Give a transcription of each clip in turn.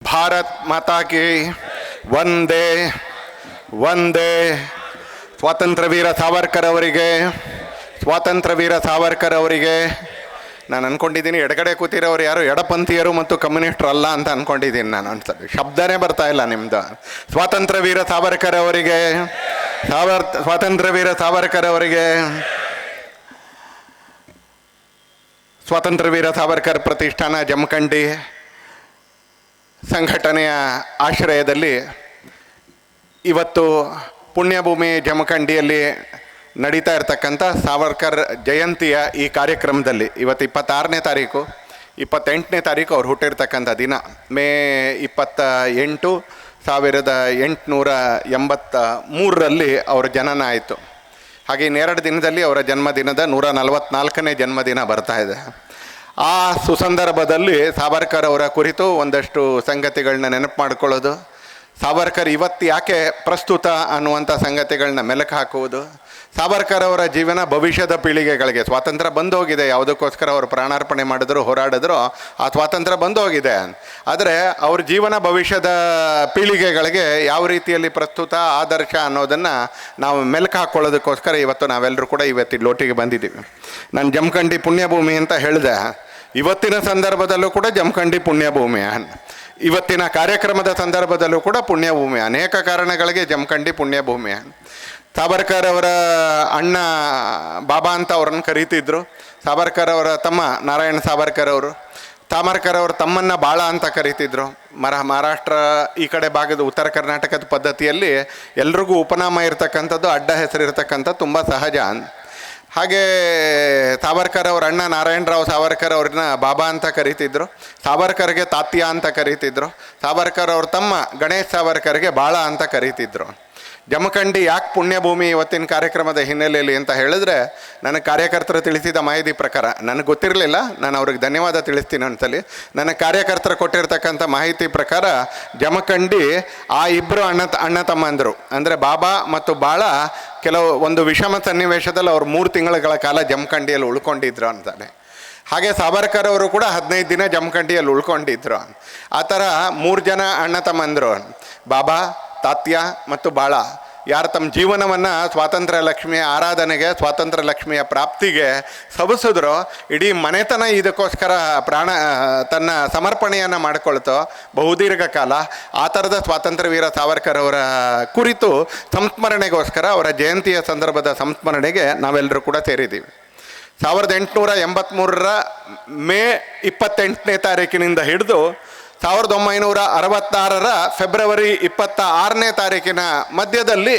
ಭಾರತ್ ಮಾತಾ ಕಿ ವಂದೇ ವಂದೇ. ಸ್ವಾತಂತ್ರ್ಯ ವೀರ ಸಾವರ್ಕರ್ ಅವರಿಗೆ ನಾನು ಅಂದ್ಕೊಂಡಿದ್ದೀನಿ ಎಡಗಡೆ ಕೂತಿರೋರು ಯಾರು ಎಡಪಂಥೀಯರು ಮತ್ತು ಕಮ್ಯುನಿಸ್ಟರು ಅಲ್ಲ ಅಂತ ಅಂದ್ಕೊಂಡಿದ್ದೀನಿ ನಾನು. ಅನ್ಸತ್ತೆ ಶಬ್ದನೇ ಬರ್ತಾ ಇಲ್ಲ ನಿಮ್ಮದು. ಸ್ವಾತಂತ್ರ್ಯ ವೀರ ಸಾವರ್ಕರ್ ಅವರಿಗೆ ಸ್ವಾತಂತ್ರ್ಯ ವೀರ ಸಾವರ್ಕರ್ ಪ್ರತಿಷ್ಠಾನ ಜಮಖಂಡಿ ಸಂಘಟನೆಯ ಆಶ್ರಯದಲ್ಲಿ ಇವತ್ತು ಪುಣ್ಯಭೂಮಿ ಜಮಖಂಡಿಯಲ್ಲಿ ನಡೀತಾ ಇರ್ತಕ್ಕಂಥ ಸಾವರ್ಕರ್ ಜಯಂತಿಯ ಈ ಕಾರ್ಯಕ್ರಮದಲ್ಲಿ ಇವತ್ತು 26ನೇ ತಾರೀಕು 28ನೇ ತಾರೀಕು ಅವ್ರು ಹುಟ್ಟಿರ್ತಕ್ಕಂಥ ದಿನ. ಮೇ 28, 1883ರಲ್ಲಿ ಅವರ ಜನನ ಆಯಿತು. ಹಾಗೆ ಇನ್ನೆರಡು ದಿನದಲ್ಲಿ ಅವರ ಜನ್ಮದಿನದ 144ನೇ ಜನ್ಮದಿನ ಬರ್ತಾ ಇದೆ. ಆ ಸುಸಂದರ್ಭದಲ್ಲಿ ಸಾವರ್ಕರ್ ಅವರ ಕುರಿತು ಒಂದಷ್ಟು ಸಂಗತಿಗಳನ್ನ ನೆನಪು ಮಾಡ್ಕೊಳ್ಳೋದು, ಸಾವರ್ಕರ್ ಇವತ್ತು ಯಾಕೆ ಪ್ರಸ್ತುತ ಅನ್ನುವಂಥ ಸಂಗತಿಗಳನ್ನ ಮೆಲುಕು ಹಾಕುವುದು, ಸಾವರ್ಕರ್ ಅವರ ಜೀವನ ಭವಿಷ್ಯದ ಪೀಳಿಗೆಗಳಿಗೆ, ಸ್ವಾತಂತ್ರ್ಯ ಬಂದೋಗಿದೆ, ಯಾವುದಕ್ಕೋಸ್ಕರ ಅವರು ಪ್ರಾಣಾರ್ಪಣೆ ಮಾಡಿದ್ರು ಹೋರಾಡಿದ್ರು ಆ ಸ್ವಾತಂತ್ರ್ಯ ಬಂದೋಗಿದೆ, ಆದರೆ ಅವ್ರ ಜೀವನ ಭವಿಷ್ಯದ ಪೀಳಿಗೆಗಳಿಗೆ ಯಾವ ರೀತಿಯಲ್ಲಿ ಪ್ರಸ್ತುತ ಆದರ್ಶ ಅನ್ನೋದನ್ನು ನಾವು ಮೆಲುಕು ಹಾಕ್ಕೊಳ್ಳೋದಕ್ಕೋಸ್ಕರ ಇವತ್ತು ನಾವೆಲ್ಲರೂ ಕೂಡ ಇವತ್ತಿನ ಲೋಟಿಗೆ ಬಂದಿದ್ದೀವಿ. ನಾನು ಜಮಖಂಡಿ ಪುಣ್ಯಭೂಮಿ ಅಂತ ಹೇಳಿದೆ. ಇವತ್ತಿನ ಸಂದರ್ಭದಲ್ಲೂ ಕೂಡ ಜಮಖಂಡಿ ಪುಣ್ಯಭೂಮಿ, ಇವತ್ತಿನ ಕಾರ್ಯಕ್ರಮದ ಸಂದರ್ಭದಲ್ಲೂ ಕೂಡ ಪುಣ್ಯಭೂಮಿ. ಅನೇಕ ಕಾರಣಗಳಿಗೆ ಜಮಖಂಡಿ ಪುಣ್ಯಭೂಮಿ. ಸಾವರ್ಕರ್ ಅವರ ಅಣ್ಣ ಬಾಬಾ ಅಂತ ಅವ್ರನ್ನ ಕರೀತಿದ್ರು. ಸಾವರ್ಕರ್ ಅವರ ತಮ್ಮ ನಾರಾಯಣ ಸಾವರ್ಕರ್ ಅವರು, ಸಾವರ್ಕರ್ ಅವರ ತಮ್ಮನ್ನು ಬಾಳ ಅಂತ ಕರೀತಿದ್ರು. ಮಹಾರಾಷ್ಟ್ರ ಈ ಕಡೆ ಭಾಗದ ಉತ್ತರ ಕರ್ನಾಟಕದ ಪದ್ಧತಿಯಲ್ಲಿ ಎಲ್ರಿಗೂ ಉಪನಾಮ ಇರ್ತಕ್ಕಂಥದ್ದು, ಅಡ್ಡ ಹೆಸರು ಇರ್ತಕ್ಕಂಥದ್ದು ತುಂಬ ಸಹಜ. ಹಾಗೆ ಸಾವರ್ಕರ್ ಅವ್ರ ಅಣ್ಣ ನಾರಾಯಣರಾವ್ ಸಾವರ್ಕರ್ ಅವ್ರನ್ನ ಬಾಬಾ ಅಂತ ಕರೀತಿದ್ರು. ಸಾವರ್ಕರ್ಗೆ ತಾತ್ಯ ಅಂತ ಕರೀತಿದ್ರು. ಸಾವರ್ಕರ್ ಅವ್ರ ತಮ್ಮ ಗಣೇಶ್ ಸಾವರ್ಕರ್ಗೆ ಬಾಳ ಅಂತ ಕರೀತಿದ್ರು. ಜಮಖಂಡಿ ಯಾಕೆ ಪುಣ್ಯಭೂಮಿ ಇವತ್ತಿನ ಕಾರ್ಯಕ್ರಮದ ಹಿನ್ನೆಲೆಯಲ್ಲಿ ಅಂತ ಹೇಳಿದ್ರೆ, ನನಗೆ ಕಾರ್ಯಕರ್ತರು ತಿಳಿಸಿದ ಮಾಹಿತಿ ಪ್ರಕಾರ, ನನಗೆ ಗೊತ್ತಿರಲಿಲ್ಲ, ನಾನು ಅವ್ರಿಗೆ ಧನ್ಯವಾದ ತಿಳಿಸ್ತೀನಿ ಒಂದ್ಸಲಿ. ನನಗೆ ಕಾರ್ಯಕರ್ತರು ಕೊಟ್ಟಿರ್ತಕ್ಕಂಥ ಮಾಹಿತಿ ಪ್ರಕಾರ ಜಮಖಂಡಿ ಆ ಇಬ್ಬರು ಅಣ್ಣ ತಮ್ಮಂದರು ಅಂದರೆ ಬಾಬಾ ಮತ್ತು ಬಾಳ ಒಂದು ವಿಷಮ ಸನ್ನಿವೇಶದಲ್ಲಿ ಅವ್ರು 3 ತಿಂಗಳ ಕಾಲ ಜಮಖಂಡಿಯಲ್ಲಿ ಉಳ್ಕೊಂಡಿದ್ರು ಅಂತಾನೆ. ಹಾಗೆ ಸಾವರ್ಕರ್ ಅವರು ಕೂಡ 15 ದಿನ ಜಮಖಂಡಿಯಲ್ಲಿ ಉಳ್ಕೊಂಡಿದ್ರು. ಆ ಥರ 3 ಜನ ಅಣ್ಣ ತಮ್ಮಂದರು, ಬಾಬಾ, ತಾತ್ಯ ಮತ್ತು ಬಾಳ, ಯಾರು ತಮ್ಮ ಜೀವನವನ್ನು ಸ್ವಾತಂತ್ರ್ಯ ಲಕ್ಷ್ಮಿಯ ಆರಾಧನೆಗೆ, ಸ್ವಾತಂತ್ರ್ಯ ಲಕ್ಷ್ಮಿಯ ಪ್ರಾಪ್ತಿಗೆ ಸವಿಸಿದ್ರು. ಇಡೀ ಮನೆತನ ಇದಕ್ಕೋಸ್ಕರ ತನ್ನ ಸಮರ್ಪಣೆಯನ್ನು ಮಾಡಿಕೊಳ್ತೋ ಬಹುದೀರ್ಘ ಕಾಲ. ಆ ಥರದ ಸ್ವಾತಂತ್ರ್ಯ ವೀರ ಸಾವರ್ಕರ್ ಅವರ ಕುರಿತು ಸಂಸ್ಮರಣೆಗೋಸ್ಕರ, ಅವರ ಜಯಂತಿಯ ಸಂದರ್ಭದ ಸಂಸ್ಮರಣೆಗೆ ನಾವೆಲ್ಲರೂ ಕೂಡ ಸೇರಿದ್ದೀವಿ. 1883 ಮೇ 28ನೇ ತಾರೀಕಿನಿಂದ ಹಿಡಿದು 1966 ಫೆಬ್ರವರಿ 26ನೇ ತಾರೀಕಿನ ಮಧ್ಯದಲ್ಲಿ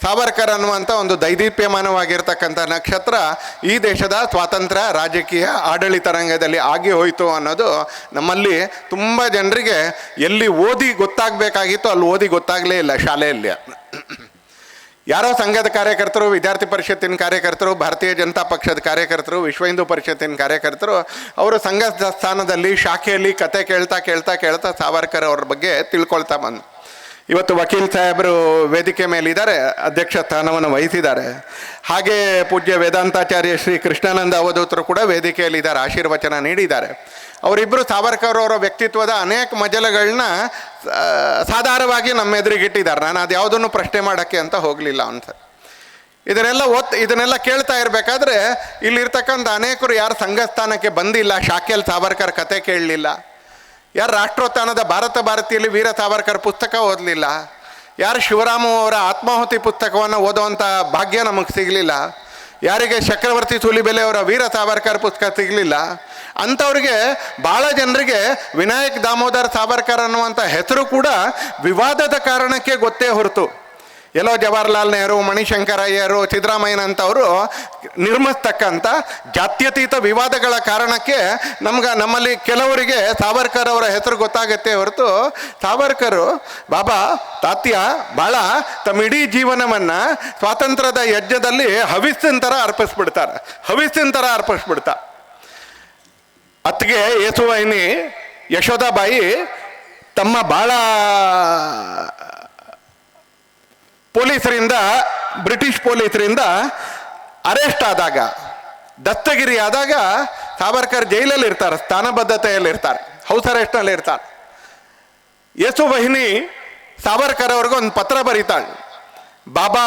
ಸಾವರ್ಕರ್ ಅನ್ನುವಂಥ ಒಂದು ದೈದೀಪ್ಯಮಾನವಾಗಿರ್ತಕ್ಕಂಥ ನಕ್ಷತ್ರ ಈ ದೇಶದ ಸ್ವಾತಂತ್ರ್ಯ ರಾಜಕೀಯ ಆಡಳಿತ ರಂಗದಲ್ಲಿ ಆಗಿ ಹೋಯಿತು ಅನ್ನೋದು ನಮ್ಮಲ್ಲಿ ತುಂಬ ಜನರಿಗೆ ಎಲ್ಲಿ ಓದಿ ಗೊತ್ತಾಗಬೇಕಾಗಿತ್ತು ಅಲ್ಲಿ ಓದಿ ಗೊತ್ತಾಗಲೇ ಇಲ್ಲ ಶಾಲೆಯಲ್ಲಿ. ಯಾರೋ ಸಂಘದ ಕಾರ್ಯಕರ್ತರು, ವಿದ್ಯಾರ್ಥಿ ಪರಿಷತ್ತಿನ ಕಾರ್ಯಕರ್ತರು, ಭಾರತೀಯ ಜನತಾ ಪಕ್ಷದ ಕಾರ್ಯಕರ್ತರು, ವಿಶ್ವ ಹಿಂದೂ ಪರಿಷತ್ತಿನ ಕಾರ್ಯಕರ್ತರು ಅವರು ಸಂಘದ ಸ್ಥಾನದಲ್ಲಿ ಶಾಖೆಯಲ್ಲಿ ಕತೆ ಕೇಳ್ತಾ ಸಾವರ್ಕರ್ ಅವ್ರ ಬಗ್ಗೆ ತಿಳ್ಕೊಳ್ತಾ ಬಂದು ಇವತ್ತು ವಕೀಲ್ ಸಾಹೇಬರು ವೇದಿಕೆ ಮೇಲಿದ್ದಾರೆ, ಅಧ್ಯಕ್ಷ ಸ್ಥಾನವನ್ನು ವಹಿಸಿದ್ದಾರೆ. ಹಾಗೆ ಪೂಜ್ಯ ವೇದಾಂತಾಚಾರ್ಯ ಶ್ರೀ ಕೃಷ್ಣಾನಂದ ಅವಧೂತರು ಕೂಡ ವೇದಿಕೆಯಲ್ಲಿದ್ದಾರೆ, ಆಶೀರ್ವಚನ ನೀಡಿದ್ದಾರೆ. ಅವರಿಬ್ಬರು ಸಾವರ್ಕರ್ ಅವರ ವ್ಯಕ್ತಿತ್ವದ ಅನೇಕ ಮಜಲುಗಳನ್ನ ಸಾಧಾರಣವಾಗಿ ನಮ್ಮ ಎದುರಿಗಿಟ್ಟಿದ್ದಾರೆ. ನಾನು ಅದು ಯಾವುದನ್ನು ಪ್ರಶ್ನೆ ಮಾಡೋಕ್ಕೆ ಅಂತ ಹೋಗಲಿಲ್ಲ ಅಂತ. ಇದನ್ನೆಲ್ಲ ಕೇಳ್ತಾ ಇರಬೇಕಾದ್ರೆ ಇಲ್ಲಿರ್ತಕ್ಕಂಥ ಅನೇಕರು ಯಾರು ಸಂಘಸ್ಥಾನಕ್ಕೆ ಬಂದಿಲ್ಲ, ಶಾಖೆಯಲ್ಲಿ ಸಾವರ್ಕರ್ ಕತೆ ಕೇಳಲಿಲ್ಲ, ಯಾರು ರಾಷ್ಟ್ರೋತ್ಥಾನದ ಭಾರತಿಯಲ್ಲಿ ವೀರ ಸಾವರ್ಕರ್ ಪುಸ್ತಕ ಓದಲಿಲ್ಲ, ಯಾರು ಶಿವರಾಮ ಅವರ ಆತ್ಮಾಹುತಿ ಪುಸ್ತಕವನ್ನು ಓದುವಂಥ ಭಾಗ್ಯ ನಮಗೆ ಸಿಗಲಿಲ್ಲ, ಯಾರಿಗೆ ಚಕ್ರವರ್ತಿ ಸೂಲಿಬೆಲೆ ಅವರ ವೀರ ಸಾವರ್ಕರ್ ಪುಸ್ತಕ ಸಿಗಲಿಲ್ಲ, ಅಂಥವ್ರಿಗೆ ಭಾಳ ಜನರಿಗೆ ವಿನಾಯಕ್ ದಾಮೋದರ್ ಸಾವರ್ಕರ್ ಅನ್ನುವಂಥ ಹೆಸರು ಕೂಡ ವಿವಾದದ ಕಾರಣಕ್ಕೆ ಗೊತ್ತೇ ಹೊರತು, ಎಲ್ಲೋ ಜವಾಹರ್ಲಾಲ್ ನೆಹರು, ಮಣಿಶಂಕರ ಅಯ್ಯರು, ಸಿದ್ದರಾಮಯ್ಯನಂಥವರು ನಿರ್ಮಿಸ್ತಕ್ಕಂಥ ಜಾತ್ಯತೀತ ವಿವಾದಗಳ ಕಾರಣಕ್ಕೆ ನಮ್ಮಲ್ಲಿ ಕೆಲವರಿಗೆ ಸಾವರ್ಕರ್ ಅವರ ಹೆಸರು ಗೊತ್ತಾಗತ್ತೆ ಹೊರತು, ಸಾವರ್ಕರು, ಬಾಬಾ, ತಾತ್ಯ, ಬಾಳ ತಮ್ಮ ಇಡೀ ಜೀವನವನ್ನು ಸ್ವಾತಂತ್ರ್ಯದ ಯಜ್ಞದಲ್ಲಿ ಹವಿಸ್ಸಿನ ಥರ ಅರ್ಪಿಸ್ಬಿಡ್ತಾರೆ. ಅತ್ತಿಗೆ ಯೇಸುವೈನಿ ಯಶೋಧಾಬಾಯಿ ತಮ್ಮ ಬಾಳ ಬ್ರಿಟಿಷ್ ಪೊಲೀಸರಿಂದ ಅರೆಸ್ಟ್ ಆದಾಗ, ದಸ್ತಗಿರಿ ಆದಾಗ ಸಾವರ್ಕರ್ ಜೈಲಲ್ಲಿ ಇರ್ತಾರೆ, ಸ್ಥಾನಬದ್ಧತೆಯಲ್ಲಿ ಇರ್ತಾರೆ, ಹೌಸ್ ಅರೆಸ್ಟ್ನಲ್ಲಿ ಇರ್ತಾರೆ. ಯೇಸುವಹಿನಿ ಸಾವರ್ಕರ್ ಅವ್ರಿಗೆ ಒಂದು ಪತ್ರ ಬರೀತಾಳೆ. ಬಾಬಾ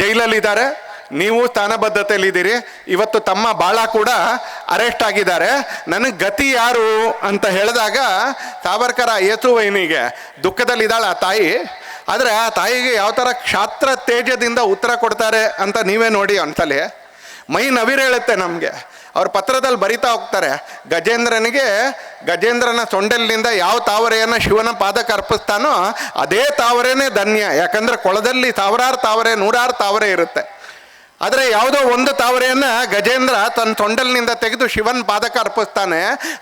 ಜೈಲಲ್ಲಿದ್ದಾರೆ, ನೀವು ಸ್ಥಾನಬದ್ಧತೆಯಲ್ಲಿದ್ದೀರಿ, ಇವತ್ತು ತಮ್ಮ ಬಾಳ ಕೂಡ ಅರೆಸ್ಟ್ ಆಗಿದ್ದಾರೆ, ನನಗೆ ಗತಿ ಯಾರು ಅಂತ ಹೇಳಿದಾಗ ಸಾವರ್ಕರ್ ಯೇಸುವಹಿನಿಗೆ ದುಃಖದಲ್ಲಿದ್ದಾಳೆ ಆ ತಾಯಿ. ಆದರೆ ಆ ತಾಯಿಗೆ ಯಾವ ಥರ ಕ್ಷಾತ್ರ ತೇಜದಿಂದ ಉತ್ತರ ಕೊಡ್ತಾರೆ ಅಂತ ನೀವೇ ನೋಡಿ ಒಂದ್ಸಲಿ. ಮೈ ನವಿರೇಳುತ್ತೆ ನಮಗೆ. ಅವ್ರ ಪತ್ರದಲ್ಲಿ ಬರಿತಾ ಹೋಗ್ತಾರೆ, ಗಜೇಂದ್ರನ ಸೊಂಡೆಲಿನಿಂದ ಯಾವ ತಾವರೆಯನ್ನು ಶಿವನ ಪಾದಕ್ಕೆ ಅರ್ಪಿಸ್ತಾನೋ ಅದೇ ತಾವರೆನೇ ಧನ್ಯ. ಯಾಕಂದರೆ ಕೊಳದಲ್ಲಿ ಸಾವಿರಾರು ತಾವರೆ, ನೂರಾರು ತಾವರೆ ಇರುತ್ತೆ. ಆದರೆ ಯಾವುದೋ ಒಂದು ತಾವರೆಯನ್ನು ಗಜೇಂದ್ರ ತನ್ನ ಸೊಂಡಲಿನಿಂದ ತೆಗೆದು ಶಿವನ ಪಾದಕ್ಕೆ ಅರ್ಪಿಸ್ತಾನೆ,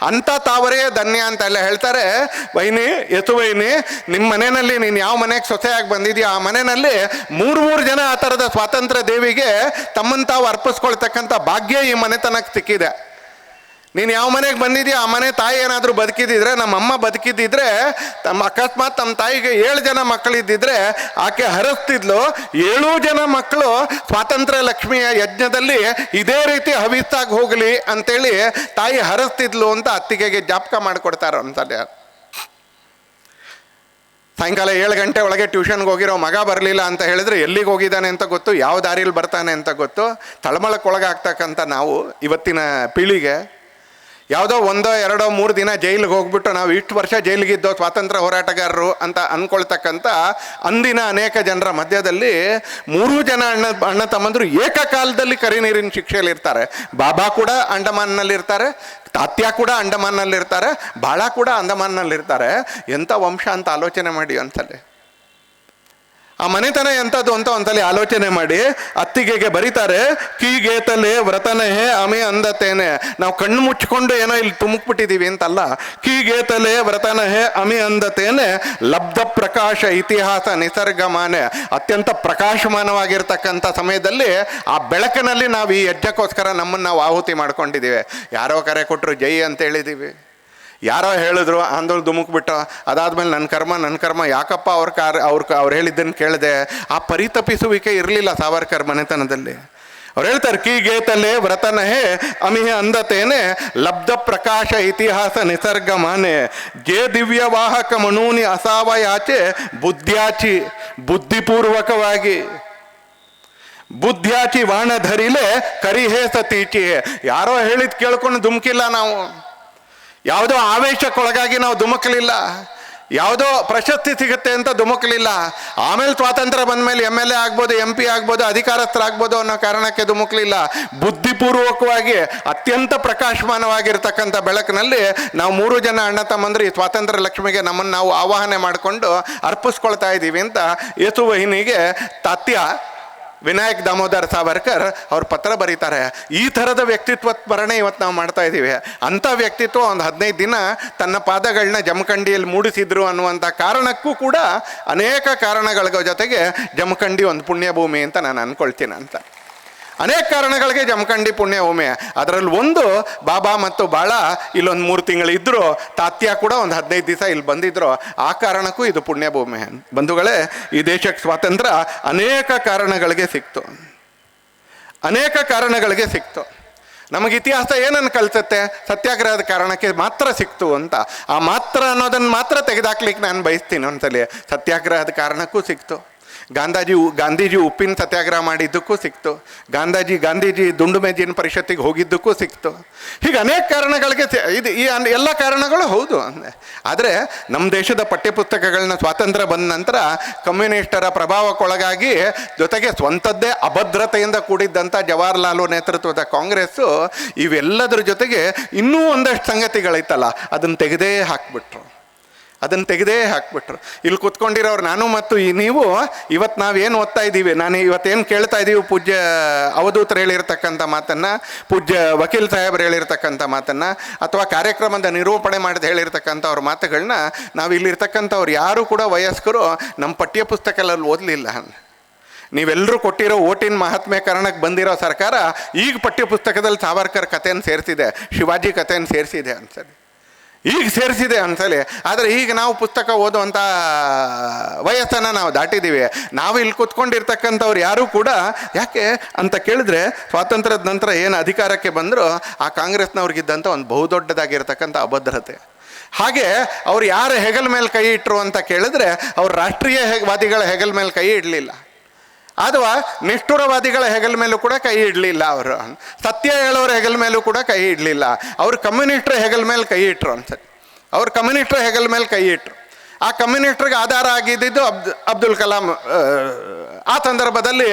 ಅಂಥ ತಾವರೆಯೇ ಧನ್ಯ ಅಂತೆಲ್ಲ ಹೇಳ್ತಾರೆ. ವೈನಿ, ಯೇಸುವಹಿನಿ, ನಿಮ್ಮ ಮನೆಯಲ್ಲಿ ನೀನು ಯಾವ ಮನೆಗೆ ಸೊಸೆಯಾಗಿ ಬಂದಿದೆಯಾ ಆ ಮನೆಯಲ್ಲಿ ಮೂರು ಜನ ಆ ಥರದ ಸ್ವಾತಂತ್ರ್ಯ ದೇವಿಗೆ ತಮ್ಮನ್ನು ತಾವು ಅರ್ಪಿಸ್ಕೊಳ್ತಕ್ಕಂಥ ಭಾಗ್ಯ ಈ ಮನೆತನಕ್ಕೆ ಸಿಕ್ಕಿದೆ. ನೀನು ಯಾವ ಮನೆಗೆ ಬಂದಿದೆಯಾ ಆ ಮನೆ ತಾಯಿ ಏನಾದರೂ ಬದುಕಿದ್ದಿದ್ರೆ, ನಮ್ಮಮ್ಮ ಬದುಕಿದ್ದಿದ್ರೆ, ಅಕಸ್ಮಾತ್ ನಮ್ಮ ತಾಯಿಗೆ 7 ಜನ ಮಕ್ಕಳಿದ್ದಿದ್ರೆ ಆಕೆ ಹರಸ್ತಿದ್ಲು. 7 ಜನ ಮಕ್ಕಳು ಸ್ವಾತಂತ್ರ್ಯ ಲಕ್ಷ್ಮಿಯ ಯಜ್ಞದಲ್ಲಿ ಇದೇ ರೀತಿ ಹವಿಸ್ಸಾಗಿ ಹೋಗಲಿ ಅಂತೇಳಿ ತಾಯಿ ಹರಸ್ತಿದ್ಲು ಅಂತ ಅತ್ತಿಗೆಗೆ ಜ್ಞಾಪಕ ಮಾಡಿಕೊಡ್ತಾರೆ ಒಂದ್ಸಲ. ಸಾಯಂಕಾಲ 7 ಗಂಟೆ ಒಳಗೆ ಟ್ಯೂಷನ್ಗೆ ಹೋಗಿರೋ ಮಗ ಬರಲಿಲ್ಲ ಅಂತ ಹೇಳಿದ್ರೆ ಎಲ್ಲಿಗೆ ಹೋಗಿದ್ದಾನೆ ಅಂತ ಗೊತ್ತು, ಯಾವ ದಾರಿಯಲ್ಲಿ ಬರ್ತಾನೆ ಅಂತ ಗೊತ್ತು. ತಳಮಳಕ್ಕೊಳಗಾಗ್ತಕ್ಕಂಥ ನಾವು ಇವತ್ತಿನ ಪೀಳಿಗೆ ಯಾವುದೋ 1, 2, 3 ದಿನ ಜೈಲಿಗೆ ಹೋಗ್ಬಿಟ್ಟು ನಾವು ಇಷ್ಟು ವರ್ಷ ಜೈಲಿಗಿದ್ದೋ ಸ್ವಾತಂತ್ರ್ಯ ಹೋರಾಟಗಾರರು ಅಂತ ಅಂದ್ಕೊಳ್ತಕ್ಕಂಥ ಅಂದಿನ ಅನೇಕ ಜನರ ಮಧ್ಯದಲ್ಲಿ 3 ಜನ ಅಣ್ಣ ತಮ್ಮಂದರು ಏಕಕಾಲದಲ್ಲಿ ಕರಿ ನೀರಿನ ಶಿಕ್ಷೆಯಲ್ಲಿರ್ತಾರೆ. ಬಾಬಾ ಕೂಡ ಅಂಡಮಾನ್ನಲ್ಲಿರ್ತಾರೆ, ತಾತ್ಯ ಕೂಡ ಅಂಡಮಾನ್ನಲ್ಲಿರ್ತಾರೆ, ಬಾಳ ಕೂಡ ಅಂಡಮಾನ್ನಲ್ಲಿರ್ತಾರೆ. ಎಂಥ ವಂಶ ಅಂತ ಆಲೋಚನೆ ಮಾಡಿ ಒಂದ್ಸಲಿ. ಆ ಮನೆತನ ಎಂಥದ್ದು ಅಂತ ಒಂದ್ಸಲಿ ಆಲೋಚನೆ ಮಾಡಿ ಅತ್ತಿಗೆಗೆ ಬರೀತಾರೆ, ಕೀಗೇತಲೆ ವ್ರತನಹೇ ಅಮೆ ಅಂದತೇನೆ. ನಾವು ಕಣ್ಣು ಮುಚ್ಚಿಕೊಂಡು ಏನೋ ಇಲ್ಲಿ ತುಮುಕ್ಬಿಟ್ಟಿದ್ದೀವಿ ಅಂತಲ್ಲ. ಕೀಗೇತಲೆ ವ್ರತನಹೇ ಅಮೆ ಅಂದತೇನೆ ಲಬ್ಧ ಪ್ರಕಾಶ ಇತಿಹಾಸ ನಿಸರ್ಗಮಾನೆ. ಅತ್ಯಂತ ಪ್ರಕಾಶಮಾನವಾಗಿರ್ತಕ್ಕಂಥ ಸಮಯದಲ್ಲಿ ಆ ಬೆಳಕಿನಲ್ಲಿ ನಾವು ಈ ಯಜ್ಞಕ್ಕೋಸ್ಕರ ನಮ್ಮನ್ನು ನಾವು ಆಹುತಿ ಮಾಡ್ಕೊಂಡಿದ್ದೀವಿ. ಯಾರೋ ಕರೆ ಕೊಟ್ಟರು ಜೈ ಅಂತ ಹೇಳಿದ್ದೀವಿ, ಯಾರೋ ಹೇಳಿದ್ರು ಆಂದೋಲ್ ಧುಮುಕ್ಬಿಟ್ಟು, ಅದಾದ್ಮೇಲೆ ನನ್ನ ಕರ್ಮ ಯಾಕಪ್ಪ ಅವ್ರು ಹೇಳಿದ್ದನ್ನು ಕೇಳಿದೆ. ಆ ಪರಿತಪಿಸುವಿಕೆ ಇರಲಿಲ್ಲ ಸಾವರ್ಕರ್ ಮನೆತನದಲ್ಲಿ. ಅವ್ರು ಹೇಳ್ತಾರೆ, ಕೀಗೇತಲೆ ವ್ರತನಹೇ ಅಮಿಹೆ ಅಂದತೇನೆ ಲಬ್ಧ ಪ್ರಕಾಶ ಇತಿಹಾಸ ನಿಸರ್ಗ ಮಾನೆ. ಜೇ ದಿವ್ಯವಾಹಕ ಮನೂನಿ ಅಸಾವಯಾಚೆ ಬುದ್ಧ್ಯಾಚಿ, ಬುದ್ಧಿಪೂರ್ವಕವಾಗಿ ಬುದ್ಧ್ಯಾಚಿ ವಾಣ ಧರಿಲೆ ಕರಿಹೇ ಸತೀಚಿ. ಯಾರೋ ಹೇಳಿದ್ ಕೇಳ್ಕೊಂಡು ಧುಮುಕಿಲ್ಲ ನಾವು, ಯಾವುದೋ ಆವೇಶಕ್ಕೊಳಗಾಗಿ ನಾವು ಧುಮುಕಲಿಲ್ಲ, ಯಾವುದೋ ಪ್ರಶಸ್ತಿ ಸಿಗುತ್ತೆ ಅಂತ ಧುಮುಕಲಿಲ್ಲ. ಆಮೇಲೆ ಸ್ವಾತಂತ್ರ್ಯ ಬಂದ ಮೇಲೆ MLA ಆಗ್ಬೋದು, MP ಆಗ್ಬೋದು, ಅಧಿಕಾರಸ್ಥರಾಗ್ಬೋದು ಅನ್ನೋ ಕಾರಣಕ್ಕೆ ಧುಮುಕಲಿಲ್ಲ. ಬುದ್ಧಿಪೂರ್ವಕವಾಗಿ ಅತ್ಯಂತ ಪ್ರಕಾಶಮಾನವಾಗಿರ್ತಕ್ಕಂಥ ಬೆಳಕಿನಲ್ಲಿ ನಾವು 3 ಜನ ಅಣ್ಣ ತಮ್ಮಂದ್ರೆ ಈ ಸ್ವಾತಂತ್ರ್ಯ ಲಕ್ಷ್ಮಿಗೆ ನಮ್ಮನ್ನು ನಾವು ಆವಾಹನೆ ಮಾಡಿಕೊಂಡು ಅರ್ಪಿಸ್ಕೊಳ್ತಾ ಇದ್ದೀವಿ ಅಂತ ಯೇಸುವಹಿನಿಗೆ ತಾತ್ಯ ವಿನಾಯಕ್ ದಾಮೋದರ್ ಸಾವರ್ಕರ್ ಅವ್ರ ಪತ್ರ ಬರೀತಾರೆ. ಈ ಥರದ ವ್ಯಕ್ತಿತ್ವ ಸ್ಮರಣೆ ಇವತ್ತು ನಾವು ಮಾಡ್ತಾ ಇದ್ದೀವಿ. ಅಂಥ ವ್ಯಕ್ತಿತ್ವ ಒಂದು 15 ದಿನ ತನ್ನ ಪಾದಗಳನ್ನ ಜಮಖಂಡಿಯಲ್ಲಿ ಮೂಡಿಸಿದ್ರು ಅನ್ನುವಂಥ ಕಾರಣಕ್ಕೂ ಕೂಡ ಅನೇಕ ಕಾರಣಗಳ ಜೊತೆಗೆ ಜಮಖಂಡಿ ಒಂದು ಪುಣ್ಯಭೂಮಿ ಅಂತ ನಾನು ಅಂದ್ಕೊಳ್ತೀನಿ ಅಂತ. ಅನೇಕ ಕಾರಣಗಳಿಗೆ ಜಮಖಂಡಿ ಪುಣ್ಯಭೂಮಿ. ಅದರಲ್ಲಿ ಒಂದು ಬಾಬಾ ಮತ್ತು ಬಾಳ ಇಲ್ಲೊಂದು 3 ತಿಂಗಳು ಇದ್ದರು, ತಾತ್ಯ ಕೂಡ ಒಂದು 15 ದಿವಸ ಇಲ್ಲಿ ಬಂದಿದ್ರು. ಆ ಕಾರಣಕ್ಕೂ ಇದು ಪುಣ್ಯಭೂಮಿ. ಬಂಧುಗಳೇ, ಈ ದೇಶಕ್ಕೆ ಸ್ವಾತಂತ್ರ್ಯ ಅನೇಕ ಕಾರಣಗಳಿಗೆ ಸಿಕ್ತು. ನಮಗೆ ಇತಿಹಾಸ ಏನನ್ನು ಕಲಿಸುತ್ತೆ? ಸತ್ಯಾಗ್ರಹದ ಕಾರಣಕ್ಕೆ ಮಾತ್ರ ಸಿಕ್ತು ಅಂತ. ಆ ಮಾತ್ರ ಅನ್ನೋದನ್ನು ಮಾತ್ರ ತೆಗೆದಾಕ್ಲಿಕ್ಕೆ ನಾನು ಬಯಸ್ತೀನಿ. ಒಂದ್ಸಲಿ ಸತ್ಯಾಗ್ರಹದ ಕಾರಣಕ್ಕೂ ಸಿಕ್ತು. ಗಾಂಧೀಜಿ ಉಪ್ಪಿನ ಸತ್ಯಾಗ್ರಹ ಮಾಡಿದ್ದಕ್ಕೂ ಸಿಕ್ತು. ಗಾಂಧೀಜಿ ದುಂಡು ಮೇಜಿನ ಪರಿಷತ್ತಿಗೆ ಹೋಗಿದ್ದಕ್ಕೂ ಸಿಕ್ತು. ಹೀಗೆ ಅನೇಕ ಕಾರಣಗಳಿಗೆ ಈ ಎಲ್ಲ ಕಾರಣಗಳು ಹೌದು. ಆದರೆ ನಮ್ಮ ದೇಶದ ಪಠ್ಯಪುಸ್ತಕಗಳನ್ನ ಸ್ವಾತಂತ್ರ್ಯ ಬಂದ ನಂತರ ಕಮ್ಯುನಿಸ್ಟರ ಪ್ರಭಾವಕ್ಕೊಳಗಾಗಿ ಜೊತೆಗೆ ಸ್ವಂತದ್ದೇ ಅಭದ್ರತೆಯಿಂದ ಕೂಡಿದ್ದಂಥ ಜವಾಹರ್ಲಾಲ್ ನೇತೃತ್ವದ ಕಾಂಗ್ರೆಸ್ಸು ಇವೆಲ್ಲದರ ಜೊತೆಗೆ ಇನ್ನೂ ಒಂದಷ್ಟು ಸಂಗತಿಗಳೈತಲ್ಲ, ಅದನ್ನು ತೆಗೆದೇ ಹಾಕ್ಬಿಟ್ರು. ಇಲ್ಲಿ ಕೂತ್ಕೊಂಡಿರೋರು ನಾನು ಮತ್ತು ನೀವು ಇವತ್ತು ನಾವೇನು ಓದ್ತಾ ಇದ್ದೀವಿ, ನಾನು ಇವತ್ತೇನು ಕೇಳ್ತಾ ಇದ್ದೀವಿ, ಪೂಜ್ಯ ಅವಧೂತರು ಹೇಳಿರ್ತಕ್ಕಂಥ ಮಾತನ್ನು, ಪೂಜ್ಯ ವಕೀಲ್ ಸಾಹೇಬರು ಹೇಳಿರ್ತಕ್ಕಂಥ ಮಾತನ್ನು, ಅಥವಾ ಕಾರ್ಯಕ್ರಮದ ನಿರೂಪಣೆ ಮಾಡಿದ ಹೇಳಿರ್ತಕ್ಕಂಥ ಅವ್ರ ಮಾತುಗಳನ್ನ ನಾವು ಇಲ್ಲಿರ್ತಕ್ಕಂಥವ್ರು ಯಾರೂ ಕೂಡ ವಯಸ್ಕರು ನಮ್ಮ ಪಠ್ಯ ಪುಸ್ತಕಗಳಲ್ಲಿ ಓದಲಿಲ್ಲ. ನೀವೆಲ್ಲರೂ ಕೊಟ್ಟಿರೋ ಓಟಿನ ಮಹಾತ್ಮೀಕರಣಕ್ಕೆ ಬಂದಿರೋ ಸರ್ಕಾರ ಈಗ ಪಠ್ಯ ಪುಸ್ತಕದಲ್ಲಿ ಸಾವರ್ಕರ್ ಕಥೆಯನ್ನು ಸೇರಿಸಿದೆ, ಶಿವಾಜಿ ಕಥೆಯನ್ನು ಸೇರಿಸಿದೆ ಅನ್ಸಲಿ. ಆದರೆ ಈಗ ನಾವು ಪುಸ್ತಕ ಓದುವಂಥ ವಯಸ್ಸನ್ನು ನಾವು ದಾಟಿದ್ದೀವಿ. ನಾವು ಇಲ್ಲಿ ಕೂತ್ಕೊಂಡಿರ್ತಕ್ಕಂಥವ್ರು ಯಾರೂ ಕೂಡ ಯಾಕೆ ಅಂತ ಕೇಳಿದ್ರೆ, ಸ್ವಾತಂತ್ರ್ಯದ ನಂತರ ಏನು ಅಧಿಕಾರಕ್ಕೆ ಬಂದರೂ ಆ ಕಾಂಗ್ರೆಸ್ನವ್ರಿಗಿದ್ದಂಥ ಒಂದು ಬಹುದೊಡ್ಡದಾಗಿರ್ತಕ್ಕಂಥ ಅಭದ್ರತೆ. ಹಾಗೆ ಅವ್ರು ಯಾರು ಹೆಗಲ ಮೇಲೆ ಕೈ ಇಟ್ಟರು ಅಂತ ಕೇಳಿದ್ರೆ ಅವ್ರು ರಾಷ್ಟ್ರೀಯವಾದಿಗಳ ಹೆಗಲ ಮೇಲೆ ಕೈ ಇಡಲಿಲ್ಲ, ಅಥವಾ ನಿಷ್ಠುರವಾದಿಗಳ ಹೆಗಲ ಮೇಲೂ ಕೂಡ ಕೈ ಇಡಲಿಲ್ಲ. ಅವರು ಸತ್ಯ ಹೇಳೋರ ಹೆಗಲ ಮೇಲೂ ಕೂಡ ಕೈ ಇಡಲಿಲ್ಲ. ಅವರು ಕಮ್ಯುನಿಸ್ಟ್ರ ಹೆಗಲ ಮೇಲೆ ಕೈ ಇಟ್ಟರು ಅನ್ಸತ್ತೆ. ಅವ್ರು ಕಮ್ಯುನಿಸ್ಟ್ರ ಹೆಗಲ ಮೇಲೆ ಕೈ ಇಟ್ಟರು. ಆ ಕಮ್ಯುನಿಸ್ಟ್ರಿಗೆ ಆಧಾರ ಆಗಿದ್ದಿದ್ದು ಅಬ್ದುಲ್ ಕಲಾಂ, ಆ ಸಂದರ್ಭದಲ್ಲಿ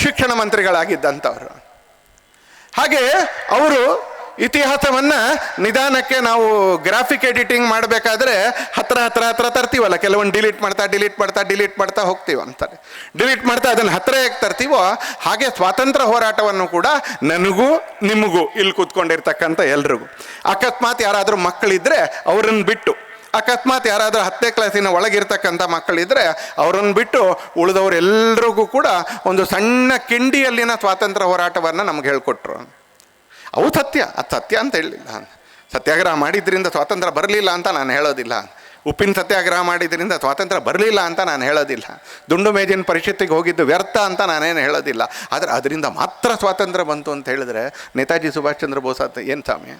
ಶಿಕ್ಷಣ ಮಂತ್ರಿಗಳಾಗಿದ್ದಂಥವ್ರು. ಹಾಗೆ ಅವರು ಇತಿಹಾಸವನ್ನು ನಿಧಾನಕ್ಕೆ ನಾವು ಗ್ರಾಫಿಕ್ ಎಡಿಟಿಂಗ್ ಮಾಡಬೇಕಾದ್ರೆ ಹತ್ರ ತರ್ತೀವಲ್ಲ, ಕೆಲವೊಂದು ಡಿಲೀಟ್ ಮಾಡ್ತಾ ಹೋಗ್ತೀವಿ ಅಂತಾರೆ. ಡಿಲೀಟ್ ಮಾಡ್ತಾ ಅದನ್ನು ಹತ್ರ ಹೇಗೆ ತರ್ತೀವೋ ಹಾಗೆ ಸ್ವಾತಂತ್ರ್ಯ ಹೋರಾಟವನ್ನು ಕೂಡ ನನಗೂ ನಿಮಗೂ ಇಲ್ಲಿ ಕೂತ್ಕೊಂಡಿರ್ತಕ್ಕಂಥ ಎಲ್ರಿಗೂ, ಅಕಸ್ಮಾತ್ ಯಾರಾದರೂ ಮಕ್ಕಳಿದ್ರೆ ಅವರನ್ನು ಬಿಟ್ಟು, ಅಕಸ್ಮಾತ್ ಯಾರಾದರೂ 10ನೇ ಕ್ಲಾಸಿನ ಒಳಗಿರ್ತಕ್ಕಂಥ ಮಕ್ಕಳಿದ್ರೆ ಅವರನ್ನು ಬಿಟ್ಟು ಉಳಿದವರೆಲ್ಲರಿಗೂ ಕೂಡ ಒಂದು ಸಣ್ಣ ಕಿಂಡಿಯಲ್ಲಿನ ಸ್ವಾತಂತ್ರ್ಯ ಹೋರಾಟವನ್ನು ನಮ್ಗೆ ಹೇಳ್ಕೊಟ್ರು. ಅವು ಸತ್ಯ, ಅದು ಸತ್ಯ ಅಂತ ಹೇಳಲಿಲ್ಲ. ಸತ್ಯಾಗ್ರಹ ಮಾಡಿದ್ರಿಂದ ಸ್ವಾತಂತ್ರ್ಯ ಬರಲಿಲ್ಲ ಅಂತ ನಾನು ಹೇಳೋದಿಲ್ಲ. ಉಪ್ಪಿನ ಸತ್ಯಾಗ್ರಹ ಮಾಡಿದ್ರಿಂದ ಸ್ವಾತಂತ್ರ್ಯ ಬರಲಿಲ್ಲ ಅಂತ ನಾನು ಹೇಳೋದಿಲ್ಲ. ದುಂಡು ಮೇಜಿನ ಪರಿಷತ್ತಿಗೆ ಹೋಗಿದ್ದು ವ್ಯರ್ಥ ಅಂತ ನಾನೇನು ಹೇಳೋದಿಲ್ಲ. ಆದರೆ ಅದರಿಂದ ಮಾತ್ರ ಸ್ವಾತಂತ್ರ್ಯ ಬಂತು ಅಂತ ಹೇಳಿದ್ರೆ ನೇತಾಜಿ ಸುಭಾಷ್ ಚಂದ್ರ ಬೋಸ್ ಏನು ಸ್ವಾಮಿ,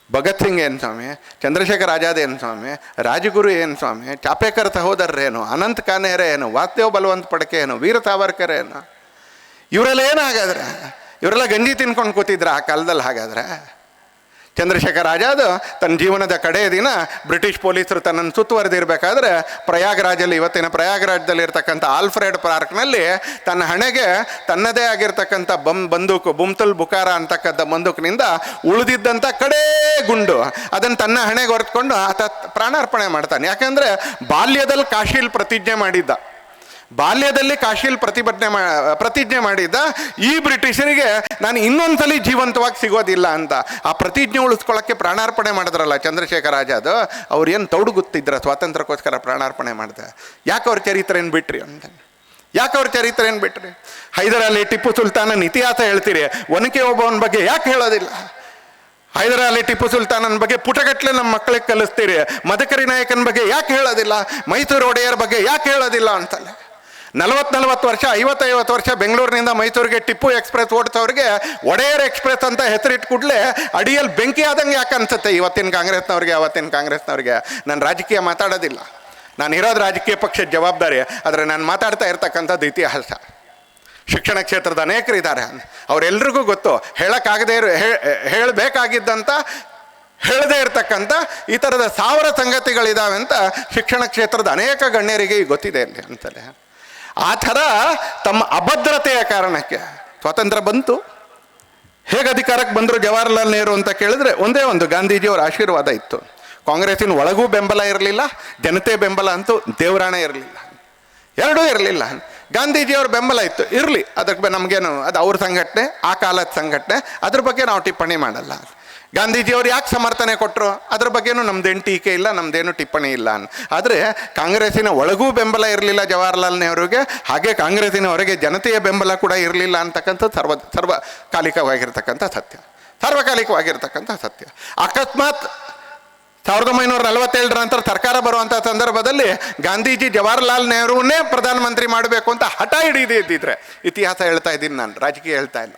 ಭಗತ್ ಸಿಂಗ್ ಏನು ಸ್ವಾಮಿ, ಚಂದ್ರಶೇಖರ್ ಆಜಾದ್ ಏನು ಸ್ವಾಮಿ, ರಾಜಗುರು ಏನು ಸ್ವಾಮಿ, ಚಾಪೇಕರ್ ಸಹೋದರರೇನು, ಅನಂತ್ ಕಾನೇರೆ ಏನು, ವಾಸುದೇವ್ ಬಲವಂತ್ ಫಡ್ಕೆ ಏನು, ವೀರ ಸಾವರ್ಕರ್ ಏನು, ಇವರೆಲ್ಲ ಏನಾಗಾದ್ರೆ ಇವರೆಲ್ಲ ಗಂಜಿ ತಿನ್ಕೊಂಡು ಕೂತಿದ್ರ ಆ ಕಾಲದಲ್ಲಿ? ಹಾಗಾದ್ರೆ ಚಂದ್ರಶೇಖರ್ ಆಜಾದ್ ತನ್ನ ಜೀವನದ ಕಡೆಯ ದಿನ ಬ್ರಿಟಿಷ್ ಪೊಲೀಸರು ತನ್ನನ್ನು ಸುತ್ತುವರೆದಿರಬೇಕಾದ್ರೆ ಪ್ರಯಾಗ್ರಾಜಲ್ಲಿ, ಇವತ್ತಿನ ಪ್ರಯಾಗ್ರಾಜ್ದಲ್ಲಿ ಇರ್ತಕ್ಕಂಥ ಆಲ್ಫ್ರೆಡ್ ಪಾರ್ಕ್ನಲ್ಲಿ ತನ್ನ ಹಣೆಗೆ ತನ್ನದೇ ಆಗಿರ್ತಕ್ಕಂಥ ಬಂದೂಕು ಬುಮ್ತುಲ್ ಬುಖಾರ ಅಂತಕ್ಕಂಥ ಬಂದೂಕಿನಿಂದ ಉಳಿದಿದ್ದಂಥ ಕಡೇ ಗುಂಡು ಅದನ್ನು ತನ್ನ ಹಣೆಗೆ ಹೊರೆದುಕೊಂಡು ಆತ ಪ್ರಾಣಾರ್ಪಣೆ ಮಾಡ್ತಾನೆ. ಯಾಕೆಂದರೆ ಬಾಲ್ಯದಲ್ಲಿ ಕಾಶಿಲ್ ಪ್ರತಿಜ್ಞೆ ಮಾಡಿದ್ದ, ಬಾಲ್ಯದಲ್ಲಿ ಕಾಶಿಲ್ ಪ್ರತಿಜ್ಞೆ ಮಾಡಿದ್ದ, ಈ ಬ್ರಿಟಿಷರಿಗೆ ನಾನು ಇನ್ನೊಂದ್ಸಲಿ ಜೀವಂತವಾಗಿ ಸಿಗೋದಿಲ್ಲ ಅಂತ. ಆ ಪ್ರತಿಜ್ಞೆ ಉಳಿಸ್ಕೊಳ್ಳೋಕ್ಕೆ ಪ್ರಾಣಾರ್ಪಣೆ ಮಾಡಿದ್ರಲ್ಲ ಚಂದ್ರಶೇಖರ್ ಆಜಾದ್, ಅವ್ರು ಏನು ತೌಡುಗುತ್ತಿದ್ರ ಸ್ವಾತಂತ್ರ್ಯಕ್ಕೋಸ್ಕರ ಪ್ರಾಣಾರ್ಪಣೆ ಮಾಡಿದೆ. ಯಾಕೆ ಅವ್ರ ಚರಿತ್ರೆಯನ್ನು ಬಿಟ್ರಿ ಅಂತ, ಯಾಕೆ ಅವ್ರ ಚರಿತ್ರೆಯನ್ನು ಬಿಟ್ರಿ? ಹೈದರ್ ಅಲಿ ಟಿಪ್ಪು ಸುಲ್ತಾನನ ಇತಿಹಾಸ ಹೇಳ್ತೀರಿ, ಒನಕೆ ಓಬವ್ವನ ಬಗ್ಗೆ ಯಾಕೆ ಹೇಳೋದಿಲ್ಲ? ಹೈದರ್ ಅಲಿ ಟಿಪ್ಪು ಸುಲ್ತಾನನ ಬಗ್ಗೆ ಪುಟಗಟ್ಟಲೆ ನಮ್ಮ ಮಕ್ಕಳಿಗೆ ಕಲಿಸ್ತೀರಿ, ಮದಕರಿ ನಾಯಕನ ಬಗ್ಗೆ ಯಾಕೆ ಹೇಳೋದಿಲ್ಲ? ಮೈಸೂರು ಒಡೆಯರ್ ಬಗ್ಗೆ ಯಾಕೆ ಹೇಳೋದಿಲ್ಲ ಅಂತಲ್ಲ. 40 ವರ್ಷ 50 ವರ್ಷ ಬೆಂಗಳೂರಿನಿಂದ ಮೈಸೂರಿಗೆ ಟಿಪ್ಪು ಎಕ್ಸ್ಪ್ರೆಸ್ ಓಡಿಸೋರಿಗೆ ಒಡೆಯರ್ ಎಕ್ಸ್ಪ್ರೆಸ್ ಅಂತ ಹೆಸರಿಟ್ಟು ಕೂಡಲೇ ಅಡಿಯಲ್ಲಿ ಬೆಂಕಿ ಆದಂಗೆ ಯಾಕೆ ಅನ್ಸುತ್ತೆ ಇವತ್ತಿನ ಕಾಂಗ್ರೆಸ್ನವ್ರಿಗೆ, ಅವತ್ತಿನ ಕಾಂಗ್ರೆಸ್ನವ್ರಿಗೆ? ನಾನು ರಾಜಕೀಯ ಮಾತಾಡೋದಿಲ್ಲ, ನಾನು ಇರೋದು ರಾಜಕೀಯ ಪಕ್ಷದ ಜವಾಬ್ದಾರಿ. ಆದರೆ ನಾನು ಮಾತಾಡ್ತಾ ಇರ್ತಕ್ಕಂಥದ್ದು ಇತಿಹಾಸ. ಶಿಕ್ಷಣ ಕ್ಷೇತ್ರದ ಅನೇಕರಿದ್ದಾರೆ, ಅವರೆಲ್ರಿಗೂ ಗೊತ್ತು. ಹೇಳೋಕ್ಕಾಗದೇ ಹೇಳಬೇಕಾಗಿದ್ದಂಥ ಹೇಳದೇ ಇರ್ತಕ್ಕಂಥ ಈ ಥರದ 1000 ಸಂಗತಿಗಳಿದ್ದಾವೆ ಅಂತ ಶಿಕ್ಷಣ ಕ್ಷೇತ್ರದ ಅನೇಕ ಗಣ್ಯರಿಗೆ ಗೊತ್ತಿದೆ ಅಲ್ಲಿ ಅಂತಲೇ. ಆ ಥರ ತಮ್ಮ ಅಭದ್ರತೆಯ ಕಾರಣಕ್ಕೆ ಸ್ವಾತಂತ್ರ್ಯ ಬಂತು. ಹೇಗೆ ಅಧಿಕಾರಕ್ಕೆ ಬಂದರು ಜವಾಹರ್ಲಾಲ್ ನೆಹರು ಅಂತ ಕೇಳಿದ್ರೆ ಒಂದೇ ಒಂದು, ಗಾಂಧೀಜಿಯವರ ಆಶೀರ್ವಾದ ಇತ್ತು. ಕಾಂಗ್ರೆಸ್ಸಿನ ಒಳಗೂ ಬೆಂಬಲ ಇರಲಿಲ್ಲ, ಜನತೆ ಬೆಂಬಲ ಅಂತೂ ದೇವರಾಣೆ ಇರಲಿಲ್ಲ, ಎರಡೂ ಇರಲಿಲ್ಲ. ಗಾಂಧೀಜಿಯವ್ರ ಬೆಂಬಲ ಇತ್ತು, ಇರಲಿ, ಅದಕ್ಕೆ ನಮಗೇನು, ಅದು ಅವ್ರ ಸಂಘಟನೆ, ಆ ಕಾಲದ ಸಂಘಟನೆ, ಅದ್ರ ಬಗ್ಗೆ ನಾವು ಟಿಪ್ಪಣಿ ಮಾಡಲ್ಲ. ಗಾಂಧೀಜಿಯವರು ಯಾಕೆ ಸಮರ್ಥನೆ ಕೊಟ್ಟರು ಅದ್ರ ಬಗ್ಗೆನೂ ನಮ್ದೇನು ಟೀಕೆ ಇಲ್ಲ, ನಮ್ಮದೇನು ಟಿಪ್ಪಣಿ ಇಲ್ಲ. ಆದರೆ ಕಾಂಗ್ರೆಸ್ಸಿನ ಒಳಗೂ ಬೆಂಬಲ ಇರಲಿಲ್ಲ ಜವಾಹರ್ಲಾಲ್ ನೆಹರುಗೆ, ಹಾಗೆ ಕಾಂಗ್ರೆಸ್ಸಿನ ಹೊರಗೆ ಜನತೆಯ ಬೆಂಬಲ ಕೂಡ ಇರಲಿಲ್ಲ ಅಂತಕ್ಕಂಥದ್ದು ಸಾರ್ವಕಾಲಿಕವಾಗಿರ್ತಕ್ಕಂಥ ಸತ್ಯ, ಸಾರ್ವಕಾಲಿಕವಾಗಿರ್ತಕ್ಕಂಥ ಸತ್ಯ. ಅಕಸ್ಮಾತ್ 1947 ನಂತರ ಸರ್ಕಾರ ಬರುವಂಥ ಸಂದರ್ಭದಲ್ಲಿ ಗಾಂಧೀಜಿ ಜವಾಹರ್ಲಾಲ್ ನೆಹರುವನ್ನೇ ಪ್ರಧಾನಮಂತ್ರಿ ಮಾಡಬೇಕು ಅಂತ ಹಠ ಹಿಡಿದಿದ್ದಿದ್ರೆ, ಇತಿಹಾಸ ಹೇಳ್ತಾ ಇದ್ದೀನಿ ನಾನು, ರಾಜಕೀಯ ಹೇಳ್ತಾ ಇಲ್ಲ.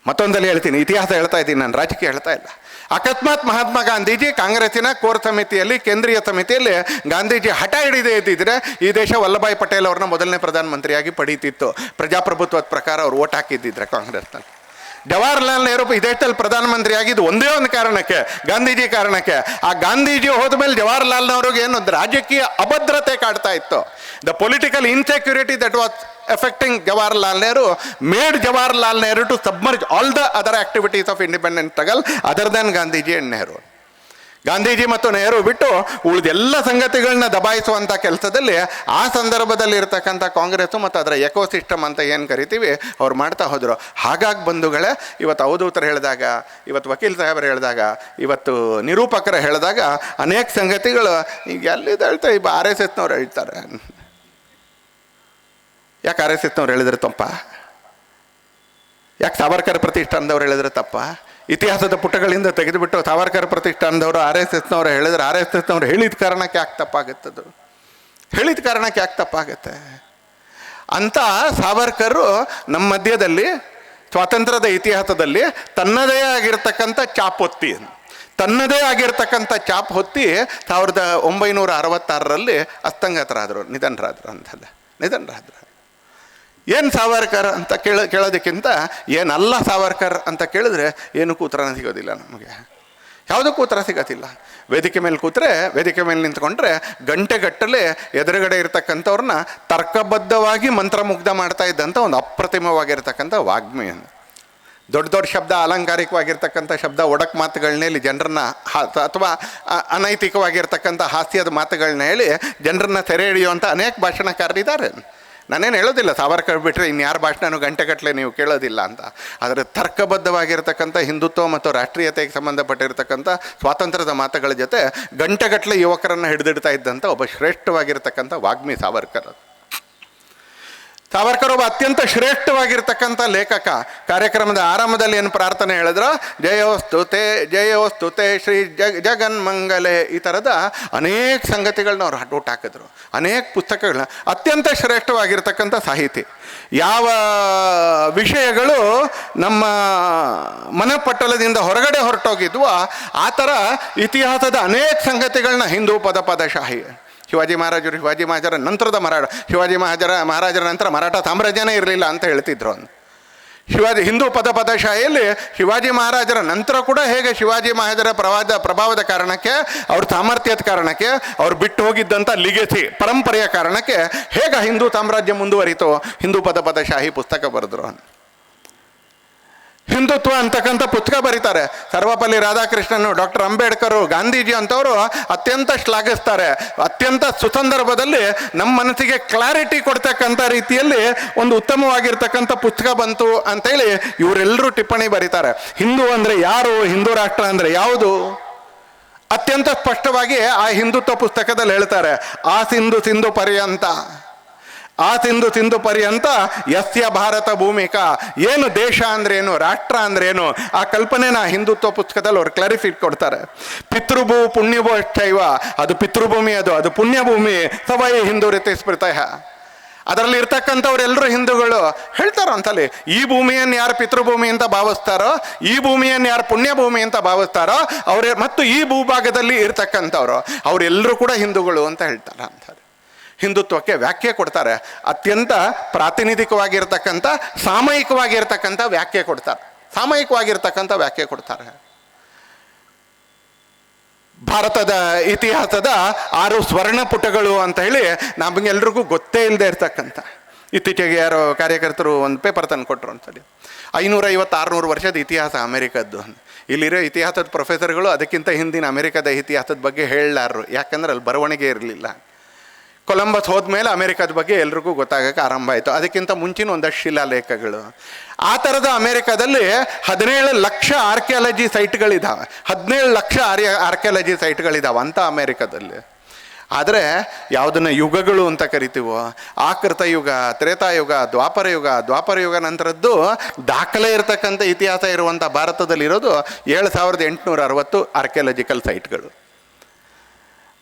ಮತ್ತೊಂದಲ್ಲಿ ಹೇಳ್ತೀನಿ, ಇತಿಹಾಸ ಹೇಳ್ತಾ ಇದ್ದೀನಿ ನಾನು, ರಾಜಕೀಯ ಹೇಳ್ತಾ ಇಲ್ಲ. ಅಕಸ್ಮಾತ್ ಮಹಾತ್ಮ ಗಾಂಧೀಜಿ ಕಾಂಗ್ರೆಸ್ಸಿನ ಕೋರ್ ಸಮಿತಿಯಲ್ಲಿ, ಕೇಂದ್ರೀಯ ಸಮಿತಿಯಲ್ಲಿ ಗಾಂಧೀಜಿ ಹಠ ಹಿಡಿದೇ ಇದ್ದಿದ್ರೆ ಈ ದೇಶ ವಲ್ಲಭಾಯ್ ಪಟೇಲ್ ಅವ್ರನ್ನ ಮೊದಲನೇ ಪ್ರಧಾನಮಂತ್ರಿಯಾಗಿ ಪಡೀತಿತ್ತು. ಪ್ರಜಾಪ್ರಭುತ್ವದ ಪ್ರಕಾರ ಅವ್ರು ಓಟ್ ಹಾಕಿದ್ದಿದ್ರೆ ಕಾಂಗ್ರೆಸ್ನಲ್ಲಿ. ಜವಾಹರ್ಲಾಲ್ ನೆಹರು ಈ ದೇಶದಲ್ಲಿ ಪ್ರಧಾನಮಂತ್ರಿ ಆಗಿದ್ದು ಒಂದೇ ಒಂದು ಕಾರಣಕ್ಕೆ, ಗಾಂಧೀಜಿ ಕಾರಣಕ್ಕೆ. ಆ ಗಾಂಧೀಜಿ ಹೋದ ಮೇಲೆ ಜವಾಹರ್ಲಾಲ್ ನೆಹರುಗೆ ಏನು ರಾಜಕೀಯ ಅಭದ್ರತೆ ಕಾಡ್ತಾ ಇತ್ತು. The political insecurity that was affecting Jawaharlal Nehru made Jawaharlal Nehru to submerge all the other activities of independent struggle other than Gandhiji and Nehru. Gandhiji ಮತ್ತು ನೆಹರು ಬಿಟ್ಟು ಉಳಿದೆಲ್ಲ ಸಂಗತಿಗಳನ್ನ ದಬಾಯಿಸುವಂಥ ಕೆಲಸದಲ್ಲಿ ಆ ಸಂದರ್ಭದಲ್ಲಿ ಇರ್ತಕ್ಕಂಥ ಕಾಂಗ್ರೆಸ್ಸು ಮತ್ತು ಅದರ ಎಕೋಸಿಸ್ಟಮ್ ಅಂತ ಏನು ಕರಿತೀವಿ ಅವ್ರು ಮಾಡ್ತಾ ಹೋದರು. ಹಾಗಾಗಿ ಬಂಧುಗಳೇ, ಇವತ್ತು ಅವಧೂತರು ಹೇಳಿದಾಗ, ಇವತ್ತು ವಕೀಲ್ ಸಾಹೇಬರು ಹೇಳಿದಾಗ, ಇವತ್ತು ನಿರೂಪಕರು ಹೇಳಿದಾಗ ಅನೇಕ ಸಂಗತಿಗಳು ಈಗ ಎಲ್ಲಿದ್ದು ಹೇಳ್ತಾರೆ. ಈಗ RSSನವ್ರು ಹೇಳ್ತಾರೆ. ಯಾಕೆ RSSನವ್ರು ಹೇಳಿದ್ರೆ ತಪ್ಪ? ಯಾಕೆ ಸಾವರ್ಕರ್ ಪ್ರತಿಷ್ಠಾನದವ್ರು ಹೇಳಿದ್ರೆ ತಪ್ಪ? ಇತಿಹಾಸದ ಪುಟಗಳಿಂದ ತೆಗೆದುಬಿಟ್ಟು ಸಾವರ್ಕರ್ ಪ್ರತಿಷ್ಠಾನದವರು RSSನವ್ರು ಹೇಳಿದ್ರೆ RSSನವ್ರು ಹೇಳಿದ ಕಾರಣಕ್ಕೆ ಯಾಕೆ ತಪ್ಪಾಗುತ್ತದು? ಹೇಳಿದ ಕಾರಣಕ್ಕೆ ಯಾಕೆ ತಪ್ಪಾಗುತ್ತೆ ಅಂತ ಸಾವರ್ಕರು ನಮ್ಮ ಮಧ್ಯದಲ್ಲಿ ಸ್ವಾತಂತ್ರ್ಯದ ಇತಿಹಾಸದಲ್ಲಿ ತನ್ನದೇ ಆಗಿರ್ತಕ್ಕಂಥ ಚಾಪೊತ್ತಿ, ತನ್ನದೇ ಆಗಿರ್ತಕ್ಕಂಥ ಚಾಪ್ ಹೊತ್ತಿ 1966ರಲ್ಲಿ ಅಸ್ತಂಗತರಾದರು, ನಿಧನರಾದ್ರು. ಏನು ಸಾವರ್ಕರ್ ಅಂತ ಕೇಳೋದಕ್ಕಿಂತ ಏನಲ್ಲ ಸಾವರ್ಕರ್ ಅಂತ ಕೇಳಿದ್ರೆ ಏನಕ್ಕೂ ಉತ್ತರನ ಸಿಗೋದಿಲ್ಲ ನಮಗೆ, ಯಾವುದಕ್ಕೂ ಉತ್ತರ ಸಿಗೋದಿಲ್ಲ. ವೇದಿಕೆ ಮೇಲೆ ಕೂತ್ರೆ, ವೇದಿಕೆ ಮೇಲೆ ನಿಂತ್ಕೊಂಡ್ರೆ ಗಂಟೆಗಟ್ಟಲೆ ಎದುರುಗಡೆ ಇರ್ತಕ್ಕಂಥವ್ರನ್ನ ತರ್ಕಬದ್ಧವಾಗಿ ಮಂತ್ರಮುಗ್ಧ ಮಾಡ್ತಾ ಇದ್ದಂಥ ಒಂದು ಅಪ್ರತಿಮವಾಗಿರ್ತಕ್ಕಂಥ ವಾಗ್ಮಿ. ದೊಡ್ಡ ದೊಡ್ಡ ಶಬ್ದ, ಅಲಂಕಾರಿಕವಾಗಿರ್ತಕ್ಕಂಥ ಶಬ್ದ, ಒಡಕ್ ಮಾತುಗಳನ್ನ ಹೇಳಿ ಜನರನ್ನ ಅಥವಾ ಅನೈತಿಕವಾಗಿರ್ತಕ್ಕಂಥ ಹಾಸ್ಯದ ಮಾತುಗಳನ್ನ ಹೇಳಿ ಜನರನ್ನ ಸೆರೆ ಹಿಡಿಯುವಂಥ ಅನೇಕ ಭಾಷಣಕಾರರಿದ್ದಾರೆ. ನಾನೇನು ಹೇಳೋದಿಲ್ಲ ಸಾವರ್ಕರ್ ಬಿಟ್ಟರೆ ಇನ್ಯಾರ ಭಾಷಣನೂ ಗಂಟೆಗಟ್ಟಲೆ ನೀವು ಕೇಳೋದಿಲ್ಲ ಅಂತ. ಆದರೆ ತರ್ಕಬದ್ಧವಾಗಿರ್ತಕ್ಕಂಥ ಹಿಂದುತ್ವ ಮತ್ತು ರಾಷ್ಟ್ರೀಯತೆಗೆ ಸಂಬಂಧಪಟ್ಟಿರ್ತಕ್ಕಂಥ ಸ್ವಾತಂತ್ರ್ಯದ ಮಾತುಗಳ ಜೊತೆ ಗಂಟೆಗಟ್ಟಲೆ ಯುವಕರನ್ನು ಹಿಡಿದಿಡ್ತಾ ಇದ್ದಂಥ ಒಬ್ಬ ಶ್ರೇಷ್ಠವಾಗಿರ್ತಕ್ಕಂಥ ವಾಗ್ಮಿ ಸಾವರ್ಕರ್. ಸಾವರ್ಕರ್ ಒಬ್ಬ ಅತ್ಯಂತ ಶ್ರೇಷ್ಠವಾಗಿರ್ತಕ್ಕಂಥ ಲೇಖಕ. ಕಾರ್ಯಕ್ರಮದ ಆರಂಭದಲ್ಲಿ ಏನು ಪ್ರಾರ್ಥನೆ ಹೇಳಿದ್ರು, ಜಯೋಸ್ತುತೆ ಶ್ರೀ ಜಗನ್ಮಂಗಲೆ, ಈ ಥರದ ಅನೇಕ ಸಂಗತಿಗಳನ್ನ ಅವ್ರು ಹುಟ್ಟು ಹಾಕಿದ್ರು, ಅನೇಕ ಪುಸ್ತಕಗಳನ್ನ. ಅತ್ಯಂತ ಶ್ರೇಷ್ಠವಾಗಿರ್ತಕ್ಕಂಥ ಸಾಹಿತಿ. ಯಾವ ವಿಷಯಗಳು ನಮ್ಮ ಮನಪಟ್ಟಲದಿಂದ ಹೊರಗಡೆ ಹೊರಟೋಗಿದ್ವೋ ಆ ಥರ ಇತಿಹಾಸದ ಅನೇಕ ಸಂಗತಿಗಳನ್ನ ಹಿಂದೂ ಪದಶಾಹಿ, ಶಿವಾಜಿ ಮಹಾರಾಜರ ನಂತರದ ಶಿವಾಜಿ ಮಹಾರಾಜರ ನಂತರ ಮರಾಠ ಸಾಮ್ರಾಜ್ಯನೇ ಇರಲಿಲ್ಲ ಅಂತ ಹೇಳ್ತಿದ್ರು. ಹಿಂದೂ ಪದಶಾಹಿಯಲ್ಲಿ ಶಿವಾಜಿ ಮಹಾರಾಜರ ನಂತರ ಕೂಡ ಹೇಗೆ ಶಿವಾಜಿ ಮಹಾರಾಜರ ಪ್ರಭಾವದ ಕಾರಣಕ್ಕೆ, ಅವ್ರ ಸಾಮರ್ಥ್ಯದ ಕಾರಣಕ್ಕೆ, ಅವ್ರು ಬಿಟ್ಟು ಹೋಗಿದ್ದಂಥ ಲಿಗೆಸಿ ಪರಂಪರೆಯ ಕಾರಣಕ್ಕೆ ಹೇಗೆ ಹಿಂದೂ ಸಾಮ್ರಾಜ್ಯ ಮುಂದುವರಿತು, ಹಿಂದೂ ಪದಶಾಹಿ ಪುಸ್ತಕ ಬರೆದ್ರು. ಹಿಂದುತ್ವ ಅಂತಕ್ಕಂಥ ಪುಸ್ತಕ ಬರೀತಾರೆ. ಸರ್ವಪಲ್ಲಿ ರಾಧಾಕೃಷ್ಣನು, ಡಾಕ್ಟರ್ ಅಂಬೇಡ್ಕರು, ಗಾಂಧೀಜಿ ಅಂತವರು ಅತ್ಯಂತ ಶ್ಲಾಘಿಸ್ತಾರೆ. ಅತ್ಯಂತ ಸುಸಂದರ್ಭದಲ್ಲಿ ನಮ್ಮ ಮನಸ್ಸಿಗೆ ಕ್ಲಾರಿಟಿ ಕೊಡ್ತಕ್ಕಂಥ ರೀತಿಯಲ್ಲಿ ಒಂದು ಉತ್ತಮವಾಗಿರ್ತಕ್ಕಂಥ ಪುಸ್ತಕ ಬಂತು ಅಂತೇಳಿ ಇವರೆಲ್ಲರೂ ಟಿಪ್ಪಣಿ ಬರೀತಾರೆ. ಹಿಂದೂ ಅಂದರೆ ಯಾರು, ಹಿಂದೂ ರಾಷ್ಟ್ರ ಅಂದರೆ ಯಾವುದು ಅತ್ಯಂತ ಸ್ಪಷ್ಟವಾಗಿ ಆ ಹಿಂದುತ್ವ ಪುಸ್ತಕದಲ್ಲಿ ಹೇಳ್ತಾರೆ. ಆ ಸಿಂಧು ಪರ್ಯಂತ, ಆ ಸಿಂಧು ಪರ್ಯಂತ ಯಸ್ಯ ಭಾರತ ಭೂಮಿಕಾ, ಏನು ದೇಶ ಅಂದ್ರೇನು, ರಾಷ್ಟ್ರ ಅಂದ್ರೇನು, ಆ ಕಲ್ಪನೆನ ಹಿಂದುತ್ವ ಪುಸ್ತಕದಲ್ಲಿ ಅವ್ರು ಕ್ಲಾರಿಫಿಕ್ ಕೊಡ್ತಾರೆ. ಪಿತೃಭೂ ಪುಣ್ಯಭೂ ಅಷ್ಟೈವ, ಅದು ಪಿತೃಭೂಮಿ, ಅದು ಪುಣ್ಯಭೂಮಿ, ಸವೈ ಹಿಂದೂ ರೀತಿ ಸ್ಮೃತಃ. ಅದರಲ್ಲಿ ಇರ್ತಕ್ಕಂಥವ್ರೆಲ್ಲರೂ ಹಿಂದೂಗಳು ಹೇಳ್ತಾರೋ ಅಂತಲ್ಲಿ. ಈ ಭೂಮಿಯನ್ನು ಯಾರು ಪಿತೃಭೂಮಿ ಅಂತ ಭಾವಿಸ್ತಾರೋ, ಈ ಭೂಮಿಯನ್ನು ಯಾರು ಪುಣ್ಯಭೂಮಿ ಅಂತ ಭಾವಿಸ್ತಾರೋ ಅವರೇ, ಮತ್ತು ಈ ಭೂಭಾಗದಲ್ಲಿ ಇರ್ತಕ್ಕಂಥವ್ರು ಅವರೆಲ್ಲರೂ ಕೂಡ ಹಿಂದೂಗಳು ಅಂತ ಹೇಳ್ತಾರೆ ಅಂತಾರೆ. ಹಿಂದುತ್ವಕ್ಕೆ ವ್ಯಾಖ್ಯೆ ಕೊಡ್ತಾರೆ. ಅತ್ಯಂತ ಪ್ರಾತಿನಿಧಿಕವಾಗಿರ್ತಕ್ಕಂಥ ಸಾಮಯಿಕವಾಗಿರ್ತಕ್ಕಂಥ ವ್ಯಾಖ್ಯೆ ಕೊಡ್ತಾರೆ. ಭಾರತದ ಇತಿಹಾಸದ 6 ಸ್ವರ್ಣ ಪುಟಗಳು ಅಂತ ಹೇಳಿ ನಮಗೆಲ್ರಿಗೂ ಗೊತ್ತೇ ಇಲ್ಲದೆ ಇರ್ತಕ್ಕಂಥ, ಇತ್ತೀಚೆಗೆ ಯಾರೋ ಕಾರ್ಯಕರ್ತರು ಒಂದು ಪೇಪರ್ ತಂದು ಕೊಟ್ಟರು ಅಂತೇಳಿ. 550-600 ವರ್ಷದ ಇತಿಹಾಸ ಅಮೆರಿಕದ್ದು. ಇಲ್ಲಿರೋ ಇತಿಹಾಸದ ಪ್ರೊಫೆಸರ್ಗಳು ಅದಕ್ಕಿಂತ ಹಿಂದಿನ ಅಮೆರಿಕದ ಇತಿಹಾಸದ ಬಗ್ಗೆ ಹೇಳಲಾರರು, ಯಾಕಂದ್ರೆ ಅಲ್ಲಿ ಬರವಣಿಗೆ ಇರಲಿಲ್ಲ. ಕೊಲಂಬಸ್ ಹೋದ್ಮೇಲೆ ಅಮೆರಿಕದ ಬಗ್ಗೆ ಎಲ್ರಿಗೂ ಗೊತ್ತಾಗಕ್ಕೆ ಆರಂಭ ಆಯಿತು. ಅದಕ್ಕಿಂತ ಮುಂಚಿನ ಒಂದಷ್ಟು ಶಿಲಾಲೇಖಗಳು. ಆ ಥರದ ಅಮೆರಿಕದಲ್ಲಿ 17 ಲಕ್ಷ ಆರ್ಕಿಯಾಲಜಿ ಸೈಟ್ಗಳಿದ್ದಾವೆ. 17 ಲಕ್ಷ ಆರ್ಕಿಯಾಲಜಿ ಸೈಟ್ಗಳಿದ್ದಾವೆ ಅಂಥ ಅಮೆರಿಕದಲ್ಲಿ. ಆದರೆ ಯಾವುದನ್ನು ಯುಗಗಳು ಅಂತ ಕರಿತೀವೋ, ಆಕೃತ ಯುಗ, ತ್ರೇತಾಯುಗ, ದ್ವಾಪರ ಯುಗ ನಂತರದ್ದು ದಾಖಲೆ ಇರತಕ್ಕಂಥ ಇತಿಹಾಸ ಇರುವಂಥ ಭಾರತದಲ್ಲಿರೋದು 7860 ಆರ್ಕಿಯಾಲಜಿಕಲ್ ಸೈಟ್ಗಳು.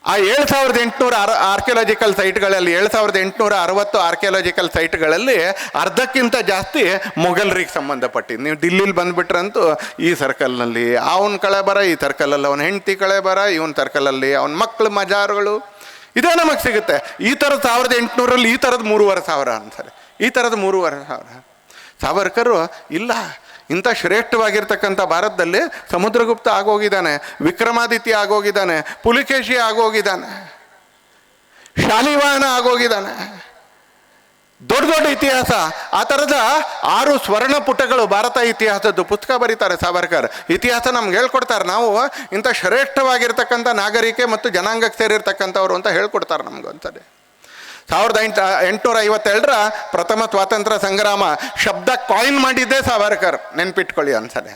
ಆ 7800 ಆರ್ಕಿಯಾಲಜಿಕಲ್ ಸೈಟ್ಗಳಲ್ಲಿ 7860 ಆರ್ಕಿಯಾಲಜಿಕಲ್ ಸೈಟ್ಗಳಲ್ಲಿ ಅರ್ಧಕ್ಕಿಂತ ಜಾಸ್ತಿ ಮೊಘಲರಿಗೆ ಸಂಬಂಧಪಟ್ಟಿದ್ದು. ನೀವು ದಿಲ್ಲಿಲಿ ಬಂದುಬಿಟ್ರಂತೂ ಈ ಸರ್ಕಲ್ನಲ್ಲಿ ಅವನ ಕಳೆಬರ, ಈ ಸರ್ಕಲಲ್ಲಿ ಅವನ ಹೆಂಡತಿ ಕಳೆಬರ, ಇವನ ಸರ್ಕಲಲ್ಲಿ ಅವನ ಮಕ್ಕಳು ಮಜಾರುಗಳು, ಇದೇ ನಮಗೆ ಸಿಗುತ್ತೆ. ಈ ಥರದ 1800ರಲ್ಲಿ ಈ ಥರದ 3500 ಅಂತಾರೆ. ಈ ಥರದ 3500 ಸಾವರ್ಕರು ಇಲ್ಲ. ಇಂಥ ಶ್ರೇಷ್ಠವಾಗಿರ್ತಕ್ಕಂಥ ಭಾರತದಲ್ಲಿ ಸಮುದ್ರಗುಪ್ತ ಆಗೋಗಿದ್ದಾನೆ, ವಿಕ್ರಮಾದಿತ್ಯ ಆಗೋಗಿದ್ದಾನೆ, ಪುಲಿಕೇಶಿ ಆಗೋಗಿದ್ದಾನೆ, ಶಾಲಿವಾಹನ ಆಗೋಗಿದ್ದಾನೆ. ದೊಡ್ಡ ದೊಡ್ಡ ಇತಿಹಾಸ. ಆ ಥರದ 6 ಸ್ವರ್ಣ ಪುಟಗಳು ಭಾರತ ಇತಿಹಾಸದ್ದು ಪುಸ್ತಕ ಬರೀತಾರೆ ಸಾವರ್ಕರ್. ಇತಿಹಾಸ ನಮ್ಗೆ ಹೇಳ್ಕೊಡ್ತಾರೆ. ನಾವು ಇಂಥ ಶ್ರೇಷ್ಠವಾಗಿರ್ತಕ್ಕಂಥ ನಾಗರಿಕೆ ಮತ್ತು ಜನಾಂಗಕ್ಕೆ ಸೇರಿರ್ತಕ್ಕಂಥವ್ರು ಅಂತ ಹೇಳ್ಕೊಡ್ತಾರೆ ನಮ್ಗೆ ಒಂದ್ಸರಿ. 1857 ಪ್ರಥಮ ಸ್ವಾತಂತ್ರ್ಯ ಸಂಗ್ರಾಮ ಶಬ್ದ ಕಾಯಿನ್ ಮಾಡಿದ್ದೇ ಸಾವರ್ಕರ್, ನೆನ್ಪಿಟ್ಕೊಳ್ಳಿ ಅನ್ಸಲೆ.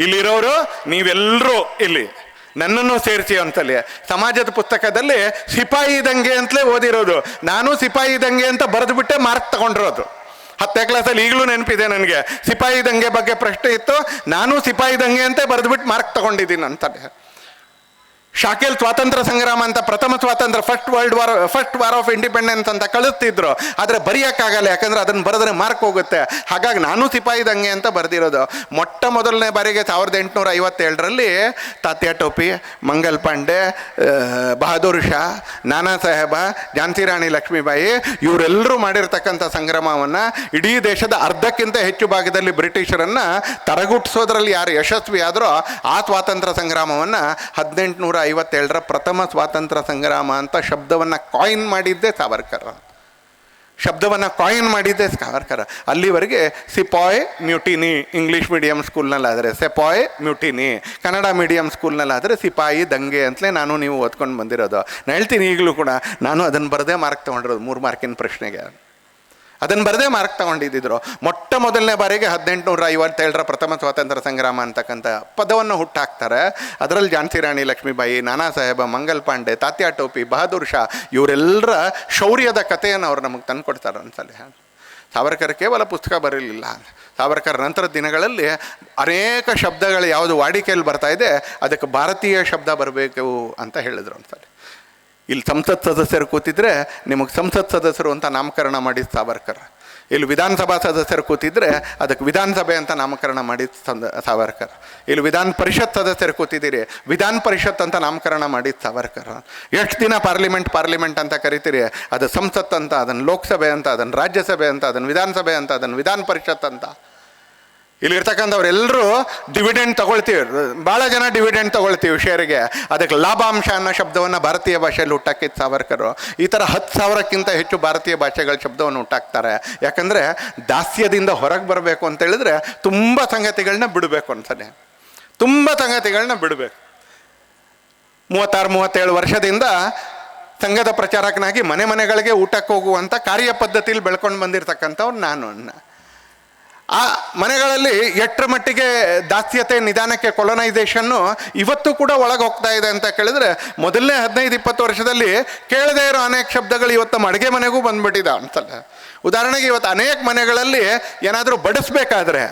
ಇಲ್ಲಿರೋರು ನೀವೆಲ್ಲರೂ ಇಲ್ಲಿ ನನ್ನನ್ನು ಸೇರಿಸಿ ಅಂತಲೇ ಸಮಾಜದ ಪುಸ್ತಕದಲ್ಲಿ ಸಿಪಾಯಿ ದಂಗೆ ಅಂತಲೇ ಓದಿರೋದು. ನಾನು ಸಿಪಾಯಿ ದಂಗೆ ಅಂತ ಬರೆದುಬಿಟ್ಟೆ ಮಾರ್ಕ್ ತಗೊಂಡಿರೋದು 10ನೇ ಕ್ಲಾಸಲ್ಲಿ. ಈಗಲೂ ನೆನಪಿದೆ ನನಗೆ. ಸಿಪಾಯಿ ದಂಗೆ ಬಗ್ಗೆ ಪ್ರಶ್ನೆ ಇತ್ತು, ನಾನು ಸಿಪಾಯಿ ದಂಗೆ ಅಂತ ಬರೆದುಬಿಟ್ಟು ಮಾರ್ಕ್ ತಗೊಂಡಿದ್ದೀನಿ ಅಂತಾರೆ. ಶಾಖೆಲ್ ಸ್ವಾತಂತ್ರ್ಯ ಸಂಗ್ರಾಮ ಅಂತ ಪ್ರಥಮ ಸ್ವಾತಂತ್ರ್ಯ ಫಸ್ಟ್ ವಾರ್ ಆಫ್ ಇಂಡಿಪೆಂಡೆನ್ಸ್ ಅಂತ ಕಳಿಸ್ತಿದ್ರು, ಆದರೆ ಬರೆಯೋಕ್ಕಾಗಲ್ಲ, ಯಾಕಂದ್ರೆ ಅದನ್ನು ಬರೆದ್ರೆ ಮಾರ್ಕ್ ಹೋಗುತ್ತೆ. ಹಾಗಾಗಿ ನಾನು ಸಿಪಾಯಿ ದಂಗೆ ಅಂತ ಬರೆದಿರೋದು. ಮೊಟ್ಟ ಮೊದಲನೇ ಬಾರಿಗೆ 1857ರಲ್ಲಿ ತಾತ್ಯಾ ಟೋಪಿ, ಮಂಗಲ್ ಪಾಂಡೆ, ಬಹದ್ದೂರ್ ಶಾ, ನಾನಾ ಸಾಹೇಬ, ಝಾನ್ಸಿ ರಾಣಿ ಲಕ್ಷ್ಮೀಬಾಯಿ ಇವರೆಲ್ಲರೂ ಮಾಡಿರ್ತಕ್ಕಂಥ ಸಂಗ್ರಾಮವನ್ನು ಇಡೀ ದೇಶದ ಅರ್ಧಕ್ಕಿಂತ ಹೆಚ್ಚು ಭಾಗದಲ್ಲಿ ಬ್ರಿಟಿಷರನ್ನು ತರಗುಟ್ಟಿಸೋದ್ರಲ್ಲಿ ಯಾರು ಯಶಸ್ವಿ ಆದರೂ ಆ ಸ್ವಾತಂತ್ರ್ಯ ಸಂಗ್ರಾಮವನ್ನು 1857ರ ಪ್ರಥಮ ಸ್ವಾತಂತ್ರ್ಯ ಸಂಗ್ರಾಮ ಅಂತ ಶಬ್ದವನ್ನು ಕಾಯಿನ್ ಮಾಡಿದ್ದೇ ಸಾವರ್ಕರ್. ಅಲ್ಲಿವರೆಗೆ ಸಿಪಾಯ್ ಮ್ಯೂಟಿನಿ ಇಂಗ್ಲೀಷ್ ಮೀಡಿಯಂ ಸ್ಕೂಲ್ನಲ್ಲಾದರೆ ಸೆಪಾಯ್ ಮ್ಯೂಟಿನಿ, ಕನ್ನಡ ಮೀಡಿಯಂ ಸ್ಕೂಲ್ನಲ್ಲಾದರೆ ಸಿಪಾಯಿ ದಂಗೆ ಅಂತಲೇ ನಾನು ನೀವು ಓದ್ಕೊಂಡು ಬಂದಿರೋದು. ನಾನು ಹೇಳ್ತೀನಿ ಈಗಲೂ ಕೂಡ, ನಾನು ಅದನ್ನು ಬರದೇ ಮಾರ್ಕ್ ತೊಗೊಂಡಿರೋದು 3 ಮಾರ್ಕಿನ ಪ್ರಶ್ನೆಗೆ. ಅದನ್ನು ಬರದೇ ಮಾರ್ಕ್ ತಗೊಂಡಿದ್ದರು. ಮೊಟ್ಟ ಮೊದಲನೇ ಬಾರಿಗೆ 1857ರ ಪ್ರಥಮ ಸ್ವಾತಂತ್ರ್ಯ ಸಂಗ್ರಾಮ ಅಂತಕ್ಕಂಥ ಪದವನ್ನು ಹುಟ್ಟಾಕ್ತಾರೆ. ಅದರಲ್ಲಿ ಝಾನ್ಸಿ ರಾಣಿ ಲಕ್ಷ್ಮೀಬಾಯಿ, ನಾನಾ ಸಾಹೇಬ, ಮಂಗಲ್ ಪಾಂಡೆ, ತಾತ್ಯಾ ಟೋಪಿ, ಬಹದ್ದೂರ್ ಶಾ ಇವರೆಲ್ಲರ ಶೌರ್ಯದ ಕಥೆಯನ್ನು ಅವ್ರು ನಮಗೆ ತಂದುಕೊಡ್ತಾರೆ. ಒಂದ್ಸಲ ಸಾವರ್ಕರ್ ಕೇವಲ ಪುಸ್ತಕ ಬರಲಿಲ್ಲ, ಸಾವರ್ಕರ್ ನಂತರದ ದಿನಗಳಲ್ಲಿ ಅನೇಕ ಶಬ್ದಗಳು ಯಾವುದು ವಾಡಿಕೆಯಲ್ಲಿ ಬರ್ತಾ ಇದೆ ಅದಕ್ಕೆ ಭಾರತೀಯ ಶಬ್ದ ಬರಬೇಕು ಅಂತ ಹೇಳಿದ್ರು. ಒಂದ್ಸಲ ಇಲ್ಲಿ ಸಂಸತ್ ಸದಸ್ಯರು ಕೂತಿದ್ರೆ ನಿಮಗೆ ಸಂಸತ್ ಸದಸ್ಯರು ಅಂತ ನಾಮಕರಣ ಮಾಡಿದ ಸಾವರ್ಕರ್. ಇಲ್ಲಿ ವಿಧಾನಸಭಾ ಸದಸ್ಯರು ಕೂತಿದ್ರೆ ಅದಕ್ಕೆ ವಿಧಾನಸಭೆ ಅಂತ ನಾಮಕರಣ ಮಾಡಿದ ಸಾವರ್ಕರ್. ಇಲ್ಲಿ ವಿಧಾನ ಪರಿಷತ್ ಸದಸ್ಯರು ಕೂತಿದ್ದೀರಿ, ವಿಧಾನ ಪರಿಷತ್ ಅಂತ ನಾಮಕರಣ ಮಾಡಿದ ಸಾವರ್ಕರ್. ಎಷ್ಟು ದಿನ ಪಾರ್ಲಿಮೆಂಟ್ ಅಂತ ಕರಿತೀರಿ, ಅದು ಸಂಸತ್ ಅಂತ, ಅದನ್ನು ಲೋಕಸಭೆ ಅಂತ, ಅದನ್ನು ರಾಜ್ಯಸಭೆ ಅಂತ, ಅದನ್ನು ವಿಧಾನಸಭೆ ಅಂತ, ಅದನ್ನು ವಿಧಾನ ಪರಿಷತ್ ಅಂತ. ಇಲ್ಲಿರ್ತಕ್ಕಂಥವ್ರೆಲ್ಲರೂ ಡಿವಿಡೆಂಡ್ ತೊಗೊಳ್ತೀವಿ, ಭಾಳ ಜನ ಡಿವಿಡೆಂಡ್ ತೊಗೊಳ್ತೀವಿ ಶೇರಿಗೆ. ಅದಕ್ಕೆ ಲಾಭಾಂಶ ಅನ್ನೋ ಶಬ್ದವನ್ನು ಭಾರತೀಯ ಭಾಷೆಯಲ್ಲಿ ಹುಟ್ಟಾಕಿದ್ದು ಸಾವರ್ಕರು. ಈ ಥರ 10,000ಕ್ಕಿಂತ ಹೆಚ್ಚು ಭಾರತೀಯ ಭಾಷೆಗಳ ಶಬ್ದವನ್ನು ಹುಟ್ಟಾಕ್ತಾರೆ. ಯಾಕಂದರೆ ದಾಸ್ಯದಿಂದ ಹೊರಗೆ ಬರಬೇಕು ಅಂತೇಳಿದ್ರೆ ತುಂಬ ಸಂಗತಿಗಳನ್ನ ಬಿಡಬೇಕು ಅನ್ಸನೆ, ತುಂಬ ಸಂಗತಿಗಳನ್ನ ಬಿಡಬೇಕು. 36-37 ವರ್ಷದಿಂದ ಸಂಘದ ಪ್ರಚಾರಕನಾಗಿ ಮನೆಗಳಿಗೆ ಊಟಕ್ಕೆ ಹೋಗುವಂಥ ಕಾರ್ಯಪದ್ಧತಿಯಲ್ಲಿ ಬೆಳ್ಕೊಂಡು ಬಂದಿರತಕ್ಕಂಥವ್ರು ನಾನು. ಆ ಮನೆಗಳಲ್ಲಿ ಎಷ್ಟರ ಮಟ್ಟಿಗೆ ದಾಸ್ಯತೆ ನಿಧಾನಕ್ಕೆ ಕೊಲೊನೈಸೇಷನ್ನು ಇವತ್ತು ಕೂಡ ಒಳಗೆ ಹೋಗ್ತಾ ಇದೆ ಅಂತ ಕೇಳಿದ್ರೆ, ಮೊದಲನೇ 15-20 ವರ್ಷದಲ್ಲಿ ಕೇಳದೇ ಇರೋ ಅನೇಕ ಶಬ್ದಗಳು ಇವತ್ತು ಅಡುಗೆ ಮನೆಗೂ ಬಂದ್ಬಿಟ್ಟಿದೆ ಅಂತಲ್ಲ. ಉದಾಹರಣೆಗೆ ಇವತ್ತು ಅನೇಕ ಮನೆಗಳಲ್ಲಿ ಏನಾದರೂ ಬಡಿಸ್ಬೇಕಾದ್ರೆ,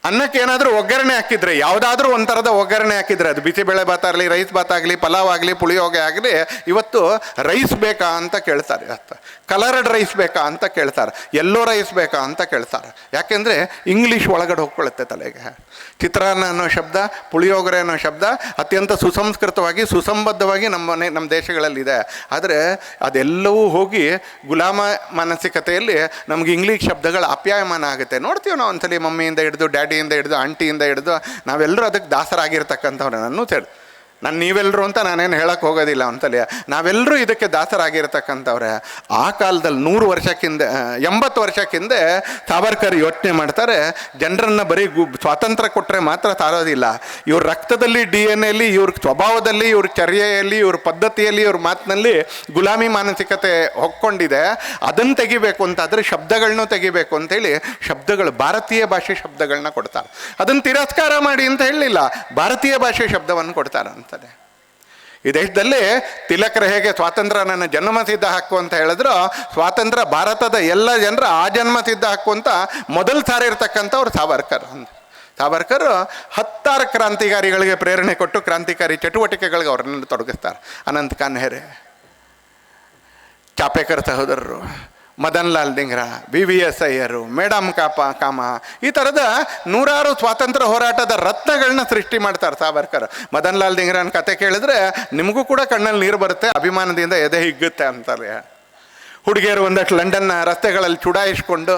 ಅನ್ನಕ್ಕೆ ಏನಾದರೂ ಒಗ್ಗರಣೆ ಹಾಕಿದರೆ, ಯಾವುದಾದ್ರೂ ಒಂಥರದ ಒಗ್ಗರಣೆ ಹಾಕಿದರೆ, ಅದು ಬಿಸಿಬೇಳೆ ಭಾತಾಗಲಿ, ರೈಸ್ ಭಾತಾಗಲಿ, ಪಲಾವ್ ಆಗಲಿ, ಪುಳಿಯೋಗರೆ ಆಗಲಿ, ಇವತ್ತು ರೈಸ್ ಬೇಕಾ ಅಂತ ಕೇಳ್ತಾರೆ. ಇವತ್ತು ಕಲರ್ಡ್ ರೈಸ್ ಬೇಕಾ ಅಂತ ಕೇಳ್ತಾರೆ, ಎಲ್ಲೋ ರೈಸ್ ಬೇಕಾ ಅಂತ ಕೇಳ್ತಾರೆ. ಯಾಕೆಂದರೆ ಇಂಗ್ಲೀಷ್ ಒಳಗಡೆ ಹೋಗ್ಕೊಳ್ಳುತ್ತೆ ತಲೆಗೆ. ಚಿತ್ರಾನ್ನ ಅನ್ನೋ ಶಬ್ದ, ಪುಳಿಯೋಗರೆ ಅನ್ನೋ ಶಬ್ದ ಅತ್ಯಂತ ಸುಸಂಸ್ಕೃತವಾಗಿ ಸುಸಂಬದ್ಧವಾಗಿ ನಮ್ಮ ದೇಶಗಳಲ್ಲಿದೆ. ಆದರೆ ಅದೆಲ್ಲವೂ ಹೋಗಿ ಗುಲಾಮ ಮಾನಸಿಕತೆಯಲ್ಲಿ ನಮಗೆ ಇಂಗ್ಲೀಷ್ ಶಬ್ದಗಳ ಅಪ್ಯಾಯಮಾನ ಆಗುತ್ತೆ. ನೋಡ್ತೀವಿ ನಾವು ಒಂದ್ಸಲಿ ಮಮ್ಮಿಯಿಂದ ಹಿಡಿದು, ಡ್ಯಾಡಿಯಿಂದ ಹಿಡಿದು, ಆಂಟಿಯಿಂದ ಹಿಡಿದು ನಾವೆಲ್ಲರೂ ಅದಕ್ಕೆ ದಾಸರಾಗಿರ್ತಕ್ಕಂಥವ್ರು. ನಾನು ನೀವೆಲ್ಲರೂ ಅಂತ ನಾನೇನು ಹೇಳಕ್ಕೆ ಹೋಗೋದಿಲ್ಲ ಒಂದ್ಸಲಿ. ನಾವೆಲ್ಲರೂ ಇದಕ್ಕೆ ದಾಸರಾಗಿರ್ತಕ್ಕಂಥವ್ರೆ. ಆ ಕಾಲದಲ್ಲಿ 100 ವರ್ಷಕ್ಕಿಂತ 80 ವರ್ಷಕ್ಕಿಂತ ಸಾವರ್ಕರ್ ಯೋಚನೆ ಮಾಡ್ತಾರೆ, ಜನರನ್ನು ಬರೀ ಸ್ವಾತಂತ್ರ್ಯ ಕೊಟ್ಟರೆ ಮಾತ್ರ ಸಾರೋದಿಲ್ಲ, ಇವ್ರ ರಕ್ತದಲ್ಲಿ, DNA ಇವ್ರ ಸ್ವಭಾವದಲ್ಲಿ, ಇವ್ರ ಚರ್ಯೆಯಲ್ಲಿ, ಇವ್ರ ಪದ್ಧತಿಯಲ್ಲಿ, ಇವ್ರ ಮಾತಿನಲ್ಲಿ ಗುಲಾಮಿ ಮಾನಸಿಕತೆ ಹೊಕ್ಕೊಂಡಿದೆ. ಅದನ್ನು ತೆಗಿಬೇಕು ಅಂತಾದರೆ ಶಬ್ದಗಳನ್ನೂ ತೆಗಿಬೇಕು ಅಂತೇಳಿ ಶಬ್ದಗಳು, ಭಾರತೀಯ ಭಾಷೆ ಶಬ್ದಗಳನ್ನ ಕೊಡ್ತಾರೆ. ಅದನ್ನು ತಿರಸ್ಕಾರ ಮಾಡಿ ಅಂತ ಹೇಳಲಿಲ್ಲ, ಭಾರತೀಯ ಭಾಷೆ ಶಬ್ದವನ್ನು ಕೊಡ್ತಾರೆ ಅಂತಾರೆ. ಈ ದೇಶದಲ್ಲಿ ತಿಲಕರು ಹೇಗೆ ಸ್ವಾತಂತ್ರ್ಯ ನನ್ನ ಜನ್ಮಸಿದ್ಧ ಹಕ್ಕು ಅಂತ ಹೇಳಿದ್ರು, ಸ್ವಾತಂತ್ರ್ಯ ಭಾರತದ ಎಲ್ಲ ಜನರ ಆ ಜನ್ಮಸಿದ್ಧ ಹಕ್ಕು ಅಂತ ಮೊದಲು ಸಾರಿರ್ತಕ್ಕಂಥವ್ರು ಸಾವರ್ಕರ್. ಸಾವರ್ಕರ್ 10 ಕ್ರಾಂತಿಕಾರಿಗಳಿಗೆ ಪ್ರೇರಣೆ ಕೊಟ್ಟು ಕ್ರಾಂತಿಕಾರಿ ಚಟುವಟಿಕೆಗಳಿಗೆ ಅವ್ರನ್ನ ತೊಡಗಿಸ್ತಾರೆ. ಅನಂತ್ ಕಾನ್ಹೇರೆ, ಚಾಪೇಕರ್ ಸಹೋದರರು, ಮದನ್ ಲಾಲ್ ಧಿಂಗ್ರಾ, VVS ಅಯ್ಯರು, ಮೇಡಮ್ ಕಾಮ, ಈ ಥರದ 100 ಸ್ವಾತಂತ್ರ್ಯ ಹೋರಾಟದ ರತ್ನಗಳನ್ನ ಸೃಷ್ಟಿ ಮಾಡ್ತಾರೆ ಸಾವರ್ಕರ್. ಮದನ್ ಲಾಲ್ ಧಿಂಗ್ರಾನ ಕತೆ ಕೇಳಿದ್ರೆ ನಿಮಗೂ ಕೂಡ ಕಣ್ಣಲ್ಲಿ ನೀರು ಬರುತ್ತೆ, ಅಭಿಮಾನದಿಂದ ಎದೆ ಹಿಗ್ಗುತ್ತೆ ಅಂತಾರೆ. ಹುಡುಗಿಯರು ಒಂದಷ್ಟು ಲಂಡನ್ನ ರಸ್ತೆಗಳಲ್ಲಿ ಚುಡಾಯಿಸ್ಕೊಂಡು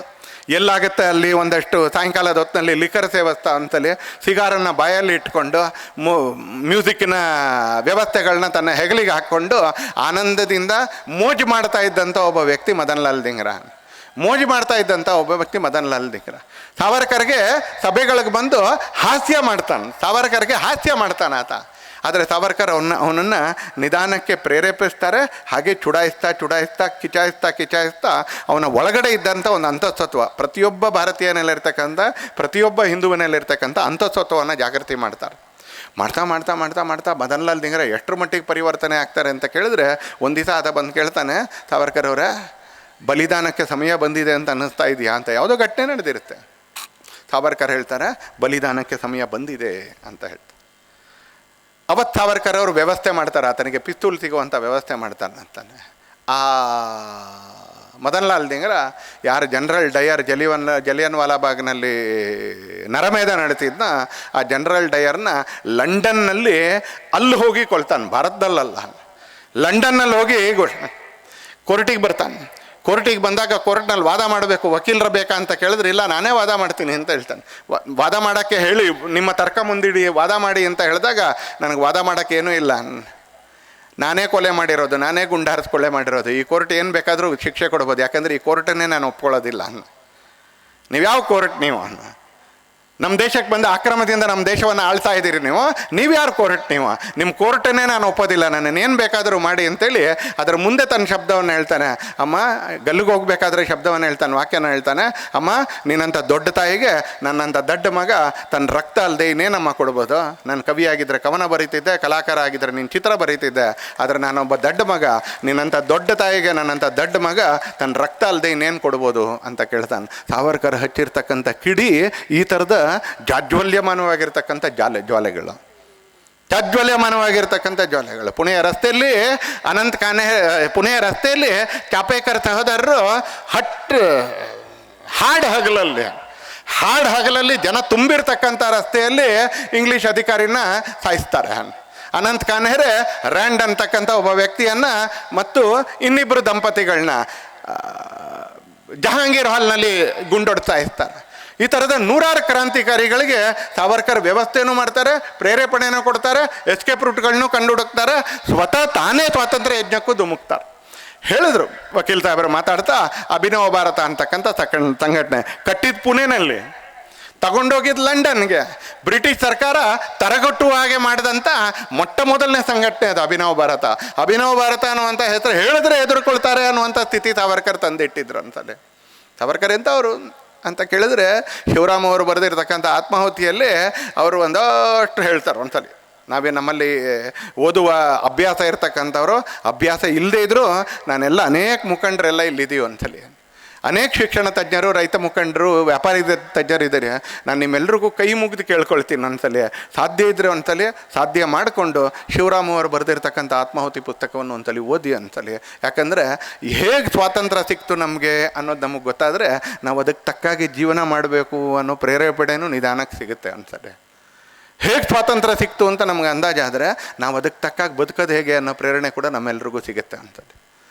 ಎಲ್ಲಾಗುತ್ತೆ ಅಲ್ಲಿ ಒಂದಷ್ಟು ಸಾಯಂಕಾಲದ ಹೊತ್ತಿನಲ್ಲಿ ಲಿಕ್ಕರ್ ಸೇವಸ್ತಾ ಅಂತಲೇ ಸಿಗಾರನ್ನು ಬಾಯಲ್ಲಿ ಇಟ್ಕೊಂಡು ಮ್ಯೂಸಿಕ್ಕಿನ ವ್ಯವಸ್ಥೆಗಳನ್ನ ತನ್ನ ಹೆಗಲಿಗೆ ಹಾಕ್ಕೊಂಡು ಆನಂದದಿಂದ ಮೋಜು ಮಾಡ್ತಾ ಇದ್ದಂಥ ಒಬ್ಬ ವ್ಯಕ್ತಿ ಮದನ್ ಲಾಲ್ ಧಿಂಗ್ರಾ. ಮದನ್ ಲಾಲ್ ಧಿಂಗ್ರಾ ಸಾವರ್ಕರ್ಗೆ ಸಭೆಗಳಿಗೆ ಬಂದು ಹಾಸ್ಯ ಮಾಡ್ತಾನೆ ಆತ. ಆದರೆ ಸಾವರ್ಕರ್ ಅವನನ್ನು ನಿಧಾನಕ್ಕೆ ಪ್ರೇರೇಪಿಸ್ತಾರೆ. ಹಾಗೆ ಚುಡಾಯಿಸ್ತಾ ಕಿಚಾಯಿಸ್ತಾ ಅವನ ಒಳಗಡೆ ಇದ್ದಂಥ ಒಂದು ಅಂತಃಸತ್ವ, ಪ್ರತಿಯೊಬ್ಬ ಭಾರತೀಯನಲ್ಲಿರ್ತಕ್ಕಂಥ, ಪ್ರತಿಯೊಬ್ಬ ಹಿಂದುವಿನಲ್ಲಿರ್ತಕ್ಕಂಥ ಅಂತಃಸತ್ವವನ್ನು ಜಾಗೃತಿ ಮಾಡ್ತಾ ಮದನ್ ಲಾಲ್ ಧಿಂಗ್ರಾ ಎಷ್ಟರ ಮಟ್ಟಿಗೆ ಪರಿವರ್ತನೆ ಆಗ್ತಾರೆ ಅಂತ ಕೇಳಿದ್ರೆ, ಒಂದು ದಿವಸ ಆತ ಬಂದು ಕೇಳ್ತಾನೆ, ಸಾವರ್ಕರ್ ಅವರೇ, ಬಲಿದಾನಕ್ಕೆ ಸಮಯ ಬಂದಿದೆ ಅಂತ ಅನ್ನಿಸ್ತಾ ಇದೆಯಾ ಅಂತ. ಯಾವುದೋ ಘಟನೆ ನಡೆದಿರುತ್ತೆ. ಸಾವರ್ಕರ್ ಹೇಳ್ತಾರೆ, ಬಲಿದಾನಕ್ಕೆ ಸಮಯ ಬಂದಿದೆ ಅಂತ ಹೇಳ್ತಾರೆ. ಅವತ್ತು ಸಾವರ್ಕರ್ ಅವರು ವ್ಯವಸ್ಥೆ ಮಾಡ್ತಾರೆ, ಆತನಿಗೆ ಪಿಸ್ತೂಲ್ ಸಿಗುವಂಥ ವ್ಯವಸ್ಥೆ ಮಾಡ್ತಾನೆ ಅಂತಾನೆ. ಆ ಮದನ್ಲಾಲ್ ಧಿಂಗ್ರ ಯಾರು ಜನರಲ್ ಡಯರ್ ಜಲಿಯನ್ ವಾಲಾಬಾಗ್ನಲ್ಲಿ ನರಮೇಧ ನಡೆಸಿದ್ನ, ಆ ಜನರಲ್ ಡಯರ್ನ ಲಂಡನ್ನಲ್ಲಿ ಅಲ್ಲಿ ಹೋಗಿ ಕೊಳ್ತಾನೆ, ಭಾರತದಲ್ಲಲ್ಲ, ಲಂಡನ್ನಲ್ಲಿ ಹೋಗಿ ಕೋರ್ಟಿಗೆ ಬರ್ತಾನೆ. ಕೋರ್ಟಿಗೆ ಬಂದಾಗ ಕೋರ್ಟ್ನಲ್ಲಿ ವಾದ ಮಾಡಬೇಕು, ವಕೀಲರು ಬೇಕಾ ಅಂತ ಕೇಳಿದ್ರೆ ಇಲ್ಲ ನಾನೇ ವಾದ ಮಾಡ್ತೀನಿ ಅಂತ ಹೇಳ್ತಾನೆ. ವಾದ ಮಾಡೋಕ್ಕೆ ಹೇಳಿ ನಿಮ್ಮ ತರ್ಕ ಮುಂದಿಡಿ ವಾದ ಮಾಡಿ ಅಂತ ಹೇಳಿದಾಗ ನನಗೆ ವಾದ ಮಾಡೋಕ್ಕೆ ಏನೂ ಇಲ್ಲ, ನಾನೇ ಕೊಲೆ ಮಾಡಿರೋದು, ನಾನೇ ಗುಂಡಾರಿಸಿ ಕೊಲೆ ಮಾಡಿರೋದು, ಈ ಕೋರ್ಟ್ ಏನು ಬೇಕಾದರೂ ಶಿಕ್ಷೆ ಕೊಡ್ಬೋದು, ಯಾಕಂದರೆ ಈ ಕೋರ್ಟನ್ನೇ ನಾನು ಒಪ್ಕೊಳ್ಳೋದಿಲ್ಲ. ನೀವು ಯಾವ ಕೋರ್ಟ್ ನೀವು? ನಮ್ಮ ದೇಶಕ್ಕೆ ಬಂದ ಅಕ್ರಮದಿಂದ ನಮ್ಮ ದೇಶವನ್ನು ಆಳ್ತಾ ಇದ್ದೀರಿ ನೀವು ಯಾರು ಕೋರ್ಟ್? ನಿಮ್ಮ ಕೋರ್ಟನ್ನೇ ನಾನು ಒಪ್ಪೋದಿಲ್ಲ, ನನ್ನನ್ನು ಬೇಕಾದರೂ ಮಾಡಿ ಅಂತೇಳಿ ಅದರ ಮುಂದೆ ತನ್ನ ಶಬ್ದವನ್ನು ಹೇಳ್ತಾನೆ. ಅಮ್ಮ ಗಲ್ಲಿಗೆ ಹೋಗ್ಬೇಕಾದ್ರೆ ಶಬ್ದವನ್ನು ಹೇಳ್ತಾನೆ, ವಾಕ್ಯನ ಹೇಳ್ತಾನೆ, ಅಮ್ಮ ನೀನಂಥ ದೊಡ್ಡ ತಾಯಿಗೆ ನನ್ನಂಥ ದೊಡ್ಡ ಮಗ ತನ್ನ ರಕ್ತ ಅಲ್ಲದೆ ಇನ್ನೇನಮ್ಮ ಕೊಡ್ಬೋದು? ನಾನು ಕವಿಯಾಗಿದ್ದರೆ ಕವನ ಬರೀತಿದ್ದೆ, ಕಲಾಕಾರ ಆಗಿದ್ದರೆ ನೀನು ಚಿತ್ರ ಬರೀತಿದ್ದೆ, ಆದರೆ ನಾನೊಬ್ಬ ದೊಡ್ಡ ಮಗ, ನೀನಂಥ ದೊಡ್ಡ ತಾಯಿಗೆ ನನ್ನಂಥ ದೊಡ್ಡ ಮಗ ತನ್ನ ರಕ್ತ ಅಲ್ಲದೆ ಇನ್ನೇನು ಕೊಡ್ಬೋದು ಅಂತ ಕೇಳ್ತಾನೆ. ಸಾವರ್ಕರ್ ಹಚ್ಚಿರ್ತಕ್ಕಂಥ ಕಿಡಿ ಈ ಥರದ ಜಾಜ್ವಲ್ಯಮಾನವಾಗಿರ್ತಕ್ಕಂಥ ಜ್ವಾಲೆಗಳು, ಜಾಜ್ವಲ್ಯಮಾನವಾಗಿರ್ತಕ್ಕಂಥ ಜ್ವಾಲೆಗಳು. ಪುಣೆಯ ರಸ್ತೆಯಲ್ಲಿ ಪುಣೆಯ ರಸ್ತೆಯಲ್ಲಿ ಚಾಪೇಕರ್ ಸಹೋದರರು ಹಾಡು ಹಗಲಲ್ಲಿ ಜನ ತುಂಬಿರ್ತಕ್ಕಂಥ ರಸ್ತೆಯಲ್ಲಿ ಇಂಗ್ಲೀಷ್ ಅಧಿಕಾರಿನ ಸಾಯಿಸ್ತಾರೆ. ಅನಂತ್ ಕಾನ್ಹೆರೆ ರ್ಯಾಂಡ್ ಅಂತಕ್ಕಂಥ ಒಬ್ಬ ವ್ಯಕ್ತಿಯನ್ನು ಮತ್ತು ಇನ್ನಿಬ್ಬರು ದಂಪತಿಗಳನ್ನ ಜಹಾಂಗೀರ್ ಹಾಲ್ನಲ್ಲಿ ಗುಂಡೊಡ್ತಾ ಇರ್ತಾರೆ. ಈ ಥರದ ನೂರಾರು ಕ್ರಾಂತಿಕಾರಿಗಳಿಗೆ ಸಾವರ್ಕರ್ ವ್ಯವಸ್ಥೆನೂ ಮಾಡ್ತಾರೆ, ಪ್ರೇರೇಪಣೆನೂ ಕೊಡ್ತಾರೆ, ಎಸ್ಕೇಪ್ ರೂಟ್ಗಳನ್ನೂ ಕಂಡುಹುಡುಕ್ತಾರೆ, ಸ್ವತಃ ತಾನೇ ಸ್ವಾತಂತ್ರ್ಯ ಯಜ್ಞಕ್ಕೂ ಧುಮುಕ್ತಾರೆ. ಹೇಳಿದ್ರು ವಕೀಲ್ ಸಾಹೇಬರು ಮಾತಾಡ್ತಾ, ಅಭಿನವ ಭಾರತ ಅಂತಕ್ಕಂಥ ಸಂಘಟನೆ ಕಟ್ಟಿದ ಪುಣೆನಲ್ಲಿ, ತಗೊಂಡೋಗಿದ್ದು ಲಂಡನ್ಗೆ. ಬ್ರಿಟಿಷ್ ಸರ್ಕಾರ ತರಗಟ್ಟುವ ಹಾಗೆ ಮಾಡಿದಂಥ ಮೊಟ್ಟ ಮೊದಲನೇ ಸಂಘಟನೆ ಅದು ಅಭಿನವ ಭಾರತ. ಅಭಿನವ ಭಾರತ ಅನ್ನುವಂಥ ಹೆಸರು ಹೇಳಿದ್ರೆ ಎದುರುಕೊಳ್ತಾರೆ ಅನ್ನುವಂಥ ಸ್ಥಿತಿ ಸಾವರ್ಕರ್ ತಂದಿಟ್ಟಿದ್ರು ಅಂತಲೇ. ಸಾವರ್ಕರ್ ಎಂಥವರು ಅಂತ ಕೇಳಿದ್ರೆ, ಶಿವರಾಮ್ ಅವರು ಬರೆದಿರ್ತಕ್ಕಂಥ ಆತ್ಮಾಹುತಿಯಲ್ಲಿ ಅವರು ಒಂದಷ್ಟು ಹೇಳ್ತಾರೆ ಒಂದ್ಸಲ. ನಮ್ಮಲ್ಲಿ ಓದುವ ಅಭ್ಯಾಸ ಇರ್ತಕ್ಕಂಥವ್ರು, ಅಭ್ಯಾಸ ಇಲ್ಲದೇ ಇದ್ದರೂ ನಾನೆಲ್ಲ ಅನೇಕ ಮುಖಂಡರೆಲ್ಲ ಇಲ್ಲಿದ್ದೀವಿ ಒಂದ್ಸಲಿ, ಅನೇಕ ಶಿಕ್ಷಣ ತಜ್ಞರು, ರೈತ ಮುಖಂಡರು, ವ್ಯಾಪಾರಿ ತಜ್ಞರು ಇದ್ದಾರೆ. ನಾನು ನಿಮ್ಮೆಲ್ರಿಗೂ ಕೈ ಮುಗಿದು ಕೇಳ್ಕೊಳ್ತೀನಿ ಒಂದ್ಸಲಿ, ಸಾಧ್ಯ ಇದ್ದರೆ ಒಂದ್ಸಲಿ ಸಾಧ್ಯ ಮಾಡಿಕೊಂಡು ಶಿವರಾಮ್ ಅವರು ಬರೆದಿರ್ತಕ್ಕಂಥ ಆತ್ಮಾಹುತಿ ಪುಸ್ತಕವನ್ನು ಒಂದ್ಸಲಿ ಓದಿ ಒಂದ್ಸಲಿ. ಯಾಕಂದರೆ ಹೇಗೆ ಸ್ವಾತಂತ್ರ್ಯ ಸಿಕ್ತು ನಮಗೆ ಅನ್ನೋದು ನಮಗೆ ಗೊತ್ತಾದರೆ ನಾವು ಅದಕ್ಕೆ ತಕ್ಕಾಗಿ ಜೀವನ ಮಾಡಬೇಕು ಅನ್ನೋ ಪ್ರೇರೇಪಣೆನೂ ನಿಧಾನಕ್ಕೆ ಸಿಗುತ್ತೆ ಒಂದ್ಸಲಿ. ಹೇಗೆ ಸ್ವಾತಂತ್ರ್ಯ ಸಿಕ್ತು ಅಂತ ನಮ್ಗೆ ಅಂದಾಜಾದರೆ ನಾವು ಅದಕ್ಕೆ ತಕ್ಕಾಗಿ ಬದುಕೋದು ಹೇಗೆ ಅನ್ನೋ ಪ್ರೇರಣೆ ಕೂಡ ನಮ್ಮೆಲ್ರಿಗೂ ಸಿಗುತ್ತೆ ಅಂತಲ್ಲಿ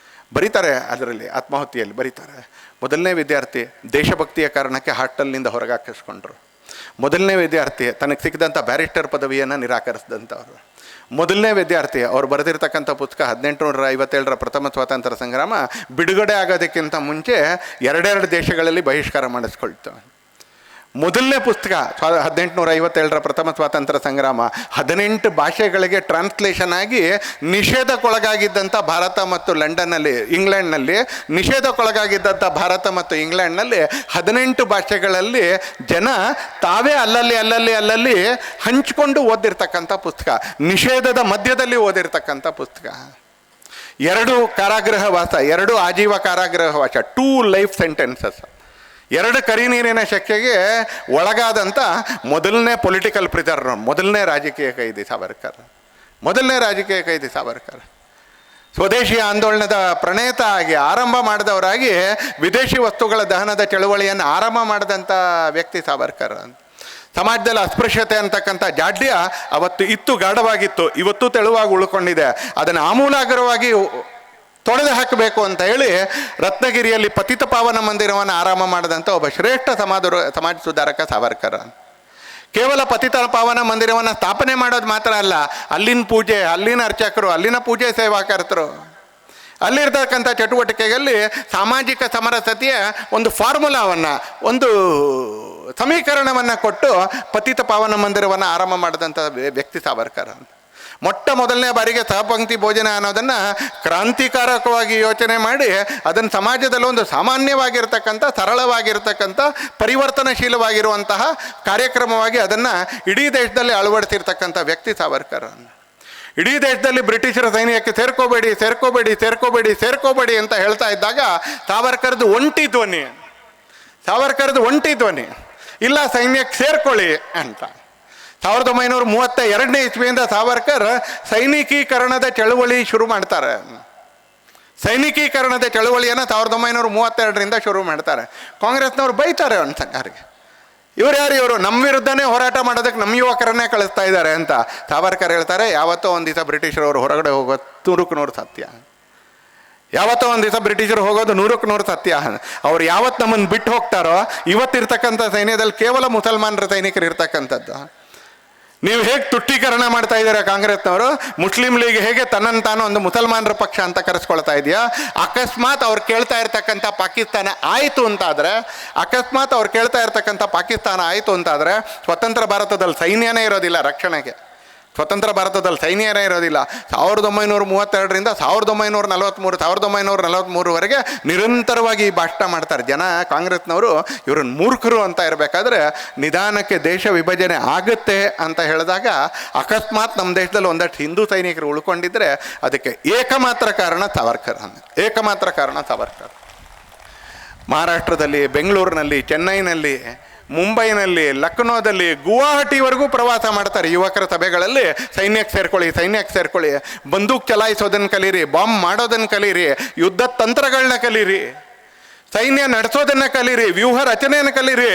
ಬರೀತಾರೆ. ಅದರಲ್ಲಿ ಆತ್ಮಾಹುತಿಯಲ್ಲಿ ಬರೀತಾರೆ, ಮೊದಲನೇ ವಿದ್ಯಾರ್ಥಿ ದೇಶಭಕ್ತಿಯ ಕಾರಣಕ್ಕೆ ಹಾಸ್ಟೆಲ್ನಿಂದ ಹೊರಗೆ ಹಾಕಿಸ್ಕೊಂಡ್ರು. ಮೊದಲನೇ ವಿದ್ಯಾರ್ಥಿ ತನಗೆ ಸಿಕ್ಕಿದಂಥ ಬ್ಯಾರಿಸ್ಟರ್ ಪದವಿಯನ್ನು ನಿರಾಕರಿಸಿದಂಥವ್ರು. ಮೊದಲನೇ ವಿದ್ಯಾರ್ಥಿ ಅವ್ರು ಬರೆದಿರ್ತಕ್ಕಂಥ ಪುಸ್ತಕ 1857 ಪ್ರಥಮ ಸ್ವಾತಂತ್ರ್ಯ ಸಂಗ್ರಾಮ ಬಿಡುಗಡೆ ಆಗೋದಕ್ಕಿಂತ ಮುಂಚೆ 2 ದೇಶಗಳಲ್ಲಿ ಬಹಿಷ್ಕಾರ ಮಾಡಿಸ್ಕೊಳ್ತು. ಮೊದಲನೇ ಪುಸ್ತಕ 1857 ಪ್ರಥಮ ಸ್ವಾತಂತ್ರ್ಯ ಸಂಗ್ರಾಮ 18 ಭಾಷೆಗಳಿಗೆ ಟ್ರಾನ್ಸ್ಲೇಷನ್ ಆಗಿ ನಿಷೇಧಕ್ಕೊಳಗಾಗಿದ್ದಂಥ ಭಾರತ ಮತ್ತು ಇಂಗ್ಲೆಂಡ್ನಲ್ಲಿ ನಿಷೇಧಕ್ಕೊಳಗಾಗಿದ್ದಂಥ ಭಾರತ ಮತ್ತು ಇಂಗ್ಲೆಂಡ್ನಲ್ಲಿ 18 ಭಾಷೆಗಳಲ್ಲಿ ಜನ ತಾವೇ ಅಲ್ಲಲ್ಲಿ ಹಂಚಿಕೊಂಡು ಓದಿರ್ತಕ್ಕಂಥ ಪುಸ್ತಕ, ನಿಷೇಧದ ಮಧ್ಯದಲ್ಲಿ ಓದಿರ್ತಕ್ಕಂಥ ಪುಸ್ತಕ. 2 ಕಾರಾಗೃಹವಾಸ, 2 ಆಜೀವ ಕಾರಾಗೃಹವಾಸ, 2 ಲೈಫ್ ಸೆಂಟೆನ್ಸಸ್, 2 ಕರಿನೀರಿನ ಶೆಕೆಗೆ ಒಳಗಾದಂಥ ಮೊದಲನೇ ಪೊಲಿಟಿಕಲ್ ಪ್ರಿಸನರ್, ಮೊದಲನೇ ರಾಜಕೀಯ ಕೈದಿ ಸಾವರ್ಕರ್. ಸ್ವದೇಶಿ ಆಂದೋಲನದ ಪ್ರಣೇತ ಆಗಿ ಆರಂಭ ಮಾಡಿದವರಾಗಿ ವಿದೇಶಿ ವಸ್ತುಗಳ ದಹನದ ಚಳವಳಿಯನ್ನು ಆರಂಭ ಮಾಡಿದಂಥ ವ್ಯಕ್ತಿ ಸಾವರ್ಕರ್. ಸಮಾಜದಲ್ಲಿ ಅಸ್ಪೃಶ್ಯತೆ ಅಂತಕ್ಕಂಥ ಜಾಡ್ಯ ಅವತ್ತು ಇತ್ತು, ಗಾಢವಾಗಿತ್ತು, ಇವತ್ತು ತೆಳುವಾಗಿ ಉಳ್ಕೊಂಡಿದೆ. ಅದನ್ನು ಆಮೂಲಾಗ್ರವಾಗಿ ತೊಡೆದು ಹಾಕಬೇಕು ಅಂತ ಹೇಳಿ ರತ್ನಗಿರಿಯಲ್ಲಿ ಪತಿತ ಪಾವನ ಮಂದಿರವನ್ನು ಆರಂಭ ಮಾಡಿದಂಥ ಒಬ್ಬ ಶ್ರೇಷ್ಠ ಸಮಾಜ ಸುಧಾರಕ ಸಾವರ್ಕರ್. ಕೇವಲ ಪತಿತ ಪಾವನ ಮಂದಿರವನ್ನು ಸ್ಥಾಪನೆ ಮಾಡೋದು ಮಾತ್ರ ಅಲ್ಲ, ಅಲ್ಲಿನ ಪೂಜೆ, ಅಲ್ಲಿನ ಅರ್ಚಕರು, ಅಲ್ಲಿನ ಪೂಜೆ ಸೇವಾಕರ್ತರು, ಅಲ್ಲಿರ್ತಕ್ಕಂಥ ಚಟುವಟಿಕೆಯಲ್ಲಿ ಸಾಮಾಜಿಕ ಸಮರಸತೆಯ ಒಂದು ಫಾರ್ಮುಲಾವನ್ನು, ಒಂದು ಸಮೀಕರಣವನ್ನು ಕೊಟ್ಟು ಪತಿತ ಪಾವನ ಮಂದಿರವನ್ನು ಆರಂಭ ಮಾಡಿದಂಥ ವ್ಯಕ್ತಿ ಸಾವರ್ಕರ್. ಮೊಟ್ಟ ಮೊದಲನೇ ಬಾರಿಗೆ ಸಹಪಂಕ್ತಿ ಭೋಜನ ಅನ್ನೋದನ್ನು ಕ್ರಾಂತಿಕಾರಕವಾಗಿ ಯೋಚನೆ ಮಾಡಿ ಅದನ್ನು ಸಮಾಜದಲ್ಲಿ ಒಂದು ಸಾಮಾನ್ಯವಾಗಿರ್ತಕ್ಕಂಥ, ಸರಳವಾಗಿರ್ತಕ್ಕಂಥ, ಪರಿವರ್ತನಶೀಲವಾಗಿರುವಂತಹ ಕಾರ್ಯಕ್ರಮವಾಗಿ ಅದನ್ನು ಇಡೀ ದೇಶದಲ್ಲಿ ಅಳವಡಿಸಿರ್ತಕ್ಕಂಥ ವ್ಯಕ್ತಿ ಸಾವರ್ಕರ್. ಇಡೀ ದೇಶದಲ್ಲಿ ಬ್ರಿಟಿಷರ ಸೈನ್ಯಕ್ಕೆ ಸೇರ್ಕೋಬೇಡಿ ಅಂತ ಹೇಳ್ತಾ ಇದ್ದಾಗ ಸಾವರ್ಕರ್ದು ಒಂಟಿ ಧ್ವನಿ, ಇಲ್ಲ ಸೈನ್ಯಕ್ಕೆ ಸೇರ್ಕೊಳ್ಳಿ ಅಂತ. 1932ನೇ ಇಸ್ವಿಯಿಂದ ಸಾವರ್ಕರ್ ಸೈನಿಕೀಕರಣದ ಚಳುವಳಿ ಶುರು ಮಾಡ್ತಾರೆ. ಸೈನಿಕೀಕರಣದ ಚಳುವಳಿಯನ್ನು 1932ರಿಂದ ಶುರು ಮಾಡ್ತಾರೆ. ಕಾಂಗ್ರೆಸ್ನವ್ರು ಬೈತಾರೆ ಅವನ ಸರ್ಕಾರಿಗೆ, ಇವರು ನಮ್ಮ ವಿರುದ್ಧನೇ ಹೋರಾಟ ಮಾಡೋದಕ್ಕೆ ನಮ್ಮ ಯುವಕರನ್ನೇ ಕಳಿಸ್ತಾ ಇದ್ದಾರೆ ಅಂತ. ಸಾವರ್ಕರ್ ಹೇಳ್ತಾರೆ, ಯಾವತ್ತೋ ಒಂದು ದಿವಸ ಬ್ರಿಟಿಷರವರು ಹೊರಗಡೆ ಹೋಗೋದು 100ಕ್ಕೆ 100 ಸತ್ಯ. ಯಾವತ್ತೋ ಒಂದು ದಿವಸ ಬ್ರಿಟಿಷರು ಹೋಗೋದು 100ಕ್ಕೆ 100 ಸತ್ಯ. ಅವ್ರು ಯಾವತ್ತು ನಮ್ಮನ್ನು ಬಿಟ್ಟು ಹೋಗ್ತಾರೋ, ಇವತ್ತಿರ್ತಕ್ಕಂಥ ಸೈನ್ಯದಲ್ಲಿ ಕೇವಲ ಮುಸಲ್ಮಾನರ ಸೈನಿಕರು ಇರ್ತಕ್ಕಂಥದ್ದು. ನೀವು ಹೇಗೆ ತುಷ್ಟೀಕರಣ ಮಾಡ್ತಾ ಇದ್ದೀರಾ ಕಾಂಗ್ರೆಸ್ನವರು, ಮುಸ್ಲಿಂ ಲೀಗ್ ಹೇಗೆ ತನ್ನನ್ನು ತಾನು ಒಂದು ಮುಸಲ್ಮಾನರ ಪಕ್ಷ ಅಂತ ಕರೆಸ್ಕೊಳ್ತಾ ಇದೆಯಾ. ಅಕಸ್ಮಾತ್ ಅವ್ರು ಕೇಳ್ತಾ ಇರ್ತಕ್ಕಂಥ ಪಾಕಿಸ್ತಾನ ಆಯಿತು ಅಂತಾದರೆ, ಸ್ವತಂತ್ರ ಭಾರತದಲ್ಲಿ ಸೈನ್ಯನೇ ಇರೋದಿಲ್ಲ ರಕ್ಷಣೆಗೆ. ಸ್ವತಂತ್ರ ಭಾರತದಲ್ಲಿ ಸೈನ್ಯನೇ ಇರೋದಿಲ್ಲ. 1932ರಿಂದ 1943ವರೆಗೆ ನಿರಂತರವಾಗಿ ಈ ಭಾಷಣ ಮಾಡ್ತಾರೆ ಜನ. ಕಾಂಗ್ರೆಸ್ನವರು ಇವ್ರನ್ನ ಮೂರ್ಖರು ಅಂತ ಇರಬೇಕಾದ್ರೆ, ನಿಧಾನಕ್ಕೆ ದೇಶ ವಿಭಜನೆ ಆಗುತ್ತೆ ಅಂತ ಹೇಳಿದಾಗ ಅಕಸ್ಮಾತ್ ನಮ್ಮ ದೇಶದಲ್ಲಿ ಒಂದಷ್ಟು ಹಿಂದೂ ಸೈನಿಕರು ಉಳ್ಕೊಂಡಿದ್ರೆ ಅದಕ್ಕೆ ಏಕಮಾತ್ರ ಕಾರಣ ಸಾವರ್ಕರ್. ಮಹಾರಾಷ್ಟ್ರದಲ್ಲಿ, ಬೆಂಗಳೂರಿನಲ್ಲಿ, ಚೆನ್ನೈನಲ್ಲಿ, ಮುಂಬೈನಲ್ಲಿ, ಲಕ್ನೋದಲ್ಲಿ, ಗುವಾಹಟಿವರೆಗೂ ಪ್ರವಾಸ ಮಾಡ್ತಾರೆ. ಯುವಕರ ಸಭೆಗಳಲ್ಲಿ ಸೈನ್ಯಕ್ಕೆ ಸೇರ್ಕೊಳ್ಳಿ, ಬಂದೂಕ್ ಚಲಾಯಿಸೋದನ್ನು ಕಲೀರಿ, ಬಾಂಬ್ ಮಾಡೋದನ್ನು ಕಲೀರಿ, ಯುದ್ಧ ತಂತ್ರಗಳನ್ನ ಕಲೀರಿ, ಸೈನ್ಯ ನಡೆಸೋದನ್ನು ಕಲೀರಿ, ವ್ಯೂಹ ರಚನೆಯನ್ನು ಕಲೀರಿ.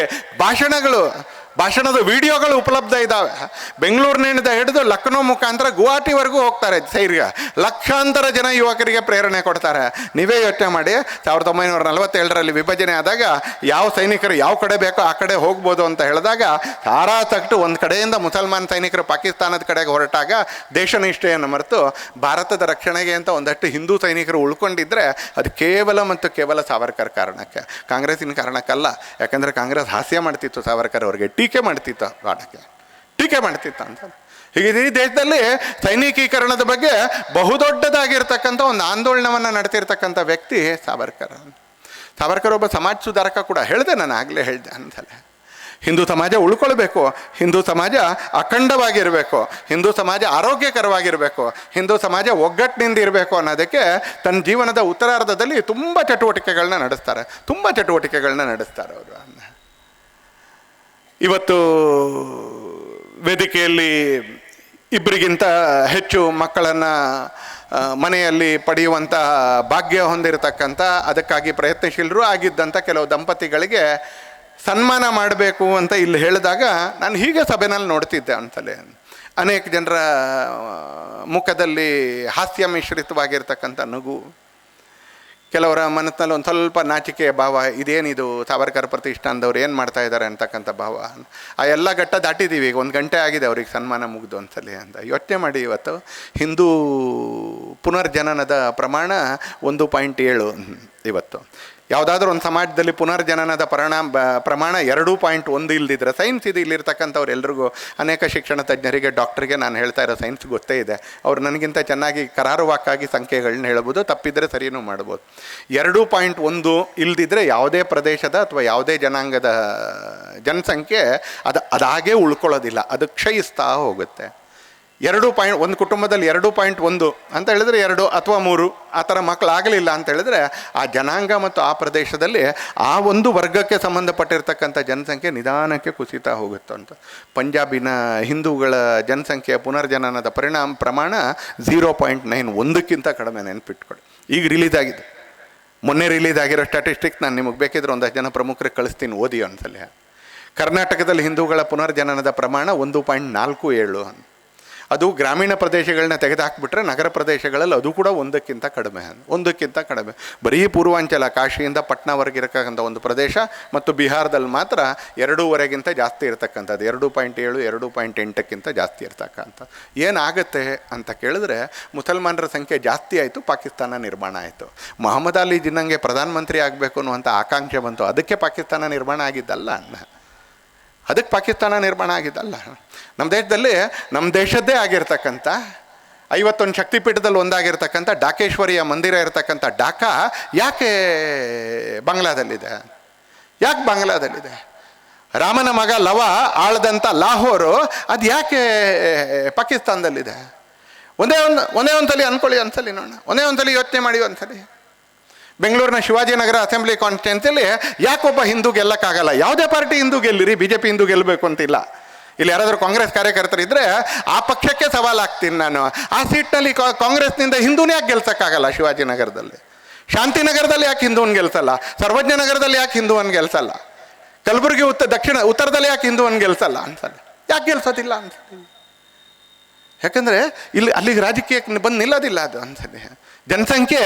ಭಾಷಣದ ವಿಡಿಯೋಗಳು ಉಪಲಬ್ಧ ಇದ್ದಾವೆ. ಬೆಂಗಳೂರಿನಿಂದ ಹಿಡಿದು ಲಕ್ನೋ ಮುಖಾಂತರ ಗುವಾಹಟಿವರೆಗೂ ಹೋಗ್ತಾರೆ ಸೈರ್ಯ. ಲಕ್ಷಾಂತರ ಜನ ಯುವಕರಿಗೆ ಪ್ರೇರಣೆ ಕೊಡ್ತಾರೆ. ನೀವೇ ಯೋಚನೆ ಮಾಡಿ, 1947ರಲ್ಲಿ ವಿಭಜನೆ ಆದಾಗ ಯಾವ ಸೈನಿಕರು ಯಾವ ಕಡೆ ಬೇಕೋ ಆ ಕಡೆ ಹೋಗ್ಬೋದು ಅಂತ ಹೇಳಿದಾಗ ಸಾರಾಸಗಟು ಒಂದು ಕಡೆಯಿಂದ ಮುಸಲ್ಮಾನ್ ಸೈನಿಕರು ಪಾಕಿಸ್ತಾನದ ಕಡೆಗೆ ಹೊರಟಾಗ ದೇಶ ನಿಷ್ಠೆಯನ್ನು ಮರೆತು ಭಾರತದ ರಕ್ಷಣೆಗೆ ಅಂತ ಒಂದಷ್ಟು ಹಿಂದೂ ಸೈನಿಕರು ಉಳ್ಕೊಂಡಿದ್ರೆ ಅದು ಕೇವಲ ಸಾವರ್ಕರ್ ಕಾರಣಕ್ಕೆ, ಕಾಂಗ್ರೆಸ್ಸಿನ ಕಾರಣಕ್ಕಲ್ಲ. ಯಾಕಂದರೆ ಕಾಂಗ್ರೆಸ್ ಹಾಸ್ಯ ಮಾಡ್ತಿತ್ತು ಸಾವರ್ಕರ್ ಅವರಿಗೆ, ಟೀಕೆ ಮಾಡ್ತಿತ್ತು ಅಂತ. ಹೀಗೆ ಈ ದೇಶದಲ್ಲಿ ಸೈನಿಕೀಕರಣದ ಬಗ್ಗೆ ಬಹುದೊಡ್ಡದಾಗಿರ್ತಕ್ಕಂಥ ಒಂದು ಆಂದೋಲನವನ್ನು ನಡೆಸಿರ್ತಕ್ಕಂಥ ವ್ಯಕ್ತಿ ಸಾವರ್ಕರ್ ಒಬ್ಬ ಸಮಾಜ ಸುಧಾರಕ ಕೂಡ. ನಾನು ಆಗಲೇ ಹೇಳಿದೆ ಅಂತಲೇ, ಹಿಂದೂ ಸಮಾಜ ಉಳ್ಕೊಳ್ಬೇಕು, ಹಿಂದೂ ಸಮಾಜ ಅಖಂಡವಾಗಿರಬೇಕು, ಹಿಂದೂ ಸಮಾಜ ಆರೋಗ್ಯಕರವಾಗಿರಬೇಕು, ಹಿಂದೂ ಸಮಾಜ ಒಗ್ಗಟ್ಟಿನಿಂದ ಇರಬೇಕು ಅನ್ನೋದಕ್ಕೆ ತನ್ನ ಜೀವನದ ಉತ್ತರಾರ್ಧದಲ್ಲಿ ತುಂಬ ಚಟುವಟಿಕೆಗಳನ್ನ ನಡೆಸ್ತಾರೆ ಅವರು. ಇವತ್ತು ವೇದಿಕೆಯಲ್ಲಿ ಇಬ್ಬರಿಗಿಂತ ಹೆಚ್ಚು ಮಕ್ಕಳನ್ನು ಮನೆಯಲ್ಲಿ ಪಡೆಯುವಂಥ ಭಾಗ್ಯ ಹೊಂದಿರತಕ್ಕಂಥ, ಅದಕ್ಕಾಗಿ ಪ್ರಯತ್ನಶೀಲರು ಆಗಿದ್ದಂಥ ಕೆಲವು ದಂಪತಿಗಳಿಗೆ ಸನ್ಮಾನ ಮಾಡಬೇಕು ಅಂತ ಇಲ್ಲಿ ಹೇಳಿದಾಗ ನಾನು ಹೀಗೆ ಸಭೆನಲ್ಲಿ ನೋಡ್ತಿದ್ದೆ ಅಂತಲೇ. ಅನೇಕ ಜನರ ಮುಖದಲ್ಲಿ ಹಾಸ್ಯ ಮಿಶ್ರಿತವಾಗಿರ್ತಕ್ಕಂಥ ನಗು, ಕೆಲವರ ಮನಸ್ಸಿನಲ್ಲಿ ಒಂದು ಸ್ವಲ್ಪ ನಾಚಿಕೆಯ ಭಾವ, ಇದೇನಿದು ಸಾವರ್ಕರ್ ಪ್ರತಿಷ್ಠಾನದವ್ರು ಏನು ಮಾಡ್ತಾ ಇದ್ದಾರೆ ಅಂತಕ್ಕಂಥ ಭಾವ. ಆ ಎಲ್ಲ ಘಟ್ಟ ದಾಟಿದ್ದೀವಿ. ಈಗ 1 ಗಂಟೆ ಆಗಿದೆ ಅವ್ರಿಗೆ ಸನ್ಮಾನ ಮುಗಿದು ಒಂದ್ಸಲಿ ಅಂತ ಯೋಚನೆ ಮಾಡಿ. ಇವತ್ತು ಹಿಂದೂ ಪುನರ್ಜನನದ ಪ್ರಮಾಣ 1.7. ಇವತ್ತು ಯಾವುದಾದ್ರೂ ಒಂದು ಸಮಾಜದಲ್ಲಿ ಪುನರ್ಜನನದ ಪ್ರಮಾಣ 2.1 ಇಲ್ದಿದ್ರೆ, ಸೈನ್ಸ್ ಇದು ಇಲ್ಲಿರ್ತಕ್ಕಂಥವ್ರು ಎಲ್ರಿಗೂ, ಅನೇಕ ಶಿಕ್ಷಣ ತಜ್ಞರಿಗೆ, ಡಾಕ್ಟ್ರಿಗೆ ನಾನು ಹೇಳ್ತಾ ಇರೋ ಸೈನ್ಸ್ ಗೊತ್ತೇ ಇದೆ. ಅವ್ರು ನನಗಿಂತ ಚೆನ್ನಾಗಿ ಕರಾರುವಾಕ್ಕಾಗಿ ಸಂಖ್ಯೆಗಳನ್ನ ಹೇಳ್ಬೋದು, ತಪ್ಪಿದರೆ ಸರಿಯೂ ಮಾಡ್ಬೋದು. 2.1 ಇಲ್ದಿದ್ರೆ ಯಾವುದೇ ಪ್ರದೇಶದ ಅಥವಾ ಯಾವುದೇ ಜನಾಂಗದ ಜನಸಂಖ್ಯೆ ಅದಾಗೇ ಉಳ್ಕೊಳ್ಳೋದಿಲ್ಲ, ಅದು ಕ್ಷಯಿಸ್ತಾ ಹೋಗುತ್ತೆ. ಒಂದು ಕುಟುಂಬದಲ್ಲಿ 2.1 ಅಂತ ಹೇಳಿದ್ರೆ 2 ಅಥವಾ 3 ಆ ಥರ ಮಕ್ಕಳಾಗಲಿಲ್ಲ ಅಂತ ಹೇಳಿದ್ರೆ ಆ ಜನಾಂಗ ಮತ್ತು ಆ ಪ್ರದೇಶದಲ್ಲಿ ಆ ಒಂದು ವರ್ಗಕ್ಕೆ ಸಂಬಂಧಪಟ್ಟಿರ್ತಕ್ಕಂಥ ಜನಸಂಖ್ಯೆ ನಿಧಾನಕ್ಕೆ ಕುಸಿತಾ ಹೋಗುತ್ತೆ ಅಂತ. ಪಂಜಾಬಿನ ಹಿಂದೂಗಳ ಜನಸಂಖ್ಯೆಯ ಪುನರ್ಜನನದ ಪ್ರಮಾಣ 0.9, 1ಕ್ಕಿಂತ ಕಡಿಮೆ. ನೆನಪಿಟ್ಕೊಳ್ಳಿ. ಈಗ ಮೊನ್ನೆ ರಿಲೀಸ್ ಆಗಿರೋ ಸ್ಟ್ಯಾಟಿಸ್ಟಿಕ್ಸ್ ನಾನು ನಿಮಗೆ ಬೇಕಿದ್ರೆ ಒಂದಷ್ಟು ಜನ ಪ್ರಮುಖರಿಗೆ ಕಳಿಸ್ತೀನಿ, ಓದಿ ಒಂದ್ಸಲ. ಕರ್ನಾಟಕದಲ್ಲಿ ಹಿಂದೂಗಳ ಪುನರ್ಜನನದ ಪ್ರಮಾಣ 1.47. ಅದು ಗ್ರಾಮೀಣ ಪ್ರದೇಶಗಳನ್ನ ತೆಗೆದುಹಾಕ್ಬಿಟ್ರೆ ನಗರ ಪ್ರದೇಶಗಳಲ್ಲಿ ಅದು ಕೂಡ 1ಕ್ಕಿಂತ ಕಡಿಮೆ. ಬರೀ ಪೂರ್ವಾಂಚಲ, ಕಾಶಿಯಿಂದ ಪಟ್ನಾವರೆಗೆ ಇರತಕ್ಕಂಥ ಒಂದು ಪ್ರದೇಶ ಮತ್ತು ಬಿಹಾರದಲ್ಲಿ ಮಾತ್ರ 2.5ಗಿಂತ ಜಾಸ್ತಿ ಇರತಕ್ಕಂಥದ್ದು, 2.7, 2.8ಕ್ಕಿಂತ ಜಾಸ್ತಿ ಇರ್ತಕ್ಕಂಥ. ಏನಾಗುತ್ತೆ ಅಂತ ಕೇಳಿದ್ರೆ, ಮುಸಲ್ಮಾನರ ಸಂಖ್ಯೆ ಜಾಸ್ತಿ ಆಯಿತು, ಪಾಕಿಸ್ತಾನ ನಿರ್ಮಾಣ ಆಯಿತು. ಮೊಹಮ್ಮದ್ ಅಲಿ ಜಿನ್ನಂಗೆ ಪ್ರಧಾನಮಂತ್ರಿ ಆಗಬೇಕು ಅನ್ನುವಂಥ ಆಕಾಂಕ್ಷೆ ಬಂತು, ಅದಕ್ಕೆ ಪಾಕಿಸ್ತಾನ ನಿರ್ಮಾಣ ಆಗಿದ್ದಲ್ಲ. ನಮ್ಮ ದೇಶದ್ದೇ ಆಗಿರ್ತಕ್ಕಂಥ 51 ಶಕ್ತಿಪೀಠದಲ್ಲಿ ಒಂದಾಗಿರ್ತಕ್ಕಂಥ ಡಾಕೇಶ್ವರಿಯ ಮಂದಿರ ಇರತಕ್ಕಂಥ ಢಾಕಾ ಯಾಕೆ ಬಾಂಗ್ಲಾದಲ್ಲಿದೆ? ರಾಮನ ಮಗ ಲವ ಆಳ್ದಂಥ ಲಾಹೋರು ಅದು ಯಾಕೆ ಪಾಕಿಸ್ತಾನದಲ್ಲಿದೆ? ಒಂದೇ ಒಂದು ಸಲ ಅಂದ್ಕೊಳ್ಳಿ, ಒಂದೇ ಒಂದು ಸಲ ಯೋಚನೆ ಮಾಡಿ. ಒಂದ್ಸಲಿ ಬೆಂಗಳೂರಿನ ಶಿವಾಜಿನಗರ ಅಸೆಂಬ್ಲಿ ಕಾನ್ಸ್ಟಿಟ್ಯೂನ್ಸಿಯಲ್ಲಿ ಯಾಕೊಬ್ಬ ಹಿಂದೂ ಗೆಲ್ಲಕ್ಕಾಗಲ್ಲ? ಯಾವುದೇ ಪಾರ್ಟಿ ಹಿಂದೂ ಗೆಲ್ಲಿರಿ, BJP ಹಿಂದೂ ಗೆಲ್ಲಬೇಕು ಅಂತಿಲ್ಲ. ಇಲ್ಲಿ ಯಾರಾದರೂ ಕಾಂಗ್ರೆಸ್ ಕಾರ್ಯಕರ್ತರಿದ್ದರೆ ಆ ಪಕ್ಷಕ್ಕೆ ಸವಾಲಾಗ್ತೀನಿ ನಾನು. ಆ ಸೀಟ್ನಲ್ಲಿ ಕಾಂಗ್ರೆಸ್ನಿಂದ ಹಿಂದೂನೇ ಯಾಕೆ ಗೆಲ್ಸೋಕ್ಕಾಗಲ್ಲ? ಶಿವಾಜಿನಗರದಲ್ಲಿ, ಶಾಂತಿನಗರದಲ್ಲಿ ಯಾಕೆ ಹಿಂದೂವನ್ನು ಗೆಲ್ಸಲ್ಲ? ಸರ್ವಜ್ಞ ನಗರದಲ್ಲಿ ಯಾಕೆ ಹಿಂದೂವನ್ನು ಗೆಲ್ಸಲ್ಲ? ಕಲಬುರಗಿ ಉತ್ತರದಲ್ಲಿ ಯಾಕೆ ಹಿಂದೂವನ್ನು ಗೆಲ್ಸಲ್ಲ ಅನ್ಸಲ್ಲ? ಯಾಕೆ ಗೆಲ್ಸೋದಿಲ್ಲ ಅನ್ಸಲ್ಲ? ಯಾಕಂದರೆ ಇಲ್ಲಿ ಅಲ್ಲಿಗೆ ರಾಜಕೀಯಕ್ಕೆ ಬಂದು ನಿಲ್ಲೋದಿಲ್ಲ ಅದು ಅನ್ಸಲಿ. ಜನಸಂಖ್ಯೆ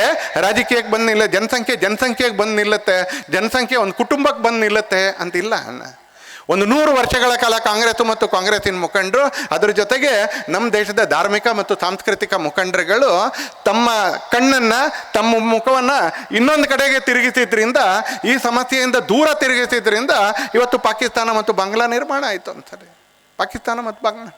ರಾಜಕೀಯಕ್ಕೆ ಬಂದು ಜನಸಂಖ್ಯೆಗೆ ಬಂದು ನಿಲ್ಲುತ್ತೆ, ಜನಸಂಖ್ಯೆ ಒಂದು ಕುಟುಂಬಕ್ಕೆ ಬಂದು ನಿಲ್ಲುತ್ತೆ ಅಂತಿಲ್ಲ. ಒಂದು 100 ವರ್ಷಗಳ ಕಾಲ ಕಾಂಗ್ರೆಸ್ ಮತ್ತು ಕಾಂಗ್ರೆಸ್ಸಿನ ಮುಖಂಡರು, ಅದರ ಜೊತೆಗೆ ನಮ್ಮ ದೇಶದ ಧಾರ್ಮಿಕ ಮತ್ತು ಸಾಂಸ್ಕೃತಿಕ ಮುಖಂಡರುಗಳು ತಮ್ಮ ಕಣ್ಣನ್ನು, ತಮ್ಮ ಮುಖವನ್ನು ಇನ್ನೊಂದು ಕಡೆಗೆ ತಿರುಗಿಸಿದ್ರಿಂದ, ಈ ಸಮಸ್ಯೆಯಿಂದ ದೂರ ತಿರುಗಿಸಿದ್ರಿಂದ ಇವತ್ತು ಪಾಕಿಸ್ತಾನ ಮತ್ತು ಬಾಂಗ್ಲಾ ನಿರ್ಮಾಣ ಆಯಿತು ಅಂತಾರೆ. ಪಾಕಿಸ್ತಾನ ಮತ್ತು ಬಾಂಗ್ಲಾ,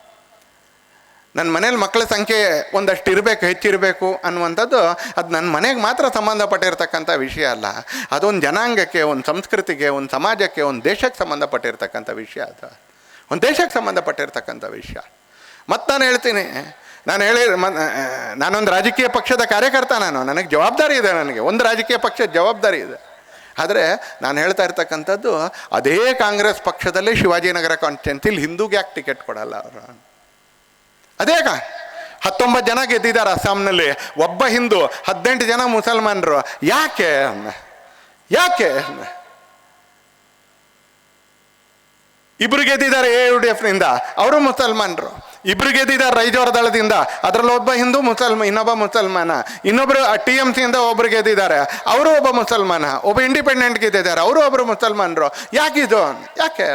ನನ್ನ ಮನೇಲಿ ಮಕ್ಕಳ ಸಂಖ್ಯೆ ಒಂದಷ್ಟು ಇರಬೇಕು, ಹೆಚ್ಚಿರಬೇಕು ಅನ್ನುವಂಥದ್ದು ಅದು ನನ್ನ ಮನೆಗೆ ಮಾತ್ರ ಸಂಬಂಧಪಟ್ಟಿರ್ತಕ್ಕಂಥ ವಿಷಯ ಅಲ್ಲ. ಅದೊಂದು ಜನಾಂಗಕ್ಕೆ, ಒಂದು ಸಂಸ್ಕೃತಿಗೆ, ಒಂದು ಸಮಾಜಕ್ಕೆ, ಒಂದು ದೇಶಕ್ಕೆ ಸಂಬಂಧಪಟ್ಟಿರ್ತಕ್ಕಂಥ ವಿಷಯ. ಅದು ಒಂದು ದೇಶಕ್ಕೆ ಸಂಬಂಧಪಟ್ಟಿರ್ತಕ್ಕಂಥ ವಿಷಯ. ಮತ್ತು ನಾನು ಹೇಳ್ತೀನಿ, ನಾನೊಂದು ರಾಜಕೀಯ ಪಕ್ಷದ ಕಾರ್ಯಕರ್ತ, ನನಗೆ ಜವಾಬ್ದಾರಿ ಇದೆ, ನನಗೆ ಒಂದು ರಾಜಕೀಯ ಪಕ್ಷದ ಜವಾಬ್ದಾರಿ ಇದೆ. ಆದರೆ ನಾನು ಹೇಳ್ತಾ ಇರ್ತಕ್ಕಂಥದ್ದು, ಅದೇ ಕಾಂಗ್ರೆಸ್ ಪಕ್ಷದಲ್ಲೇ ಶಿವಾಜಿನಗರ ಕಾನ್ಸ್ಟಿಟ್ಯೂನ್ಸಿಲಿ ಹಿಂದೂಗೆ ಯಾಕೆ ಟಿಕೆಟ್ ಕೊಡಲ್ಲ ಅವರು? ಅದೇ 19 ಜನ ಗೆದ್ದಿದ್ದಾರೆ ಅಸ್ಸಾಂನಲ್ಲಿ, ಒಬ್ಬ ಹಿಂದೂ, 18 ಜನ ಮುಸಲ್ಮಾನರು. ಯಾಕೆ? ಇಬ್ರು ಗೆದ್ದಿದ್ದಾರೆ AUDFನಿಂದ, ಅವರು ಮುಸಲ್ಮಾನರು. ಇಬ್ರು ಗೆದ್ದಿದ್ದಾರೆ ರೈಜೋರ ದಳದಿಂದ, ಅದರಲ್ಲಿ ಒಬ್ಬ ಹಿಂದೂ ಇನ್ನೊಬ್ಬ ಮುಸಲ್ಮಾನ. ಇನ್ನೊಬ್ರು TMCಯಿಂದ ಒಬ್ರು ಗೆದ್ದಿದ್ದಾರೆ, ಅವರು ಒಬ್ಬ ಮುಸಲ್ಮಾನ. ಒಬ್ಬ ಇಂಡಿಪೆಂಡೆಂಟ್ ಗೆದ್ದಿದ್ದಾರೆ, ಅವರು ಒಬ್ಬರು ಮುಸಲ್ಮಾನರು. ಯಾಕಿದು? ಯಾಕೆ?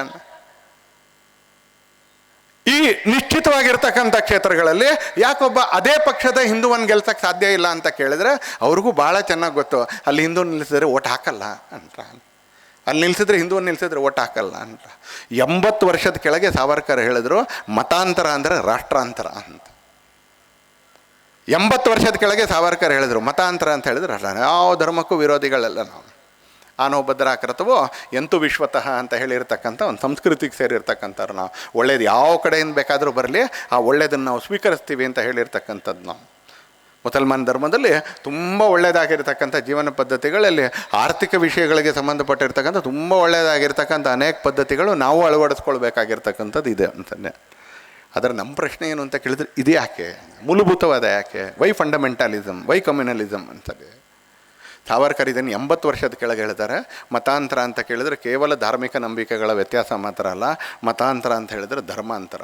ಈ ನಿಶ್ಚಿತವಾಗಿರ್ತಕ್ಕಂಥ ಕ್ಷೇತ್ರಗಳಲ್ಲಿ ಯಾಕೊಬ್ಬ ಅದೇ ಪಕ್ಷದ ಹಿಂದೂವನ್ನು ಗೆಲ್ಸಕ್ಕೆ ಸಾಧ್ಯ ಇಲ್ಲ ಅಂತ ಕೇಳಿದ್ರೆ ಅವ್ರಿಗೂ ಭಾಳ ಚೆನ್ನಾಗಿ ಗೊತ್ತು. ಅಲ್ಲಿ ಹಿಂದೂ ನಿಲ್ಲಿಸಿದ್ರೆ ಓಟ್ ಹಾಕಲ್ಲ ಅಂತ, ಅಲ್ಲಿ ನಿಲ್ಲಿಸಿದ್ರೆ ಹಿಂದೂವನ್ನು ನಿಲ್ಲಿಸಿದ್ರೆ ಓಟ್ ಹಾಕಲ್ಲ ಅಂತ. 80 ವರ್ಷದ ಕೆಳಗೆ ಸಾವರ್ಕರ್ ಹೇಳಿದ್ರು, ಮತಾಂತರ ಅಂದರೆ ರಾಷ್ಟ್ರಾಂತರ ಅಂತ. 80 ವರ್ಷದ ಕೆಳಗೆ ಸಾವರ್ಕರ್ ಹೇಳಿದ್ರು, ಮತಾಂತರ ಅಂತ ಹೇಳಿದ್ರೆ ಯಾವ ಧರ್ಮಕ್ಕೂ ವಿರೋಧಿಗಳಲ್ಲ ನಾವು. ಆನೋ ಭದ್ರ ಕರ್ತವೋ ಎಂತೂ ವಿಶ್ವತಃ ಅಂತ ಹೇಳಿರ್ತಕ್ಕಂಥ ಒಂದು ಸಂಸ್ಕೃತಿಗೆ ಸೇರಿರ್ತಕ್ಕಂಥವ್ರು ನಾವು. ಒಳ್ಳೇದು ಯಾವ ಕಡೆಯಿಂದ ಬೇಕಾದರೂ ಬರಲಿ, ಆ ಒಳ್ಳೆಯದನ್ನು ನಾವು ಸ್ವೀಕರಿಸ್ತೀವಿ ಅಂತ ಹೇಳಿರ್ತಕ್ಕಂಥದ್ದು ನಾವು. ಮುಸಲ್ಮಾನ ಧರ್ಮದಲ್ಲಿ ತುಂಬ ಒಳ್ಳೆಯದಾಗಿರ್ತಕ್ಕಂಥ ಜೀವನ ಪದ್ಧತಿಗಳಲ್ಲಿ, ಆರ್ಥಿಕ ವಿಷಯಗಳಿಗೆ ಸಂಬಂಧಪಟ್ಟಿರ್ತಕ್ಕಂಥ ತುಂಬ ಒಳ್ಳೆಯದಾಗಿರ್ತಕ್ಕಂಥ ಅನೇಕ ಪದ್ಧತಿಗಳು ನಾವು ಅಳವಡಿಸ್ಕೊಳ್ಬೇಕಾಗಿರ್ತಕ್ಕಂಥದ್ದು ಇದೆ ಅಂತಂದೆ. ಆದರೆ ನಮ್ಮ ಪ್ರಶ್ನೆ ಏನು ಅಂತ ಕೇಳಿದ್ರೆ, ಇದು ಯಾಕೆ ಮೂಲಭೂತವಾದ? ಯಾಕೆ? ವೈ ಫಂಡಮೆಂಟಲಿಸಮ್, ವೈ ಕಮ್ಯುನಲಿಸಮ್ ಅಂತದೆ. ಸಾವರ್ಕರ್ ಇದನ್ನು 80 ವರ್ಷದ ಕೆಳಗೆ ಹೇಳ್ತಾರೆ. ಮತಾಂತರ ಅಂತ ಕೇಳಿದ್ರೆ ಕೇವಲ ಧಾರ್ಮಿಕ ನಂಬಿಕೆಗಳ ವ್ಯತ್ಯಾಸ ಮಾತ್ರ ಅಲ್ಲ, ಮತಾಂತರ ಅಂತ ಹೇಳಿದ್ರೆ ಧರ್ಮಾಂತರ.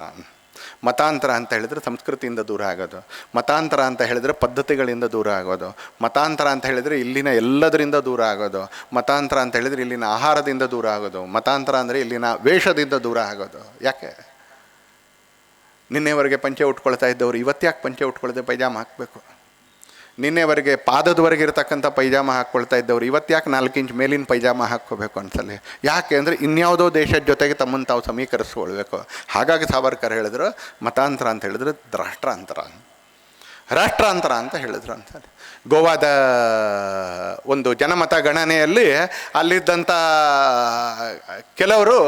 ಮತಾಂತರ ಅಂತ ಹೇಳಿದರೆ ಸಂಸ್ಕೃತಿಯಿಂದ ದೂರ ಆಗೋದು, ಮತಾಂತರ ಅಂತ ಹೇಳಿದರೆ ಪದ್ಧತಿಗಳಿಂದ ದೂರ ಆಗೋದು, ಮತಾಂತರ ಅಂತ ಹೇಳಿದರೆ ಇಲ್ಲಿನ ಎಲ್ಲದರಿಂದ ದೂರ ಆಗೋದು, ಮತಾಂತರ ಅಂತ ಹೇಳಿದರೆ ಇಲ್ಲಿನ ಆಹಾರದಿಂದ ದೂರ ಆಗೋದು, ಮತಾಂತರ ಅಂದರೆ ಇಲ್ಲಿನ ವೇಷದಿಂದ ದೂರ ಆಗೋದು. ಯಾಕೆ? ನಿನ್ನೆವರೆಗೆ ಪಂಚೆ ಉಟ್ಕೊಳ್ತಾ ಇದ್ದವರು ಇವತ್ತು ಯಾಕೆ ಪಂಚೆ ಉಟ್ಕೊಳ್ದೆ ಪೈಜಾಮ ಹಾಕಬೇಕು? ನಿನ್ನೆವರೆಗೆ ಪಾದದವರೆಗೆ ಇರತಕ್ಕಂಥ ಪೈಜಾಮ ಹಾಕ್ಕೊಳ್ತಾ ಇದ್ದವ್ರು ಇವತ್ತು ಯಾಕೆ 4 ಇಂಚ್ ಮೇಲಿನ ಪೈಜಾಮ ಹಾಕ್ಕೋಬೇಕು ಅನ್ಸಲ್ಲಿ? ಯಾಕೆ ಅಂದರೆ ಇನ್ಯಾವುದೋ ದೇಶದ ಜೊತೆಗೆ ತಮ್ಮನ್ನು ತಾವು ಸಮೀಕರಿಸ್ಕೊಳ್ಬೇಕು. ಹಾಗಾಗಿ ಸಾವರ್ಕರ್ ಹೇಳಿದ್ರು, ಮತಾಂತರ ಅಂತ ಹೇಳಿದ್ರೆ ರಾಷ್ಟ್ರಾಂತರ ಅಂತ ಹೇಳಿದ್ರು ಅನ್ಸಲ್ಲಿ. ಗೋವಾದ ಒಂದು ಜನಮತ ಗಣನೆಯಲ್ಲಿ ಅಲ್ಲಿದ್ದಂಥ ಕೆಲವರು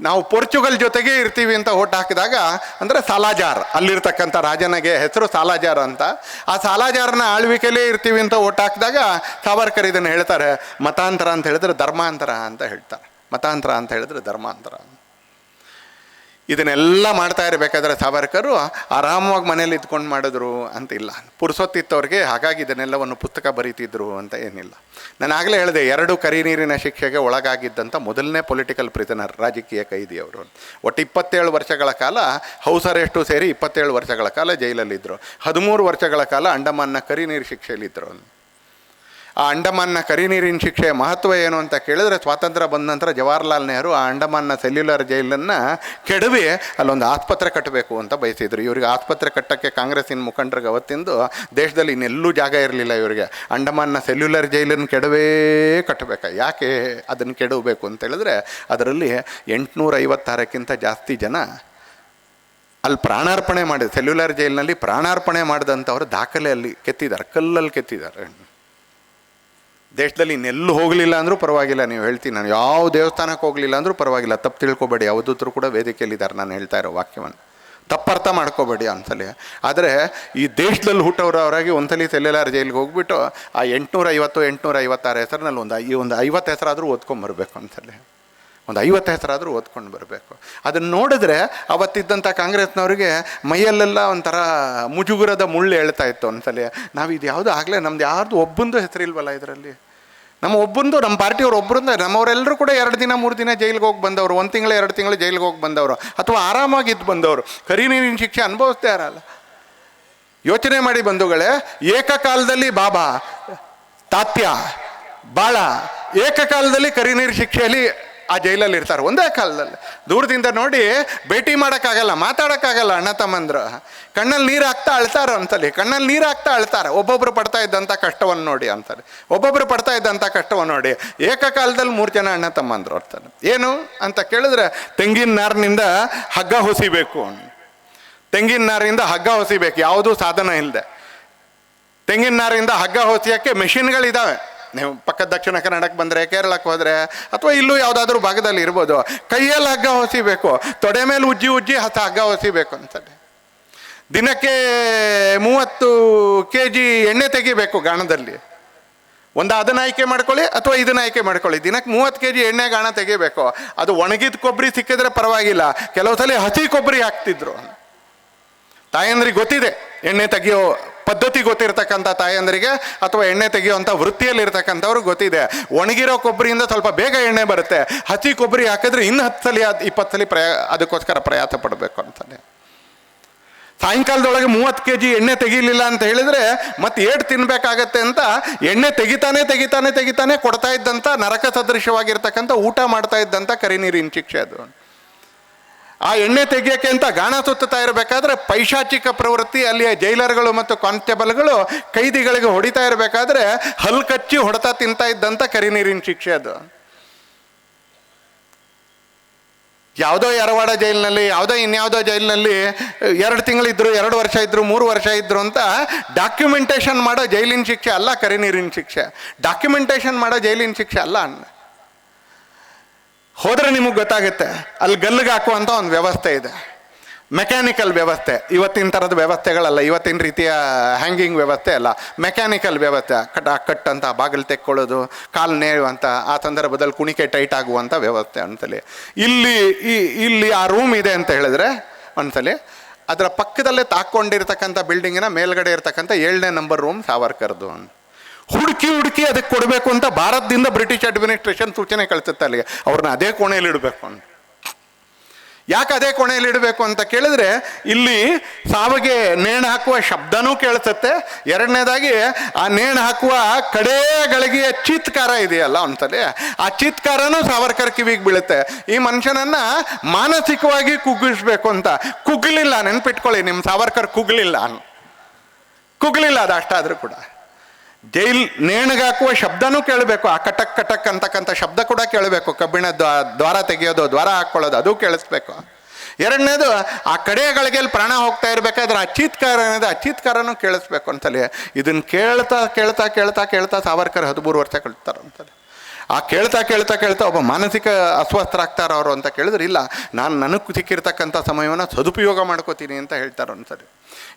ನಾವು ಪೋರ್ಚುಗಲ್ ಜೊತೆಗೆ ಇರ್ತೀವಿ ಅಂತ ಓಟ್ ಹಾಕಿದಾಗ, ಅಂದರೆ ಸಾಲಾಜಾರ್, ಅಲ್ಲಿರ್ತಕ್ಕಂಥ ರಾಜನಿಗೆ ಹೆಸರು ಸಾಲಾಜಾರ್ ಅಂತ, ಆ ಸಾಲಾಜಾರ್ನ ಆಳ್ವಿಕೆಯಲ್ಲೇ ಇರ್ತೀವಿ ಅಂತ ಓಟ್ ಹಾಕಿದಾಗ ಸಾವರ್ಕರ್ ಇದನ್ನು ಹೇಳ್ತಾರೆ, ಮತಾಂತರ ಅಂತ ಹೇಳಿದ್ರೆ ಧರ್ಮಾಂತರ ಅಂತ ಹೇಳ್ತಾರೆ. ಮತಾಂತರ ಅಂತ ಹೇಳಿದ್ರೆ ಧರ್ಮಾಂತರ. ಇದನ್ನೆಲ್ಲ ಮಾಡ್ತಾ ಇರಬೇಕಾದ್ರೆ ಸಾವರ್ಕರು ಆರಾಮವಾಗಿ ಮನೇಲಿ ಇದ್ಕೊಂಡು ಮಾಡಿದ್ರು ಅಂತಿಲ್ಲ, ಪುರ್ಸೊತ್ತಿತ್ತವ್ರಿಗೆ. ಹಾಗಾಗಿ ಇದನ್ನೆಲ್ಲವನ್ನು ಪುಸ್ತಕ ಬರೀತಿದ್ರು ಅಂತ ಏನಿಲ್ಲ. ನಾನು ಆಗಲೇ ಹೇಳಿದೆ, 2 ಕರಿ ನೀರಿನ ಶಿಕ್ಷೆಗೆ ಒಳಗಾಗಿದ್ದಂಥ ಮೊದಲನೇ ಪೊಲಿಟಿಕಲ್ ಪ್ರಿಸನರ್, ರಾಜಕೀಯ ಕೈದಿಯವರು. ಒಟ್ಟು 27 ವರ್ಷಗಳ ಕಾಲ ಹೌಸ್ ಅರೆಸ್ಟು ಸೇರಿ 27 ವರ್ಷಗಳ ಕಾಲ ಜೈಲಲ್ಲಿದ್ದರು. 13 ವರ್ಷಗಳ ಕಾಲ ಅಂಡಮಾನ್ನ ಕರಿ ನೀರು ಶಿಕ್ಷೆಯಲ್ಲಿದ್ದರು. ಆ ಅಂಡಮಾನ್ನ ಕರಿ ನೀರಿನ ಶಿಕ್ಷೆಯ ಮಹತ್ವ ಏನು ಅಂತ ಕೇಳಿದ್ರೆ, ಸ್ವಾತಂತ್ರ್ಯ ಬಂದ ನಂತರ ಜವಾಹರ್ಲಾಲ್ ನೆಹರು ಆ ಅಂಡಮಾನ್ನ ಸೆಲ್ಯುಲರ್ ಜೈಲನ್ನು ಕೆಡವಿ ಅಲ್ಲೊಂದು ಆಸ್ಪತ್ರೆ ಕಟ್ಟಬೇಕು ಅಂತ ಬಯಸಿದ್ರು. ಇವರಿಗೆ ಆಸ್ಪತ್ರೆ ಕಟ್ಟೋಕ್ಕೆ ಕಾಂಗ್ರೆಸ್ಸಿನ ಮುಖಂಡರಿಗೆ ಅವತ್ತಿಂದು ದೇಶದಲ್ಲಿ ಇನ್ನೆಲ್ಲೂ ಜಾಗ ಇರಲಿಲ್ಲ. ಇವರಿಗೆ ಅಂಡಮಾನ್ನ ಸೆಲ್ಯುಲರ್ ಜೈಲನ್ನು ಕೆಡವೇ ಕಟ್ಟಬೇಕು. ಯಾಕೆ ಅದನ್ನು ಕೆಡವಬೇಕು ಅಂತ ಹೇಳಿದ್ರೆ, ಅದರಲ್ಲಿ 856ಕ್ಕಿಂತ ಜಾಸ್ತಿ ಜನ ಅಲ್ಲಿ ಪ್ರಾಣಾರ್ಪಣೆ ಮಾಡಿದ, ಸೆಲ್ಯುಲರ್ ಜೈಲಿನಲ್ಲಿ ಪ್ರಾಣಾರ್ಪಣೆ ಮಾಡಿದಂಥವ್ರು ದಾಖಲೆ ಅಲ್ಲಿ ಕೆತ್ತಿದ್ದಾರೆ, ಕಲ್ಲಲ್ಲಿ ಕೆತ್ತಿದ್ದಾರೆ. ದೇಶದಲ್ಲಿ ಇನ್ನೆಲ್ಲೂ ಹೋಗಲಿಲ್ಲ ಅಂದರೂ ಪರವಾಗಿಲ್ಲ, ನೀವು ಹೇಳ್ತೀನಿ, ನಾನು ಯಾವ ದೇವಸ್ಥಾನಕ್ಕೆ ಹೋಗಲಿಲ್ಲ ಅಂದರೂ ಪರವಾಗಿಲ್ಲ, ತಪ್ಪು ತಿಳ್ಕೊಬೇಡಿ. ಅವಧೂತರು ಕೂಡ ವೇದಿಕೆಯಲ್ಲಿದ್ದಾರೆ, ನಾನು ಹೇಳ್ತಾ ಇರೋ ವಾಕ್ಯವನ್ನು ತಪ್ಪರ್ಥ ಮಾಡ್ಕೋಬೇಡಿ ಅನ್ಸಲಿ. ಆದರೆ ಈ ದೇಶದಲ್ಲಿ ಹುಟ್ಟೋರವರಾಗಿ ಒಂದ್ಸಲಿ ಸೆಲ್ಯುಲರ್ ಜೈಲಿಗೆ ಹೋಗ್ಬಿಟ್ಟು ಆ 850, 856 ಹೆಸರಿನಲ್ಲಿ ಒಂದು 50 ಹೆಸರಾದರೂ ಓದ್ಕೊಂಬರ್ಬೇಕು ಅನ್ಸಲಿ. ಒಂದು 50 ಹೆಸರಾದರೂ ಓದ್ಕೊಂಡು ಬರಬೇಕು. ಅದನ್ನು ನೋಡಿದ್ರೆ ಅವತ್ತಿದ್ದಂಥ ಕಾಂಗ್ರೆಸ್ನವ್ರಿಗೆ ಮೈಯಲ್ಲೆಲ್ಲ ಒಂಥರ ಮುಜುಗುರದ ಮುಳ್ಳು ಹೇಳ್ತಾ ಇತ್ತು. ಒಂದ್ಸಲ ನಾವು ಇದು ಯಾವುದು ಆಗಲೇ ನಮ್ದು ಯಾರ್ದು ಒಬ್ಬಂದು ಹೆಸರಿಲ್ವಲ್ಲ ಇದರಲ್ಲಿ, ನಮ್ಮ ಒಬ್ಬಂದು ನಮ್ಮ ಪಾರ್ಟಿಯವ್ರು ಒಬ್ಬರಿಂದ ನಮ್ಮವರೆಲ್ಲರೂ ಕೂಡ 2 ದಿನ 3 ದಿನ ಜೈಲಿಗೆ ಹೋಗಿ ಬಂದವರು, 1 ತಿಂಗಳು 2 ತಿಂಗಳು ಜೈಲಿಗೆ ಹೋಗಿ ಬಂದವರು, ಅಥವಾ ಆರಾಮಾಗಿದ್ದು ಬಂದವರು, ಕರಿ ನೀರಿನ ಶಿಕ್ಷೆ ಅನುಭವಿಸ್ದೇ ಇರಲ್ಲ. ಯೋಚನೆ ಮಾಡಿ ಬಂಧುಗಳೇ, ಏಕಕಾಲದಲ್ಲಿ ಬಾಬಾ, ತಾತ್ಯ, ಬಾಳ ಏಕಕಾಲದಲ್ಲಿ ಕರಿ ನೀರು ಶಿಕ್ಷೆಯಲ್ಲಿ ಆ ಜೈಲಲ್ಲಿ ಇರ್ತಾರೆ, ಒಂದೇ ಕಾಲದಲ್ಲಿ. ದೂರದಿಂದ ನೋಡಿ ಭೇಟಿ ಮಾಡೋಕ್ಕಾಗಲ್ಲ, ಮಾತಾಡೋಕ್ಕಾಗಲ್ಲ. ಅಣ್ಣ ತಮ್ಮಂದ್ರು ಕಣ್ಣಲ್ಲಿ ನೀರು ಹಾಕ್ತಾ ಅಳ್ತಾರೆ ಅಂತಲ್ಲಿ, ಕಣ್ಣಲ್ಲಿ ನೀರು ಹಾಕ್ತಾ ಅಳ್ತಾರೆ. ಒಬ್ಬೊಬ್ಬರು ಪಡ್ತಾ ಇದ್ದಂಥ ಕಷ್ಟವನ್ನು ನೋಡಿ ಅಂತಾರೆ, ಒಬ್ಬೊಬ್ಬರು ಪಡ್ತಾ ಇದ್ದಂಥ ಕಷ್ಟವನ್ನು ನೋಡಿ. ಏಕಕಾಲದಲ್ಲಿ 3 ಜನ ಅಣ್ಣ ತಮ್ಮಂದ್ರು ಅಂತಾರೆ. ಏನು ಅಂತ ಕೇಳಿದ್ರೆ, ತೆಂಗಿನ ನಾರಿನಿಂದ ಹಗ್ಗ ಹೊಸಿಬೇಕು, ತೆಂಗಿನ ನಾರಿಂದ ಹಗ್ಗ ಹೊಸಿಬೇಕು, ಯಾವುದೂ ಸಾಧನ ಇಲ್ಲದೆ. ತೆಂಗಿನ ನಾರಿಂದ ಹಗ್ಗ ಹೊಸಿಯೋಕ್ಕೆ ಮೆಷಿನ್ಗಳಿದ್ದಾವೆ. ನೀವು ಪಕ್ಕದ ದಕ್ಷಿಣ ಕನ್ನಡಕ್ಕೆ ಬಂದರೆ, ಕೇರಳಕ್ಕೆ ಹೋದರೆ, ಅಥವಾ ಇಲ್ಲೂ ಯಾವುದಾದ್ರೂ ಭಾಗದಲ್ಲಿ ಇರ್ಬೋದು, ಕೈಯಲ್ಲಿ ಹಗ್ಗ ಹೊಸಿಬೇಕು, ತೊಡೆ ಮೇಲೆ ಉಜ್ಜಿ ಉಜ್ಜಿ ಹಗ್ಗ ಹೊಸಿಬೇಕು ಅಂತಲೇ. ದಿನಕ್ಕೆ 30 kg ಎಣ್ಣೆ ತೆಗಿಬೇಕು ಗಾಣದಲ್ಲಿ. ಅದನ್ನು ಆಯ್ಕೆ ಮಾಡ್ಕೊಳ್ಳಿ ಅಥವಾ ಇದನ್ನು ಆಯ್ಕೆ ಮಾಡ್ಕೊಳ್ಳಿ. ದಿನಕ್ಕೆ 30 kg ಎಣ್ಣೆ ಗಾಣ ತೆಗಿಬೇಕು. ಅದು ಒಣಗಿದ ಕೊಬ್ಬರಿ ಸಿಕ್ಕಿದ್ರೆ ಪರವಾಗಿಲ್ಲ, ಕೆಲವು ಸಲ ಹಸಿ ಕೊಬ್ಬರಿ ಹಾಕ್ತಿದ್ರು. ತಾಯಂದ್ರಿಗೆ ಗೊತ್ತಿದೆ, ಎಣ್ಣೆ ತೆಗಿಯೋ ಪದ್ಧತಿ ಗೊತ್ತಿರ್ತಕ್ಕಂಥ ತಾಯಂದ್ರಿಗೆ ಅಥವಾ ಎಣ್ಣೆ ತೆಗೆಯುವಂಥ ವೃತ್ತಿಯಲ್ಲಿರ್ತಕ್ಕಂಥವ್ರಿಗೆ ಗೊತ್ತಿದೆ. ಒಣಗಿರೋ ಕೊಬ್ಬರಿಯಿಂದ ಸ್ವಲ್ಪ ಬೇಗ ಎಣ್ಣೆ ಬರುತ್ತೆ, ಹಸಿ ಕೊಬ್ಬರಿ ಹಾಕಿದ್ರೆ ಇನ್ನು 10 ಸಲ 20 ಸಲ ಅದಕ್ಕೋಸ್ಕರ ಪ್ರಯಾಸ ಪಡಬೇಕು ಅಂತಾನೆ. ಸಾಯಂಕಾಲದೊಳಗೆ 30 kg ಎಣ್ಣೆ ತೆಗೀಲಿಲ್ಲ ಅಂತ ಹೇಳಿದರೆ ಮತ್ತೆ ಏಟು ತಿನ್ನಬೇಕಾಗತ್ತೆ ಅಂತ ಎಣ್ಣೆ ತೆಗಿತಾನೆ ಕೊಡ್ತಾ ಇದ್ದಂಥ ನರಕ ಸದೃಶವಾಗಿರ್ತಕ್ಕಂಥ ಊಟ ಮಾಡ್ತಾ ಇದ್ದಂಥ ಕರಿ ನೀರಿನ ಶಿಕ್ಷೆ ಅದು. ಆ ಎಣ್ಣೆ ತೆಗಿಯೋಕ್ಕೆ ಅಂತ ಗಾಣ ಸುತ್ತಾ ಇರಬೇಕಾದ್ರೆ ಪೈಶಾಚಿಕ ಪ್ರವೃತ್ತಿ ಅಲ್ಲಿಯ ಜೈಲರ್ಗಳು ಮತ್ತು ಕಾನ್ಸ್ಟೇಬಲ್ಗಳು ಕೈದಿಗಳಿಗೆ ಹೊಡಿತಾ ಇರಬೇಕಾದ್ರೆ ಹಲ್ಲು ಕಚ್ಚಿ ಹೊಡೆತ ತಿಂತಾ ಇದ್ದಂಥ ಕರಿ ನೀರಿನ ಶಿಕ್ಷೆ ಅದು. ಯಾವುದೋ ಯರವಾಡ ಜೈಲಿನಲ್ಲಿ, ಯಾವುದೋ ಇನ್ಯಾವುದೋ ಜೈಲಿನಲ್ಲಿ 2 ತಿಂಗಳಿದ್ರು, 2 ವರ್ಷ ಇದ್ರು, 3 ವರ್ಷ ಇದ್ರು ಅಂತ ಡಾಕ್ಯುಮೆಂಟೇಶನ್ ಮಾಡೋ ಜೈಲಿನ ಶಿಕ್ಷೆ ಅಲ್ಲ ಕರಿ ನೀರಿನ ಶಿಕ್ಷೆ. ಡಾಕ್ಯುಮೆಂಟೇಶನ್ ಮಾಡೋ ಜೈಲಿನ ಶಿಕ್ಷೆ ಅಲ್ಲ. ಹೋದರೆ ನಿಮಗೆ ಗೊತ್ತಾಗುತ್ತೆ, ಅಲ್ಲಿ ಗಲ್ಲಿಗೆ ಹಾಕುವಂಥ ಒಂದು ವ್ಯವಸ್ಥೆ ಇದೆ, ಮೆಕ್ಯಾನಿಕಲ್ ವ್ಯವಸ್ಥೆ. ಇವತ್ತಿನ ಥರದ ವ್ಯವಸ್ಥೆಗಳಲ್ಲ, ಇವತ್ತಿನ ರೀತಿಯ ಹ್ಯಾಂಗಿಂಗ್ ವ್ಯವಸ್ಥೆ ಅಲ್ಲ, ಮೆಕ್ಯಾನಿಕಲ್ ವ್ಯವಸ್ಥೆ. ಕಟ್ ಅಂತ ಬಾಗಿಲು ತೆಕ್ಕೊಳ್ಳೋದು, ಕಾಲು ನೇಯುವಂಥ, ಆ ಸಂದರ್ಭದಲ್ಲಿ ಕುಣಿಕೆ ಟೈಟ್ ಆಗುವಂಥ ವ್ಯವಸ್ಥೆ ಅಂತಲೇ. ಇಲ್ಲಿ ಆ ರೂಮ್ ಇದೆ ಅಂತ ಹೇಳಿದ್ರೆ ಒಂದ್ಸಲಿ ಅದರ ಪಕ್ಕದಲ್ಲೇ ತಾಕೊಂಡಿರ್ತಕ್ಕಂಥ ಬಿಲ್ಡಿಂಗಿನ ಮೇಲ್ಗಡೆ ಇರ್ತಕ್ಕಂಥ 7ನೇ ನಂಬರ್ ರೂಮ್ ಸಾವರ್ಕರ್ದು. ಹುಡುಕಿ ಅದಕ್ಕೆ ಕೊಡಬೇಕು ಅಂತ ಭಾರತದಿಂದ ಬ್ರಿಟಿಷ್ ಅಡ್ಮಿನಿಸ್ಟ್ರೇಷನ್ ಸೂಚನೆ ಕಳಿಸುತ್ತೆ ಅಲ್ಲಿಗೆ, ಅವ್ರನ್ನ ಅದೇ ಕೋಣೆಯಲ್ಲಿ ಇಡಬೇಕು ಅಂತ. ಯಾಕೆ ಅದೇ ಕೋಣೆಯಲ್ಲಿ ಇಡಬೇಕು ಅಂತ ಕೇಳಿದ್ರೆ, ಇಲ್ಲಿ ಸಾವಿಗೆ ನೇಣು ಹಾಕುವ ಶಬ್ದನೂ ಕೇಳಿಸುತ್ತೆ. ಎರಡನೇದಾಗಿ ಆ ನೇಣು ಹಾಕುವ ಕಡೆಗಳಿಗೆ ಚೀತ್ಕಾರ ಇದೆಯಲ್ಲ ಒಂದ್ಸಲಿ, ಆ ಚೀತ್ಕಾರನೂ ಸಾವರ್ಕರ್ ಕಿವಿಗೆ ಬೀಳುತ್ತೆ. ಈ ಮನುಷ್ಯನನ್ನ ಮಾನಸಿಕವಾಗಿ ಕುಗ್ಗಿಸ್ಬೇಕು ಅಂತ. ಕುಗ್ಲಿಲ್ಲ, ನೆನ್ಪಿಟ್ಕೊಳ್ಳಿ, ನಿಮ್ಮ ಸಾವರ್ಕರ್ ಕುಗ್ಲಿಲ್ಲ ಅದು ಅಷ್ಟಾದ್ರೂ ಕೂಡ. ಜೈಲ್ ನೇಣಿಗಾಕುವ ಶಬ್ದನೂ ಕೇಳಬೇಕು, ಆ ಕಟಕ್ ಅಂತಕ್ಕಂಥ ಶಬ್ದ ಕೂಡ ಕೇಳಬೇಕು. ಕಬ್ಬಿಣ ದ್ವಾರ ತೆಗೆಯೋದು, ದ್ವಾರ ಹಾಕ್ಕೊಳ್ಳೋದು, ಅದು ಕೇಳಿಸ್ಬೇಕು. ಎರಡನೇದು ಆ ಕಡೆಗಳಿಗೆ ಪ್ರಾಣ ಹೋಗ್ತಾ ಇರಬೇಕಾದ್ರೆ ಆ ಚೀತ್ಕಾರ ಏನಿದೆ, ಆ ಚೀತ್ಕಾರನೂ ಕೇಳಿಸ್ಬೇಕು ಅಂತಲೇ. ಇದನ್ನು ಕೇಳ್ತಾ ಸಾವರ್ಕರ್ 13 ವರ್ಷ ಕಳ್ತಾರೆ ಅಂತಲೇ. ಆ ಕೇಳ್ತಾ ಒಬ್ಬ ಮಾನಸಿಕ ಅಸ್ವಸ್ಥರಾಗ್ತಾರ ಅವರು ಅಂತ ಕೇಳಿದ್ರೆ, ಇಲ್ಲ, ನನಗೆ ಸಿಕ್ಕಿರ್ತಕ್ಕಂಥ ಸಮಯವನ್ನು ಸದುಪಯೋಗ ಮಾಡ್ಕೋತೀನಿ ಅಂತ ಹೇಳ್ತಾರೆ ಒಂದ್ಸರಿ.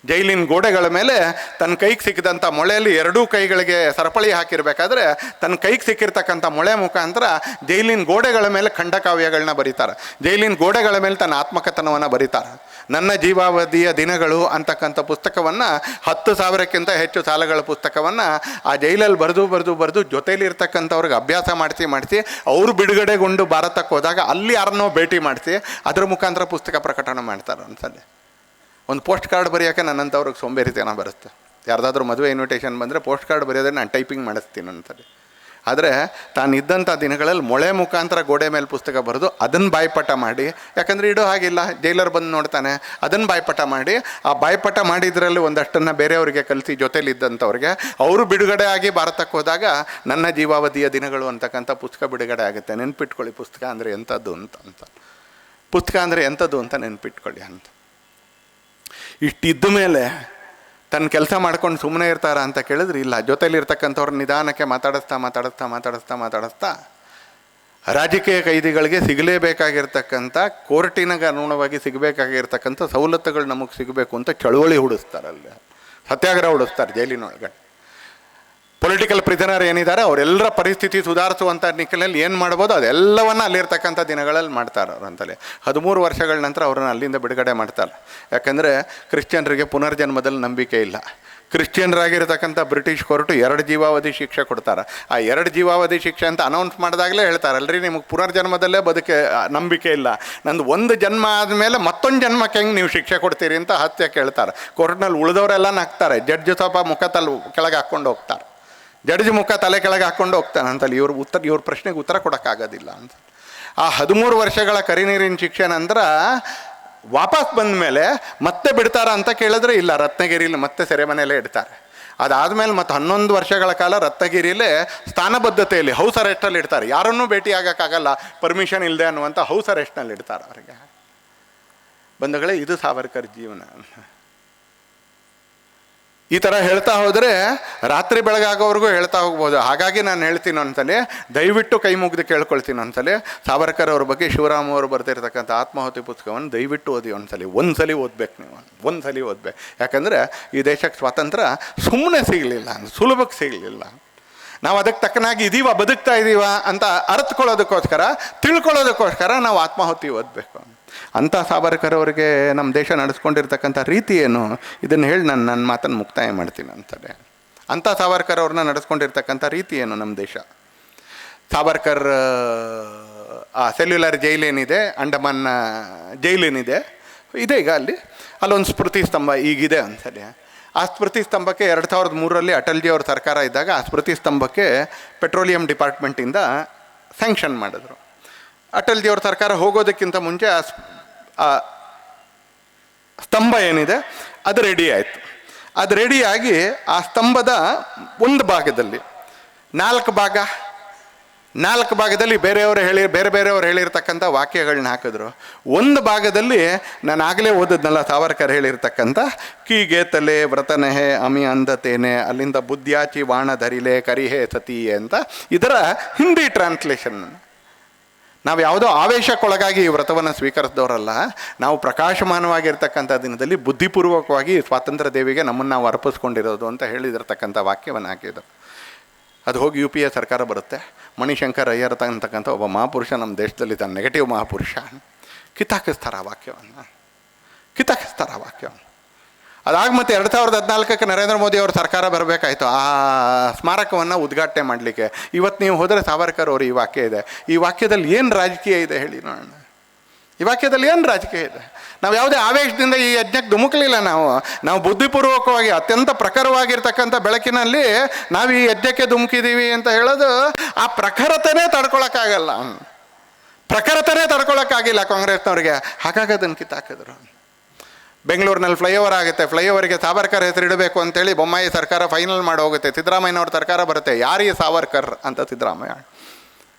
ಜೈಲಿನ ಗೋಡೆಗಳ ಮೇಲೆ ತನ್ನ ಕೈಗೆ ಸಿಕ್ಕಿದಂಥ ಮೊಳೆಯಲ್ಲಿ 2 ಕೈಗಳಿಗೆ ಸರಪಳಿ ಹಾಕಿರ್ಬೇಕಾದ್ರೆ ತನ್ನ ಕೈಗೆ ಸಿಕ್ಕಿರ್ತಕ್ಕಂಥ ಮೊಳೆ ಮುಖಾಂತರ ಜೈಲಿನ ಗೋಡೆಗಳ ಮೇಲೆ ಖಂಡಕಾವ್ಯಗಳನ್ನ ಬರೀತಾರೆ. ಜೈಲಿನ ಗೋಡೆಗಳ ಮೇಲೆ ತನ್ನ ಆತ್ಮಕಥನವನ್ನು ಬರೀತಾರೆ. ನನ್ನ ಜೀವಾವಧಿಯ ದಿನಗಳು ಅಂತಕ್ಕಂಥ ಪುಸ್ತಕವನ್ನು 10,000ಕ್ಕಿಂತ ಹೆಚ್ಚು ಸಾಲುಗಳ ಪುಸ್ತಕವನ್ನು ಆ ಜೈಲಲ್ಲಿ ಬರೆದು ಜೊತೆಲಿರ್ತಕ್ಕಂಥವ್ರಿಗೆ ಅಭ್ಯಾಸ ಮಾಡಿಸಿ ಅವರು ಬಿಡುಗಡೆಗೊಂಡು ಭಾರತಕ್ಕೆ ಹೋದಾಗ ಅಲ್ಲಿ ಯಾರನ್ನೋ ಭೇಟಿ ಮಾಡಿಸಿ ಅದರ ಮುಖಾಂತರ ಪುಸ್ತಕ ಪ್ರಕಟಣೆ ಮಾಡ್ತಾರೆ ಒಂದ್ಸಲ. ಒಂದು ಪೋಸ್ಟ್ ಕಾರ್ಡ್ ಬರೆಯೋಕ್ಕೆ ನನ್ನಂಥವ್ರಿಗೆ ಸೋಂಬೇರಿತನ ಬರುತ್ತೆ. ಯಾರ್ದಾದ್ರೂ ಮದುವೆ ಇನ್ವಿಟೇಷನ್ ಬಂದರೆ ಪೋಸ್ಟ್ ಕಾರ್ಡ್ ಬರೆಯೋದ್ರೆ ನಾನು ಟೈಪಿಂಗ್ ಮಾಡಿಸ್ತೀನಿ ಅಂತಲೇ. ಆದರೆ ತಾನಿದ್ದಂಥ ದಿನಗಳಲ್ಲಿ ಮೊಳೆ ಮುಖಾಂತರ ಗೋಡೆ ಮೇಲೆ ಪುಸ್ತಕ ಬರೆದು ಅದನ್ನು ಬಾಯ್ಪಾಠ ಮಾಡಿ, ಯಾಕಂದರೆ ಇಡೋ ಹಾಗಿಲ್ಲ, ಜೈಲರ್ ಬಂದು ನೋಡ್ತಾನೆ, ಅದನ್ನು ಬಾಯ್ಪಾಠ ಮಾಡಿ, ಆ ಬಾಯ್ಪಾಠ ಮಾಡಿದ್ರಲ್ಲಿ ಒಂದಷ್ಟನ್ನು ಬೇರೆಯವರಿಗೆ ಕಲಿಸಿ ಜೊತೆಲಿದ್ದಂಥವ್ರಿಗೆ ಅವರು ಬಿಡುಗಡೆ ಆಗಿ ಭಾರತಕ್ಕೆ ಹೋದಾಗ ನನ್ನ ಜೀವಾವಧಿಯ ದಿನಗಳು ಅಂತಕ್ಕಂಥ ಪುಸ್ತಕ ಬಿಡುಗಡೆ ಆಗುತ್ತೆ. ನೆನ್ಪಿಟ್ಕೊಳ್ಳಿ, ಪುಸ್ತಕ ಅಂದರೆ ಎಂಥದ್ದು ಅಂತ ಪುಸ್ತಕ ಅಂದರೆ ಎಂಥದ್ದು ಅಂತ ನೆನ್ಪಿಟ್ಕೊಳ್ಳಿ ಅಂತ. ಇಷ್ಟಿದ್ದ ಮೇಲೆ ತನ್ನ ಕೆಲಸ ಮಾಡ್ಕೊಂಡು ಸುಮ್ಮನೆ ಇರ್ತಾರ ಅಂತ ಕೇಳಿದ್ರೆ ಇಲ್ಲ, ಜೊತೆಲಿರ್ತಕ್ಕಂಥವ್ರ ನಿಧಾನಕ್ಕೆ ಮಾತಾಡಿಸ್ತಾ ರಾಜಕೀಯ ಕೈದಿಗಳಿಗೆ ಸಿಗಲೇಬೇಕಾಗಿರ್ತಕ್ಕಂಥ, ಕೋರ್ಟಿನಾಗ ಅನುಗುಣವಾಗಿ ಸಿಗಬೇಕಾಗಿರ್ತಕ್ಕಂಥ ಸವಲತ್ತುಗಳು ನಮಗೆ ಸಿಗಬೇಕು ಅಂತ ಚಳುವಳಿ ಹುಡಿಸ್ತಾರೆ. ಅಲ್ಲಿ ಸತ್ಯಾಗ್ರಹ ಹುಡಿಸ್ತಾರೆ ಜೈಲಿನೊಳಗಡೆ. ಪೊಲಿಟಿಕಲ್ ಪ್ರಿಸನರ್ ಏನಿದ್ದಾರೆ ಅವರೆಲ್ಲರ ಪರಿಸ್ಥಿತಿ ಸುಧಾರಿಸುವಂಥ ನಿಟ್ಟಿನಲ್ಲಿ ಏನು ಮಾಡ್ಬೋದು ಅದೆಲ್ಲವನ್ನು ಅಲ್ಲಿರ್ತಕ್ಕಂಥ ದಿನಗಳಲ್ಲಿ ಮಾಡ್ತಾರೆ ಅವ್ರು ಅಂತಲೇ. 13 ವರ್ಷಗಳ ನಂತರ ಅವ್ರನ್ನ ಅಲ್ಲಿಂದ ಬಿಡುಗಡೆ ಮಾಡ್ತಾರೆ. ಯಾಕಂದರೆ ಕ್ರಿಶ್ಚಿಯನ್ರಿಗೆ ಪುನರ್ಜನ್ಮದಲ್ಲಿ ನಂಬಿಕೆ ಇಲ್ಲ. ಕ್ರಿಶ್ಚಿಯನ್ರಾಗಿರ್ತಕ್ಕಂಥ ಬ್ರಿಟಿಷ್ ಕೋರ್ಟು 2 ಜೀವಾವಧಿ ಶಿಕ್ಷೆ ಕೊಡ್ತಾರೆ. ಆ 2 ಜೀವಾವಧಿ ಶಿಕ್ಷೆ ಅಂತ ಅನೌನ್ಸ್ ಮಾಡಿದಾಗಲೇ ಹೇಳ್ತಾರಲ್ರಿ, ನಿಮಗೆ ಪುನರ್ಜನ್ಮದಲ್ಲೇ ನಂಬಿಕೆ ಇಲ್ಲ, ನಂದು 1 ಜನ್ಮ ಆದಮೇಲೆ ಮತ್ತೊಂದು ಜನ್ಮಕ್ಕೆ ಹೆಂಗೆ ನೀವು ಶಿಕ್ಷೆ ಕೊಡ್ತೀರಿ ಅಂತ ಹತ್ಯೆ ಕೇಳ್ತಾರೆ. ಕೋರ್ಟ್ನಲ್ಲಿ ಉಳಿದವರೆಲ್ಲ ನಗ್ತಾರೆ, ಜಡ್ಜ್ ಸ್ವಲ್ಪ ಮುಖ ಕೆಳಗೆ ಹಾಕ್ಕೊಂಡು ಹೋಗ್ತಾರೆ, ಜಡ್ಜ್ ಮುಖ ತಲೆ ಕೆಳಗೆ ಹಾಕ್ಕೊಂಡು ಹೋಗ್ತಾನೆ ಅಂತಲ್ಲಿ. ಇವ್ರ ಪ್ರಶ್ನೆಗೆ ಉತ್ತರ ಕೊಡೋಕ್ಕಾಗೋದಿಲ್ಲ ಅಂತ. ಆ 13 ವರ್ಷಗಳ ಕರಿನೀರಿನ ಶಿಕ್ಷೆ ನಂತರ ವಾಪಸ್ ಬಂದ ಮೇಲೆ ಮತ್ತೆ ಬಿಡ್ತಾರ ಅಂತ ಕೇಳಿದ್ರೆ ಇಲ್ಲ, ರತ್ನಗಿರಿಲಿ ಮತ್ತೆ ಸೆರೆಮನೆಯಲ್ಲೇ ಇಡ್ತಾರೆ. ಅದಾದಮೇಲೆ ಮತ್ತೆ 11 ವರ್ಷಗಳ ಕಾಲ ರತ್ನಗಿರಿಲೇ ಸ್ಥಾನಬದ್ಧತೆಯಲ್ಲಿ ಹೌಸ್ ಅರೆಸ್ಟಲ್ಲಿ ಇಡ್ತಾರೆ. ಯಾರನ್ನೂ ಭೇಟಿ ಆಗೋಕ್ಕಾಗಲ್ಲ ಪರ್ಮಿಷನ್ ಇಲ್ಲದೆ ಅನ್ನುವಂಥ ಹೌಸ್ ಅರೆಸ್ಟ್ನಲ್ಲಿ ಇಡ್ತಾರೆ ಅವರಿಗೆ. ಬಂಧುಗಳೇ, ಇದು ಸಾವರ್ಕರ್ ಜೀವನ. ಈ ಥರ ಹೇಳ್ತಾ ಹೋದರೆ ರಾತ್ರಿ ಬೆಳಗಾಗೋವರೆಗೂ ಹೇಳ್ತಾ ಹೋಗ್ಬೋದು. ಹಾಗಾಗಿ ನಾನು ಹೇಳ್ತೀನಿ ಒಂದ್ಸಲಿ, ದಯವಿಟ್ಟು ಕೈ ಮುಗಿದು ಕೇಳ್ಕೊಳ್ತೀನಿ ಒಂದ್ಸಲಿ, ಸಾವರ್ಕರ್ ಅವ್ರ ಬಗ್ಗೆ ಶಿವರಾಮ್ ಅವರು ಬರ್ತಿರ್ತಕ್ಕಂಥ ಆತ್ಮಾಹುತಿ ಪುಸ್ತಕವನ್ನು ದಯವಿಟ್ಟು ಓದಿ. ಒಂದ್ಸಲಿ ಓದ್ಬೇಕು ನೀವು, ಒಂದ್ಸಲಿ ಓದ್ಬೇಕು. ಯಾಕಂದರೆ ಈ ದೇಶಕ್ಕೆ ಸ್ವಾತಂತ್ರ್ಯ ಸುಮ್ಮನೆ ಸಿಗಲಿಲ್ಲ, ಸುಲಭಕ್ಕೆ ಸಿಗಲಿಲ್ಲ. ನಾವು ಅದಕ್ಕೆ ತಕ್ಕನಾಗಿ ಇದೀವ, ಬದುಕ್ತಾ ಇದ್ದೀವ ಅಂತ ಅರ್ಥಕೊಳ್ಳೋದಕ್ಕೋಸ್ಕರ, ತಿಳ್ಕೊಳ್ಳೋದಕ್ಕೋಸ್ಕರ ನಾವು ಆತ್ಮಾಹುತಿ ಓದಬೇಕು. ಅಂಥ ಸಾವರ್ಕರ್ ಅವರಿಗೆ ನಮ್ಮ ದೇಶ ನಡೆಸ್ಕೊಂಡಿರ್ತಕ್ಕಂಥ ರೀತಿ ಏನು, ಇದನ್ನು ಹೇಳಿ ನನ್ನ ಮಾತನ್ನು ಮುಕ್ತಾಯ ಮಾಡ್ತೀನಿ ಅಂತಲೇ. ಅಂಥ ಸಾವರ್ಕರ್ ಅವ್ರನ್ನ ನಡೆಸ್ಕೊಂಡಿರ್ತಕ್ಕಂಥ ರೀತಿ ಏನು ನಮ್ಮ ದೇಶ. ಸಾವರ್ಕರ್ ಸೆಲ್ಯುಲರ್ ಜೈಲೇನಿದೆ, ಅಂಡಮಾನ್ ಜೈಲೇನಿದೆ ಇದೆ, ಈಗ ಅಲ್ಲೊಂದು ಸ್ಮೃತಿ ಸ್ತಂಭ ಈಗಿದೆ ಅಂತಲೇ. ಆ ಸ್ಮೃತಿ ಸ್ತಂಭಕ್ಕೆ 2003ರಲ್ಲಿ ಅಟಲ್ಜಿ ಅವ್ರ ಸರ್ಕಾರ ಇದ್ದಾಗ ಆ ಸ್ಮೃತಿ ಸ್ತಂಭಕ್ಕೆ ಪೆಟ್ರೋಲಿಯಂ ಡಿಪಾರ್ಟ್ಮೆಂಟಿಂದ ಸ್ಯಾಂಕ್ಷನ್ ಮಾಡಿದ್ರು. ಅಟಲ್ಜಿ ಅವ್ರ ಸರ್ಕಾರ ಹೋಗೋದಕ್ಕಿಂತ ಮುಂಚೆ ಆ ಸ್ತಂಭ ಏನಿದೆ ಅದು ರೆಡಿ ಆಯಿತು. ಅದು ರೆಡಿಯಾಗಿ ಆ ಸ್ತಂಭದ ಒಂದು ಭಾಗದಲ್ಲಿ 4 ಭಾಗದಲ್ಲಿ ಬೇರೆ ಬೇರೆಯವರು ಹೇಳಿರ್ತಕ್ಕಂಥ ವಾಕ್ಯಗಳನ್ನ ಹಾಕಿದ್ರು. ಒಂದು ಭಾಗದಲ್ಲಿ ನಾನು ಆಗಲೇ ಓದಿದ್ನಲ್ಲ ಸಾವರ್ಕರ್ ಹೇಳಿರ್ತಕ್ಕಂಥ ಕೀಗೆ ತಲೆ ವ್ರತನಹೆ ಅಮಿ ಅಂಧತೇನೆ, ಅಲ್ಲಿಂದ ಬುದ್ಧ್ಯಾಚಿ ವಾಣ ಧರಿಲೆ ಕರಿಹೆ ಸತಿಯೇ ಅಂತ ಇದರ ಹಿಂದಿ ಟ್ರಾನ್ಸ್ಲೇಷನ್. ನಾವು ಯಾವುದೋ ಆವೇಶಕ್ಕೊಳಗಾಗಿ ಈ ವ್ರತವನ್ನು ಸ್ವೀಕರಿಸಿದವರಲ್ಲ, ನಾವು ಪ್ರಕಾಶಮಾನವಾಗಿರ್ತಕ್ಕಂಥ ದಿನದಲ್ಲಿ ಬುದ್ಧಿಪೂರ್ವಕವಾಗಿ ಸ್ವಾತಂತ್ರ್ಯ ದೇವಿಗೆ ನಮ್ಮನ್ನು ನಾವು ಅರ್ಪಿಸ್ಕೊಂಡಿರೋದು ಅಂತ ಹೇಳಿದಿರ್ತಕ್ಕಂಥ ವಾಕ್ಯವನ್ನು ಹಾಕಿದರು. ಅದು ಹೋಗಿ UPA ಸರ್ಕಾರ ಬರುತ್ತೆ. ಮಣಿಶಂಕರ್ ಅಯ್ಯರ್ ಅಂತಕ್ಕಂಥ ಒಬ್ಬ ಮಹಾಪುರುಷ ನಮ್ಮ ದೇಶದಲ್ಲಿ ತಾನು ನೆಗೆಟಿವ್ ಮಹಾಪುರುಷ ಕಿತ್ತಾಕಿಸ್ತಾರೆ ಆ ವಾಕ್ಯವನ್ನು. ಅದಾಗ ಮತ್ತೆ 2014ಕ್ಕೆ ನರೇಂದ್ರ ಮೋದಿ ಅವ್ರ ಸರ್ಕಾರ ಬರಬೇಕಾಯ್ತು ಆ ಸ್ಮಾರಕವನ್ನು ಉದ್ಘಾಟನೆ ಮಾಡಲಿಕ್ಕೆ. ಇವತ್ತು ನೀವು ಹೋದರೆ ಸಾವರ್ಕರ್ ಅವರು ಈ ವಾಕ್ಯ ಇದೆ. ಈ ವಾಕ್ಯದಲ್ಲಿ ಏನು ರಾಜಕೀಯ ಇದೆ ಹೇಳಿ ನೋಡೋಣ. ಈ ವಾಕ್ಯದಲ್ಲಿ ಏನು ರಾಜಕೀಯ ಇದೆ? ನಾವು ಯಾವುದೇ ಆವೇಶದಿಂದ ಈ ಯಜ್ಞಕ್ಕೆ ಧುಮುಕಲಿಲ್ಲ. ನಾವು ಬುದ್ಧಿಪೂರ್ವಕವಾಗಿ ಅತ್ಯಂತ ಪ್ರಖರವಾಗಿರ್ತಕ್ಕಂಥ ಬೆಳಕಿನಲ್ಲಿ ನಾವು ಈ ಯಜ್ಞಕ್ಕೆ ಧುಮುಕಿದ್ದೀವಿ ಅಂತ ಹೇಳೋದು ಆ ಪ್ರಖರತೆನೇ ತಡ್ಕೊಳಕ್ಕಾಗಿಲ್ಲ ಕಾಂಗ್ರೆಸ್ನವ್ರಿಗೆ. ಹಾಗಾಗಿ ಅದನ್ನು ಕಿತ್ತಾಕಿದ್ರು. ಬೆಂಗಳೂರಿನಲ್ಲಿ ಫ್ಲೈಓವರ್ ಆಗುತ್ತೆ, ಫ್ಲೈಓವರ್ಗೆ ಸಾವರ್ಕರ್ ಹೆಸರು ಇಡಬೇಕು ಅಂತೇಳಿ ಬೊಮ್ಮಾಯಿ ಸರ್ಕಾರ ಫೈನಲ್ ಮಾಡಿ ಹೋಗುತ್ತೆ. ಸಿದ್ದರಾಮಯ್ಯನವ್ರ ಸರ್ಕಾರ ಬರುತ್ತೆ. ಯಾರಿಗೆ ಸಾವರ್ಕರ್ ಅಂತ ಸಿದ್ದರಾಮಯ್ಯ,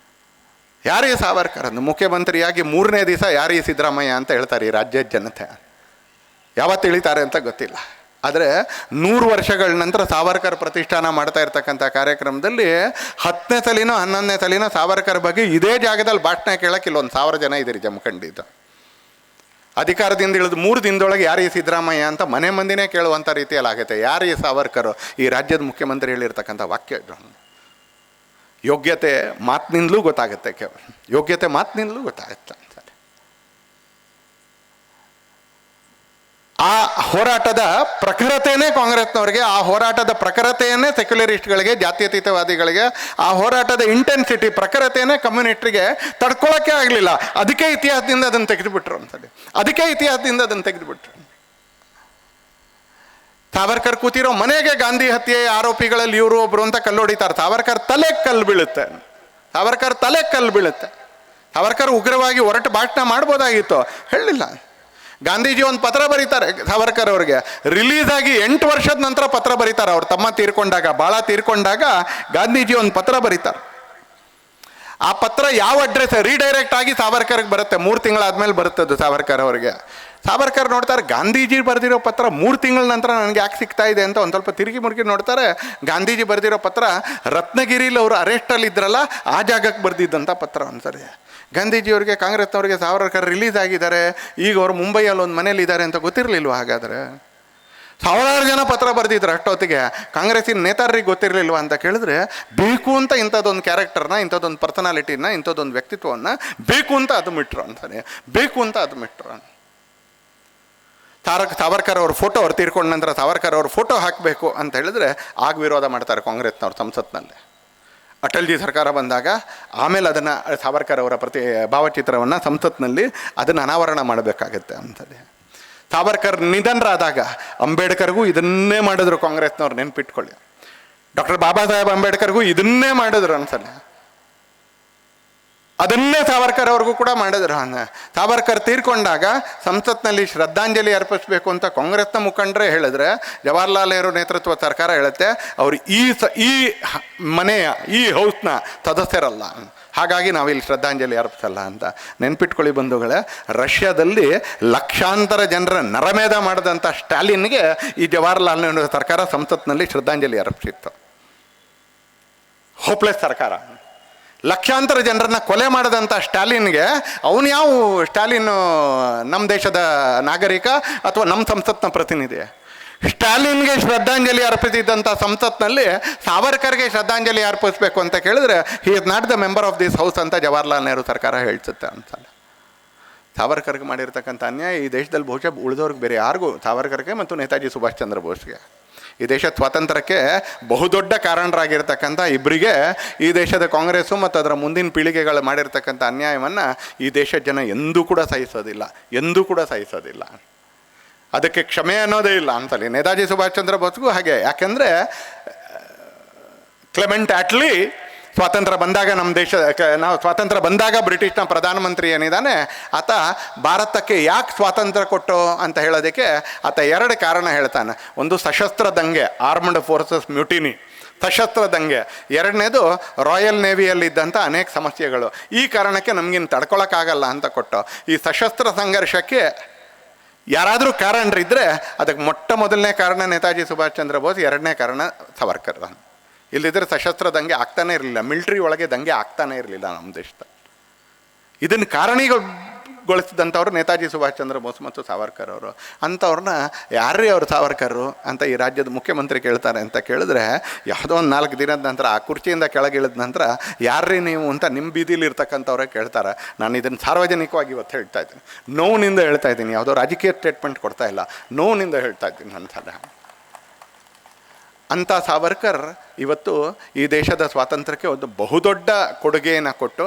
ಯಾರಿಗೆ ಸಾವರ್ಕರ್ ಅಂದು ಮುಖ್ಯಮಂತ್ರಿಯಾಗಿ 3ನೇ ದಿವಸ ಯಾರಿಗೆ ಸಿದ್ದರಾಮಯ್ಯ ಅಂತ ಹೇಳ್ತಾರೆ ಈ ರಾಜ್ಯದ ಜನತೆ. ಯಾವತ್ತು ಇಳಿತಾರೆ ಅಂತ ಗೊತ್ತಿಲ್ಲ. ಆದರೆ 100 ವರ್ಷಗಳ ನಂತರ ಸಾವರ್ಕರ್ ಪ್ರತಿಷ್ಠಾನ ಮಾಡ್ತಾ ಇರ್ತಕ್ಕಂಥ ಕಾರ್ಯಕ್ರಮದಲ್ಲಿ 10ನೇ ಸಲಿನೋ 11ನೇ ಸಲಿನೋ ಸಾವರ್ಕರ್ ಬಗ್ಗೆ ಇದೇ ಜಾಗದಲ್ಲಿ ಭಾಷಣ ಕೇಳೋಕೆ ಇಲ್ಲೊಂದು 1000 ಜನ ಇದ್ದೀರಿ ಜಮಖಂಡಿದ್ದು. ಅಧಿಕಾರದಿಂದ ಇಳಿದು 3 ದಿನದೊಳಗೆ ಯಾರಿಗೆ ಸಿದ್ದರಾಮಯ್ಯ ಅಂತ ಮನೆ ಮಂದಿನೇ ಕೇಳುವಂಥ ರೀತಿಯಲ್ಲಿ ಆಗುತ್ತೆ. ಯಾರಿಗೆ ಸಾವರ್ಕರ್ ಈ ರಾಜ್ಯದ ಮುಖ್ಯಮಂತ್ರಿ ಹೇಳಿರ್ತಕ್ಕಂಥ ವಾಕ್ಯ ಇದು. ಯೋಗ್ಯತೆ ಮಾತಿನಿಂದಲೂ ಗೊತ್ತಾಗುತ್ತೆ, ಅಂತಾರೆ. ಆ ಹೋರಾಟದ ಪ್ರಖರತೆಯೇ ಕಾಂಗ್ರೆಸ್ನವರಿಗೆ, ಆ ಹೋರಾಟದ ಪ್ರಖರತೆಯನ್ನೇ ಸೆಕ್ಯುಲರಿಸ್ಟ್ಗಳಿಗೆ, ಜಾತ್ಯತೀತವಾದಿಗಳಿಗೆ, ಆ ಹೋರಾಟದ ಇಂಟೆನ್ಸಿಟಿ ಪ್ರಖರತೆಯೇ ಕಮ್ಯುನಿಸ್ಟ್ರಿಗೆ ತಡ್ಕೊಳ್ಳೋಕ್ಕೆ ಆಗಲಿಲ್ಲ. ಅದಕ್ಕೆ ಇತಿಹಾಸದಿಂದ ಅದನ್ನು ತೆಗೆದುಬಿಟ್ರು. ಸಾವರ್ಕರ್ ಕೂತಿರೋ ಮನೆಗೆ ಗಾಂಧಿ ಹತ್ಯೆ ಆರೋಪಿಗಳಲ್ಲಿ ಇವರು ಒಬ್ರು ಅಂತ ಕಲ್ಲೊಡಿತಾರೆ. ಸಾವರ್ಕರ್ ತಲೆ ಕಲ್ಲು ಬೀಳುತ್ತೆ. ಸಾವರ್ಕರ್ ಉಗ್ರವಾಗಿ ಹೊರಟು ಭಾಷಣ ಮಾಡ್ಬೋದಾಗಿತ್ತು, ಹೇಳಲಿಲ್ಲ. ಗಾಂಧೀಜಿ ಒಂದು ಪತ್ರ ಬರೀತಾರೆ ಸಾವರ್ಕರ್ ಅವ್ರಿಗೆ. ರಿಲೀಸ್ ಆಗಿ 8 ವರ್ಷದ ನಂತರ ಪತ್ರ ಬರೀತಾರೆ. ಅವ್ರ ತಮ್ಮ ಬಾಳ ತೀರ್ಕೊಂಡಾಗ ಗಾಂಧೀಜಿ ಒಂದು ಪತ್ರ ಬರೀತಾರೆ. ಆ ಪತ್ರ ಯಾವ ಅಡ್ರೆಸ್ ರೀಡೈರೆಕ್ಟ್ ಆಗಿ ಸಾವರ್ಕರ್ಗೆ ಬರುತ್ತೆ. 3 ತಿಂಗಳಾದ್ಮೇಲೆ ಬರುತ್ತದು ಸಾವರ್ಕರ್ ಅವ್ರಿಗೆ. ಸಾವರ್ಕರ್ ನೋಡ್ತಾರೆ, ಗಾಂಧೀಜಿ ಬರೆದಿರೋ ಪತ್ರ 3 ತಿಂಗಳ ನಂತರ ನನಗೆ ಯಾಕೆ ಸಿಗ್ತಾ ಇದೆ ಅಂತ ಒಂದು ಸ್ವಲ್ಪ ತಿರುಗಿ ಮುರುಗಿ ನೋಡ್ತಾರೆ. ಗಾಂಧೀಜಿ ಬರೆದಿರೋ ಪತ್ರ ರತ್ನಗಿರಿಲಿ ಅವರು ಅರೆಸ್ಟಲ್ಲಿ ಇದ್ರಲ್ಲ ಆ ಜಾಗಕ್ಕೆ ಬರೆದಿದ್ದಂಥ ಪತ್ರ. ಒಂದ್ಸರಿ ಗಾಂಧೀಜಿಯವ್ರಿಗೆ, ಕಾಂಗ್ರೆಸ್ನವ್ರಿಗೆ ಸಾವರ್ಕರ್ ರಿಲೀಸ್ ಆಗಿದ್ದಾರೆ, ಈಗ ಅವರು ಮುಂಬೈಯಲ್ಲಿ ಒಂದು ಮನೇಲಿ ಇದ್ದಾರೆ ಅಂತ ಗೊತ್ತಿರಲಿಲ್ವ? ಹಾಗಾದರೆ ಸಾವಿರಾರು ಜನ ಪತ್ರ ಬರೆದಿದ್ರು ಅಷ್ಟೊತ್ತಿಗೆ. ಕಾಂಗ್ರೆಸ್ಸಿನ ನೇತಾರರಿಗೆ ಗೊತ್ತಿರಲಿಲ್ವ ಅಂತ ಕೇಳಿದ್ರೆ, ಬೇಕು ಅಂತ ಇಂಥದ್ದೊಂದು ಕ್ಯಾರೆಕ್ಟರ್ನ, ಇಂಥದ್ದೊಂದು ಪರ್ಸನಾಲಿಟಿನ, ಇಂಥದ್ದೊಂದು ವ್ಯಕ್ತಿತ್ವವನ್ನು ಬೇಕು ಅಂತ ಅದು ಮಿಟ್ರು ಅಂತಾನೆ, ಬೇಕು ಅಂತ ಅದು ಮಿಟ್ರು. ಸಾವರ್ಕರ್ ಅವ್ರ ಫೋಟೋ, ಅವ್ರು ತೀರ್ಕೊಂಡ ನಂತರ ಸಾವರ್ಕರ್ ಅವ್ರ ಫೋಟೋ ಹಾಕಬೇಕು ಅಂತ ಹೇಳಿದ್ರೆ ಆಗ ವಿರೋಧ ಮಾಡ್ತಾರೆ ಕಾಂಗ್ರೆಸ್ನವ್ರು ಸಂಸತ್ನಲ್ಲಿ. ಅಟಲ್ಜಿ ಸರ್ಕಾರ ಬಂದಾಗ ಆಮೇಲೆ ಅದನ್ನು ಸಾವರ್ಕರ್ ಅವರ ಭಾವಚಿತ್ರವನ್ನು ಸಂಸತ್ನಲ್ಲಿ ಅದನ್ನು ಅನಾವರಣ ಮಾಡಬೇಕಾಗತ್ತೆ ಅಂತದೆ. ಸಾವರ್ಕರ್ ನಿಧನರಾದಾಗ ಅಂಬೇಡ್ಕರ್ಗೂ ಇದನ್ನೇ ಮಾಡಿದ್ರು ಕಾಂಗ್ರೆಸ್ನವ್ರು, ನೆನ್ಪಿಟ್ಕೊಳ್ಳಿ. ಡಾಕ್ಟರ್ ಬಾಬಾ ಸಾಹೇಬ್ ಅಂಬೇಡ್ಕರ್ಗೂ ಇದನ್ನೇ ಮಾಡಿದ್ರು ಅನ್ಸಲ್ಲ, ಅದನ್ನೇ ಸಾವರ್ಕರ್ ಅವ್ರಿಗೂ ಕೂಡ ಮಾಡಿದ್ರು. ಸಾವರ್ಕರ್ ತೀರ್ಕೊಂಡಾಗ ಸಂಸತ್ನಲ್ಲಿ ಶ್ರದ್ಧಾಂಜಲಿ ಅರ್ಪಿಸಬೇಕು ಅಂತ ಕಾಂಗ್ರೆಸ್ನ ಮುಖಂಡರೇ ಹೇಳಿದ್ರೆ, ಜವಾಹರ್ಲಾಲ್ ನೆಹರು ನೇತೃತ್ವ ಸರ್ಕಾರ ಹೇಳುತ್ತೆ ಅವರು ಈ ಮನೆಯ, ಈ ಹೌಸ್ನ ಸದಸ್ಯರಲ್ಲ, ಹಾಗಾಗಿ ನಾವಿಲ್ಲಿ ಶ್ರದ್ಧಾಂಜಲಿ ಅರ್ಪಿಸಲ್ಲ ಅಂತ. ನೆನ್ಪಿಟ್ಕೊಳ್ಳಿ ಬಂಧುಗಳೇ, ರಷ್ಯಾದಲ್ಲಿ ಲಕ್ಷಾಂತರ ಜನರ ನರಮೇಧ ಮಾಡಿದಂಥ ಸ್ಟಾಲಿನ್ಗೆ ಈ ಜವಾಹರ್ಲಾಲ್ ನೆಹರು ಸರ್ಕಾರ ಸಂಸತ್ನಲ್ಲಿ ಶ್ರದ್ಧಾಂಜಲಿ ಅರ್ಪಿಸಿತ್ತು. ಹೋಪ್ಲೆಸ್ ಸರ್ಕಾರ. ಲಕ್ಷಾಂತರ ಜನರನ್ನ ಕೊಲೆ ಮಾಡಿದಂಥ ಸ್ಟಾಲಿನ್ಗೆ ಅವನು ಯಾವ ಸ್ಟಾಲಿನ್ ನಮ್ಮ ದೇಶದ ನಾಗರಿಕ ಅಥವಾ ನಮ್ಮ ಸಂಸತ್ನ ಪ್ರತಿನಿಧಿ? ಸ್ಟಾಲಿನ್ಗೆ ಶ್ರದ್ಧಾಂಜಲಿ ಅರ್ಪಿಸಿದ್ದಂಥ ಸಂಸತ್ನಲ್ಲಿ ಸಾವರ್ಕರ್ಗೆ ಶ್ರದ್ಧಾಂಜಲಿ ಅರ್ಪಿಸಬೇಕು ಅಂತ ಕೇಳಿದ್ರೆ he is not the member of this house ಅಂತ ಜವಾಹರ್ಲಾಲ್ ನೆಹರು ಸರ್ಕಾರ ಹೇಳ್ಸುತ್ತೆ ಅನ್ಸಲ್ಲ. ಸಾವರ್ಕರ್ಗೆ ಮಾಡಿರ್ತಕ್ಕಂಥ ಅನ್ಯಾಯ ಈ ದೇಶದಲ್ಲಿ ಬಹುಶಃ ಉಳಿದವ್ರಿಗೆ ಬೇರೆ ಯಾರಿಗೂ, ಸಾವರ್ಕರ್ಗೆ ಮತ್ತು ನೇತಾಜಿ ಸುಭಾಷ್ ಚಂದ್ರ ಬೋಸ್ಗೆ, ಈ ದೇಶದ ಸ್ವಾತಂತ್ರ್ಯಕ್ಕೆ ಬಹುದೊಡ್ಡ ಕಾರಣರಾಗಿರ್ತಕ್ಕಂಥ ಇಬ್ಬರಿಗೆ ಈ ದೇಶದ ಕಾಂಗ್ರೆಸ್ಸು ಮತ್ತು ಅದರ ಮುಂದಿನ ಪೀಳಿಗೆಗಳು ಮಾಡಿರ್ತಕ್ಕಂಥ ಅನ್ಯಾಯವನ್ನು ಈ ದೇಶದ ಜನ ಎಂದೂ ಕೂಡ ಸಹಿಸೋದಿಲ್ಲ, ಎಂದೂ ಕೂಡ ಸಹಿಸೋದಿಲ್ಲ. ಅದಕ್ಕೆ ಕ್ಷಮೆ ಅನ್ನೋದೇ ಇಲ್ಲ ಅಂತಲ್ಲಿ. ನೇತಾಜಿ ಸುಭಾಷ್ ಚಂದ್ರ ಬೋಸ್ಗೂ ಹಾಗೆ. ಯಾಕೆಂದರೆ ಕ್ಲೆಮೆಂಟ್ ಆಟ್ಲಿ ಸ್ವಾತಂತ್ರ್ಯ ಬಂದಾಗ, ನಮ್ಮ ನಾವು ಸ್ವಾತಂತ್ರ್ಯ ಬಂದಾಗ ಬ್ರಿಟಿಷ್ನ ಪ್ರಧಾನಮಂತ್ರಿ ಏನಿದ್ದಾನೆ ಆತ ಭಾರತಕ್ಕೆ ಯಾಕೆ ಸ್ವಾತಂತ್ರ್ಯ ಕೊಟ್ಟು ಅಂತ ಹೇಳೋದಕ್ಕೆ ಆತ ಎರಡು ಕಾರಣ ಹೇಳ್ತಾನೆ. ಒಂದು ಸಶಸ್ತ್ರ ದಂಗೆ, ಆರ್ಮ್ಡ್ ಫೋರ್ಸಸ್ ಮ್ಯೂಟಿನಿ, ಸಶಸ್ತ್ರ ದಂಗೆ. ಎರಡನೇದು ರಾಯಲ್ ನೇವಿಯಲ್ಲಿದ್ದಂಥ ಅನೇಕ ಸಮಸ್ಯೆಗಳು. ಈ ಕಾರಣಕ್ಕೆ ನಮಗಿನ್ನು ತಡ್ಕೊಳಕ್ಕಾಗಲ್ಲ ಅಂತ ಕೊಟ್ಟು. ಈ ಸಶಸ್ತ್ರ ಸಂಘರ್ಷಕ್ಕೆ ಯಾರಾದರೂ ಕಾರಣರಿದ್ದರೆ ಅದಕ್ಕೆ ಮೊದಲನೇ ಕಾರಣ ನೇತಾಜಿ ಸುಭಾಷ್ ಚಂದ್ರ ಬೋಸ್, ಎರಡನೇ ಕಾರಣ ಸಾವರ್ಕರ್. ಇಲ್ಲಿದ್ದರೆ ಸಶಸ್ತ್ರ ದಂಗೆ ಆಗ್ತಾನೇ ಇರಲಿಲ್ಲ, ಮಿಲ್ಟ್ರಿ ಒಳಗೆ ದಂಗೆ ಆಗ್ತಾನೇ ಇರಲಿಲ್ಲ ನಮ್ಮ ದೇಶದಲ್ಲಿ. ಇದನ್ನು ಕಾರಣಗೊಳಿಸಿದಂಥವ್ರು ನೇತಾಜಿ ಸುಭಾಷ್ ಚಂದ್ರ ಬೋಸ್ ಮತ್ತು ಸಾವರ್ಕರ್ ಅವರು. ಅಂಥವ್ರನ್ನ ಯಾರ್ರೀ ಅವರು ಸಾವರ್ಕರು ಅಂತ ಈ ರಾಜ್ಯದ ಮುಖ್ಯಮಂತ್ರಿ ಕೇಳ್ತಾರೆ ಅಂತ ಕೇಳಿದ್ರೆ, ಯಾವುದೋ ಒಂದು 4 ದಿನದ ನಂತರ ಆ ಕುರ್ಚಿಯಿಂದ ಕೆಳಗಿಳಿದ ನಂತರ ಯಾರ್ರೀ ನೀವು ಅಂತ ನಿಮ್ಮ ಬೀದಿಲಿ ಇರ್ತಕ್ಕಂಥವ್ರೆ ಕೇಳ್ತಾರೆ. ನಾನು ಇದನ್ನು ಸಾರ್ವಜನಿಕವಾಗಿ ಇವತ್ತು ಹೇಳ್ತಾ ಇದ್ದೀನಿ, ನೋವಿನಿಂದ ಹೇಳ್ತಾ ಇದ್ದೀನಿ, ಯಾವುದೋ ರಾಜಕೀಯ ಸ್ಟೇಟ್ಮೆಂಟ್ ಕೊಡ್ತಾ ಇಲ್ಲ, ನೋವಿನಿಂದ ಹೇಳ್ತಾ ಇದ್ದೀನಿ ನನ್ನ ಸಲ. ಅಂಥ ಸಾವರ್ಕರ್ ಇವತ್ತು ಈ ದೇಶದ ಸ್ವಾತಂತ್ರ್ಯಕ್ಕೆ ಒಂದು ಬಹುದೊಡ್ಡ ಕೊಡುಗೆಯನ್ನು ಕೊಟ್ಟು,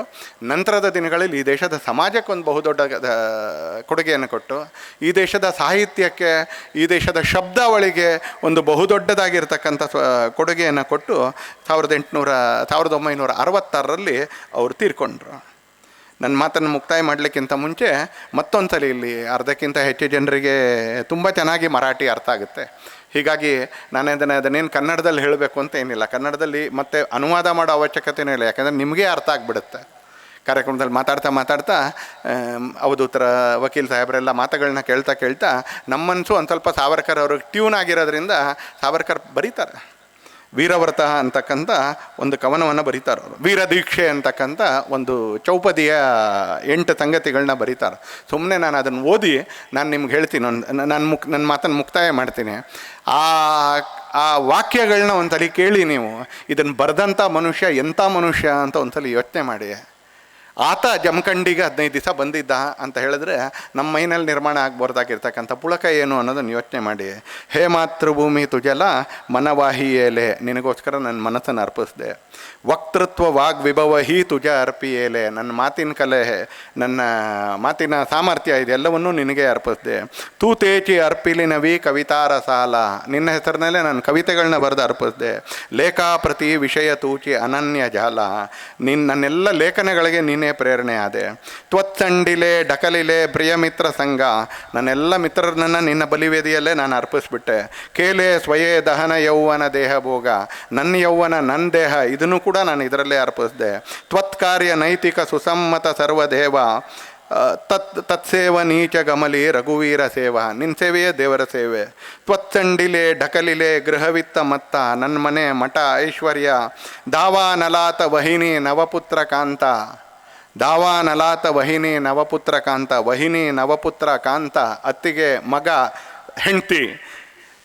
ನಂತರದ ದಿನಗಳಲ್ಲಿ ಈ ದೇಶದ ಸಮಾಜಕ್ಕೆ ಒಂದು ಬಹುದೊಡ್ಡ ಕೊಡುಗೆಯನ್ನು ಕೊಟ್ಟು, ಈ ದೇಶದ ಸಾಹಿತ್ಯಕ್ಕೆ, ಈ ದೇಶದ ಶಬ್ದಾವಳಿಗೆ ಒಂದು ಬಹುದೊಡ್ಡದಾಗಿರ್ತಕ್ಕಂಥ ಕೊಡುಗೆಯನ್ನು ಕೊಟ್ಟು 1966ರಲ್ಲಿ ಅವರು ತೀರ್ಕೊಂಡ್ರು. ನನ್ನ ಮಾತನ್ನು ಮುಕ್ತಾಯ ಮಾಡಲಿಕ್ಕಿಂತ ಮುಂಚೆ ಮತ್ತೊಂದು ಸಲ ಇಲ್ಲಿ ಅರ್ಧಕ್ಕಿಂತ ಹೆಚ್ಚು ಜನರಿಗೆ ತುಂಬ ಚೆನ್ನಾಗಿ ಮರಾಠಿ ಅರ್ಥ ಆಗುತ್ತೆ. ಹೀಗಾಗಿ ನಾನು ಅದನ್ನೇನು ಕನ್ನಡದಲ್ಲಿ ಹೇಳಬೇಕು ಅಂತ ಏನಿಲ್ಲ, ಕನ್ನಡದಲ್ಲಿ ಮತ್ತೆ ಅನುವಾದ ಮಾಡೋ ಅವಶ್ಯಕತೆಯೂ ಇಲ್ಲ, ಯಾಕಂದರೆ ನಿಮಗೇ ಅರ್ಥ ಆಗಿಬಿಡುತ್ತೆ. ಕಾರ್ಯಕ್ರಮದಲ್ಲಿ ಮಾತಾಡ್ತಾ ಅವಧೂತರ ವಕೀಲ್ ಸಾಹೇಬರೆಲ್ಲ ಮಾತುಗಳನ್ನ ಕೇಳ್ತಾ ನಮ್ಮ ಮನಸ್ಸು ಒಂದು ಸ್ವಲ್ಪ ಸಾವರ್ಕರ್ ಅವ್ರಿಗೆ ಟ್ಯೂನ್ ಆಗಿರೋದ್ರಿಂದ ಸಾವರ್ಕರ್ ಬರೀತಾರೆ. ವೀರವ್ರತ ಅಂತಕ್ಕಂಥ ಒಂದು ಕವನವನ್ನು ಬರೀತಾರೆ ಅವರು. ವೀರದೀಕ್ಷೆ ಅಂತಕ್ಕಂಥ ಒಂದು ಚೌಪದಿಯ 8 ಸಂಗತಿಗಳನ್ನ ಬರೀತಾರೆ. ಸುಮ್ಮನೆ ನಾನು ಅದನ್ನು ಓದಿ ನಾನು ನಿಮ್ಗೆ ಹೇಳ್ತೀನಿ, ನನ್ನ ಮಾತನ್ನು ಮುಕ್ತಾಯ ಮಾಡ್ತೀನಿ. ಆ ವಾಕ್ಯಗಳನ್ನ ಒಂದ್ಸಲಿ ಕೇಳಿ ನೀವು. ಇದನ್ನು ಬರೆದಂಥ ಮನುಷ್ಯ ಎಂಥ ಮನುಷ್ಯ ಅಂತ ಒಂದ್ಸಲಿ ಯೋಚನೆ ಮಾಡಿ. ಆತ ಜಮಖಂಡಿಗೆ 15 ದಿವಸ ಬಂದಿದ್ದ ಅಂತ ಹೇಳಿದ್ರೆ ನಮ್ಮ ಮೈನಲ್ಲಿ ನಿರ್ಮಾಣ ಆಗ್ಬಾರ್ದಾಗಿರ್ತಕ್ಕಂಥ ಪುಳಕ ಏನು ಅನ್ನೋದನ್ನು ಯೋಚನೆ ಮಾಡಿ. ಹೇ ಮಾತೃಭೂಮಿ ತುಜಲ ಮನವಾಹಿಯೇಲೆ, ನಿನಗೋಸ್ಕರ ನನ್ನ ಮನಸ್ಸನ್ನು ಅರ್ಪಿಸಿದೆ. ವಕ್ತೃತ್ವ ವಾಗ್ವಿಭವ ಹಿ ತುಜ ಅರ್ಪಿಯೇಲೆ, ನನ್ನ ಮಾತಿನ ಕಲೆ, ನನ್ನ ಮಾತಿನ ಸಾಮರ್ಥ್ಯ ಇದೆಲ್ಲವನ್ನೂ ನಿನಗೆ ಅರ್ಪಿಸಿದೆ. ತೂತೇಚಿ ಅರ್ಪಿಲಿನವಿ ಕವಿತಾರ ಸಾಲ, ನಿನ್ನ ಹೆಸರಿನಲ್ಲೇ ನಾನು ಕವಿತೆಗಳನ್ನ ಬರೆದು ಅರ್ಪಿಸಿದೆ. ಲೇಖಾಪ್ರತಿ ವಿಷಯ ತೂಚಿ ಅನನ್ಯ ಜಾಲ, ನನ್ನೆಲ್ಲ ಲೇಖನಗಳಿಗೆ ನೀನೇ ಪ್ರೇರಣೆ ಆದೆ. ತ್ವತ್ಸಂಡಿಲೆ ಡಕಲಿಲೆ ಪ್ರಿಯಮಿತ್ರ ಸಂಘ, ನನ್ನೆಲ್ಲ ಮಿತ್ರರನ್ನ ನಿನ್ನ ಬಲಿವೇದಿಯಲ್ಲೇ ನಾನು ಅರ್ಪಿಸ್ಬಿಟ್ಟೆ. ಕೇಲೆ ಸ್ವಯೇ ದಹನ ಯೌವನ ದೇಹ ಭೋಗ, ನನ್ನ ಯೌವನ ನನ್ನ ದೇಹ ಇದನ್ನು ಕೂಡ ನಾನು ಇದರಲ್ಲೇ ಅರ್ಪಿಸಿದೆ. ತ್ವತ್ಕಾರ್ಯ ನೈತಿಕ ಸುಸಮ್ಮತ ಸರ್ವದೇವ, ತತ್ಸೇವ ನೀಚ ಗಮಲಿ ರಘುವೀರ ಸೇವಾ, ನಿನ್ನ ಸೇವೆಯೇ ದೇವರ ಸೇವೆ. ತ್ವತ್ಸಂಡಿಲೆ ಡಕಲಿಲೆ ಗೃಹವಿತ್ತ ಮತ್ತ, ನನ್ನ ಮನೆ ಮಠ ಐಶ್ವರ್ಯ. ದಾವಾನಲಾತ ವಹಿನಿ ನವಪುತ್ರ ಕಾಂತ, ದಾವಾನಲಾತ ವಹಿನಿ ನವಪುತ್ರ ಕಾಂತ, ವಹಿನಿ ನವಪುತ್ರ ಕಾಂತ, ಅತ್ತಿಗೆ ಮಗ ಹೆಂಡತಿ.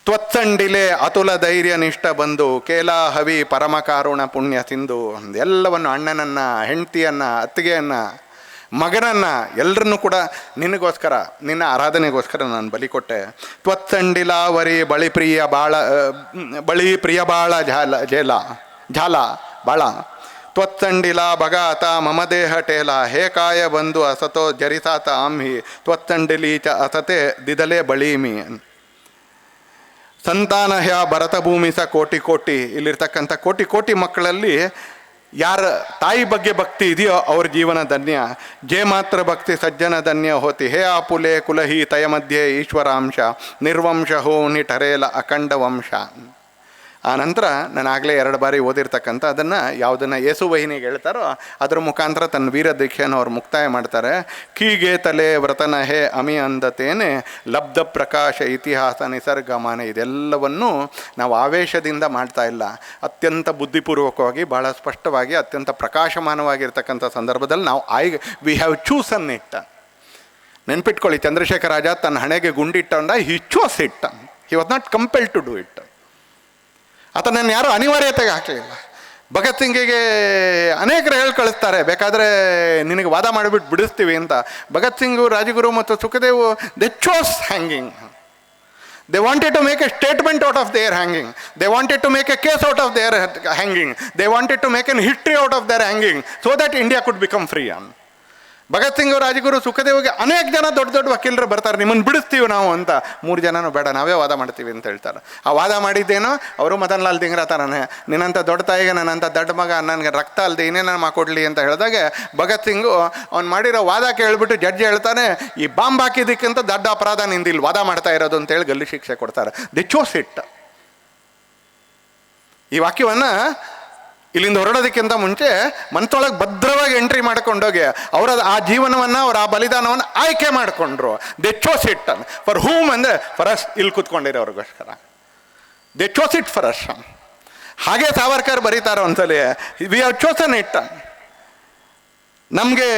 ತ್ವತ್ಸಂಡಿಲೆ ಅತುಲ ಧೈರ್ಯ ನಿಷ್ಠ ಬಂದು ಕೇಲ ಹವಿ ಪರಮಕಾರುಣ ಪುಣ್ಯ ಸಿಂಧು. ಎಲ್ಲವನ್ನು ಅಣ್ಣನನ್ನು, ಹೆಂಡತಿಯನ್ನು, ಅತ್ತಿಗೆಯನ್ನು, ಮಗನನ್ನು ಎಲ್ಲರನ್ನೂ ಕೂಡ ನಿನಗೋಸ್ಕರ, ನಿನ್ನ ಆರಾಧನೆಗೋಸ್ಕರ ನಾನು ಬಲಿ ಕೊಟ್ಟೆ. ತ್ವತ್ಸಂಡಿಲಾವರಿ ಬಳಿ ಪ್ರಿಯ ಬಾಳ ಝಾಲ ಬಾಳ ತ್ವತ್ಸಂಡಿಲ ಬಗಾತ ಮಮ ದೇಹ ಟೇಲ ಹೇ ಕಾಯ ಬಂದು ಅಸತೋ ಜರಿಸಾತ ಆಂಹಿ ತ್ವತ್ಸಂಡಿಲಿ ಚ ಅಸತೆ ದಿದಲೇ ಬಳೀಮಿ. ಸಂತಾನ ಹ್ಯ ಭರತ ಭೂಮಿ ಸ ಕೋಟಿ ಕೋಟಿ. ಇಲ್ಲಿರ್ತಕ್ಕಂಥ ಕೋಟಿ ಕೋಟಿ ಮಕ್ಕಳಲ್ಲಿ ಯಾರ ತಾಯಿ ಬಗ್ಗೆ ಭಕ್ತಿ ಇದೆಯೋ ಅವ್ರ ಜೀವನ ಧನ್ಯ. ಜೇ ಮಾತ್ರ ಭಕ್ತಿ ಸಜ್ಜನ ಧನ್ಯ ಹೋತಿ. ಹೇ ಆಪುಲೆ ಕುಲಹಿ ತಯ ಮಧ್ಯೆ ಈಶ್ವರಾಂಶ ನಿರ್ವಂಶ ಹೋ ನಿಠರೇಲ ಅಖಂಡ ವಂಶ. ಆ ನಂತರ ನಾನು ಆಗಲೇ 2 ಬಾರಿ ಓದಿರ್ತಕ್ಕಂಥ ಅದನ್ನು ಯಾವುದನ್ನು ಯೇಸುವಹಿನಿಗೆ ಹೇಳ್ತಾರೋ ಅದ್ರ ಮುಖಾಂತರ ತನ್ನ ವೀರ ದೀಕ್ಷೆಯನ್ನು ಅವ್ರು ಮುಕ್ತಾಯ ಮಾಡ್ತಾರೆ. ಕೀಗೆ ತಲೆ ವ್ರತನ ಹೇ ಅಮಿ ಅಂದತೇನೆ ಲಬ್ಧ ಪ್ರಕಾಶ ಇತಿಹಾಸ ನಿಸರ್ಗಮಾನೆ. ಇದೆಲ್ಲವನ್ನು ನಾವು ಆವೇಶದಿಂದ ಮಾಡ್ತಾ ಇಲ್ಲ, ಅತ್ಯಂತ ಬುದ್ಧಿಪೂರ್ವಕವಾಗಿ, ಭಾಳ ಸ್ಪಷ್ಟವಾಗಿ, ಅತ್ಯಂತ ಪ್ರಕಾಶಮಾನವಾಗಿರ್ತಕ್ಕಂಥ ಸಂದರ್ಭದಲ್ಲಿ ನಾವು ವಿ ಹ್ಯಾವ್ ಚೂಸನ್ ಇಟ್. ನೆನ್ಪಿಟ್ಕೊಳ್ಳಿ, ಚಂದ್ರಶೇಖರ ಆಜಾದ್ ತನ್ನ ಹಣೆಗೆ ಗುಂಡಿಟ್ಟಂಡ he choose it. He was not compelled to do it. ಆತನನ್ನು ಯಾರೂ ಅನಿವಾರ್ಯತೆಗೆ ಹಾಕಲಿಲ್ಲ. ಭಗತ್ ಸಿಂಗಿಗೆ ಅನೇಕರು ಹೇಳಿ ಕಳಿಸ್ತಾರೆ, ಬೇಕಾದರೆ ನಿನಗೆ ವಾದ ಮಾಡಿಬಿಟ್ಟು ಬಿಡಿಸ್ತೀವಿ ಅಂತ. ಭಗತ್ ಸಿಂಗು, ರಾಜಗುರು ಮತ್ತು Sukhdev they chose hanging. They wanted to make a statement out of their hanging. They wanted to make a case out of their hanging. They wanted to make a history out of their hanging so that India could become free. Bhagat Singh, Rajguru, ಸುಖದೇವ್ಗೆ ಅನೇಕ ಜನ ದೊಡ್ಡ ದೊಡ್ಡ ವಕೀಲರು ಬರ್ತಾರೆ, ನಿಮ್ಮನ್ನು ಬಿಡಿಸ್ತೀವಿ ನಾವು ಅಂತ. 3 ಜನನೂ ಬೇಡ, ನಾವೇ ವಾದ ಮಾಡ್ತೀವಿ ಅಂತ ಹೇಳ್ತಾರೆ. ಆ ವಾದ ಮಾಡಿದ್ದೇನೋ ಅವರು ಮದನ್ ಲಾಲ್ ಧಿಂಗ್ರಾ ಥರನೇ, ನಿನ್ನಂಥ ದೊಡ್ಡ ತಾಯಿಗೆ ನನ್ನಂಥ ದೊಡ್ಡ ಮಗ ನನಗೆ ರಕ್ತ ಅಲ್ಲದೆ ಇನ್ನೇನು ಮಾಡ್ಕೊಡ್ಲಿ ಅಂತ ಹೇಳಿದಾಗ ಭಗತ್ ಸಿಂಗು ಅವ್ನು ಮಾಡಿರೋ ವಾದ ಕೇಳಿಬಿಟ್ಟು ಜಡ್ಜ್ ಹೇಳ್ತಾನೆ, ಈ ಬಾಂಬ್ ಹಾಕಿದ್ದಕ್ಕಿಂತ ದೊಡ್ಡ ಅಪರಾಧ ನಿಂದು ಇಲ್ಲಿ ವಾದ ಮಾಡ್ತಾ ಇರೋದು ಅಂತೇಳಿ ಗಲ್ಲಿ ಶಿಕ್ಷೆ ಕೊಡ್ತಾರೆ. The chose it. ಈ ವಾಕ್ಯವನ್ನು ಇಲ್ಲಿಂದ ಹೊರಡೋದಕ್ಕಿಂತ ಮುಂಚೆ ಮನಸ್ಸೊಳಗೆ ಭದ್ರವಾಗಿ ಎಂಟ್ರಿ ಮಾಡ್ಕೊಂಡೋಗಿ ಅವರ ಆ ಜೀವನವನ್ನು, ಅವರ ಆ ಬಲಿದಾನವನ್ನು ಆಯ್ಕೆ ಮಾಡಿಕೊಂಡ್ರು. ದೆ ಚೋಸ್ ಇಟ್. ಫಾರ್ ಹೂಮ್ ಅಂದರೆ ಫಾರ್ ಅಸ್. ಇಲ್ಲಿ ಕೂತ್ಕೊಂಡಿರೋರಿಗೋಸ್ಕರ ದೆ ಚೋಸ್ ಇಟ್ ಫಾರ್ ಅಸ್. ಹಾಗೆ ಸಾವರ್ಕರ್ ಬರೀತಾರೋ ಒಂದ್ಸಲಿ, ವಿ ಹ್ಯಾವ್ ಚೋಸನ್ ಇಟ್. ನಮಗೆ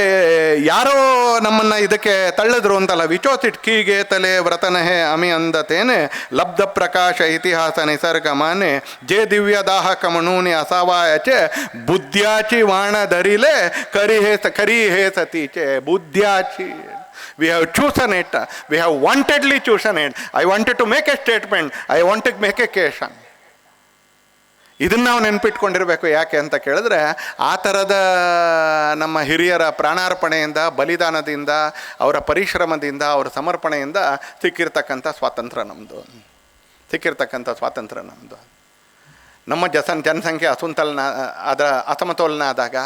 ಯಾರೋ ನಮ್ಮನ್ನು ಇದಕ್ಕೆ ತಳ್ಳಿದ್ರು ಅಂತಲ್ಲ. ವಿಚೋಸಿಟ್ ಕೀಗೆ ತಲೆ ವ್ರತನಹೆ ಅಮಿ ಅಂದತೇನೆ ಲಬ್ಧ ಪ್ರಕಾಶ ಇತಿಹಾಸ ನಿಸರ್ಗ ಮಾನೆ ಜೇ ದಿವ್ಯ ದಾಹ ಕಮಣೂನಿ ಅಸಾವಾಯಚೆ ಬುದ್ಧ್ಯಾಚಿ ವಾಣ ಧರಿಲೆ ಕರಿ ಹೇ ಸತೀಚೆ. ಬುದ್ಧ್ಯಾಚಿ. We have chosen it. We have wantedly chosen it. I wanted to make a statement. I wanted to make a case. ಇದನ್ನು ನಾವು ನೆನ್ಪಿಟ್ಕೊಂಡಿರಬೇಕು. ಯಾಕೆ ಅಂತ ಕೇಳಿದ್ರೆ, ಆ ಥರದ ನಮ್ಮ ಹಿರಿಯರ ಪ್ರಾಣಾರ್ಪಣೆಯಿಂದ, ಬಲಿದಾನದಿಂದ, ಅವರ ಪರಿಶ್ರಮದಿಂದ, ಅವರ ಸಮರ್ಪಣೆಯಿಂದ ಸಿಕ್ಕಿರ್ತಕ್ಕಂಥ ಸ್ವಾತಂತ್ರ್ಯ ನಮ್ಮದು. ನಮ್ಮ ಜನಸಂಖ್ಯೆ ಅಸಮತೋಲನ ಆದಾಗ,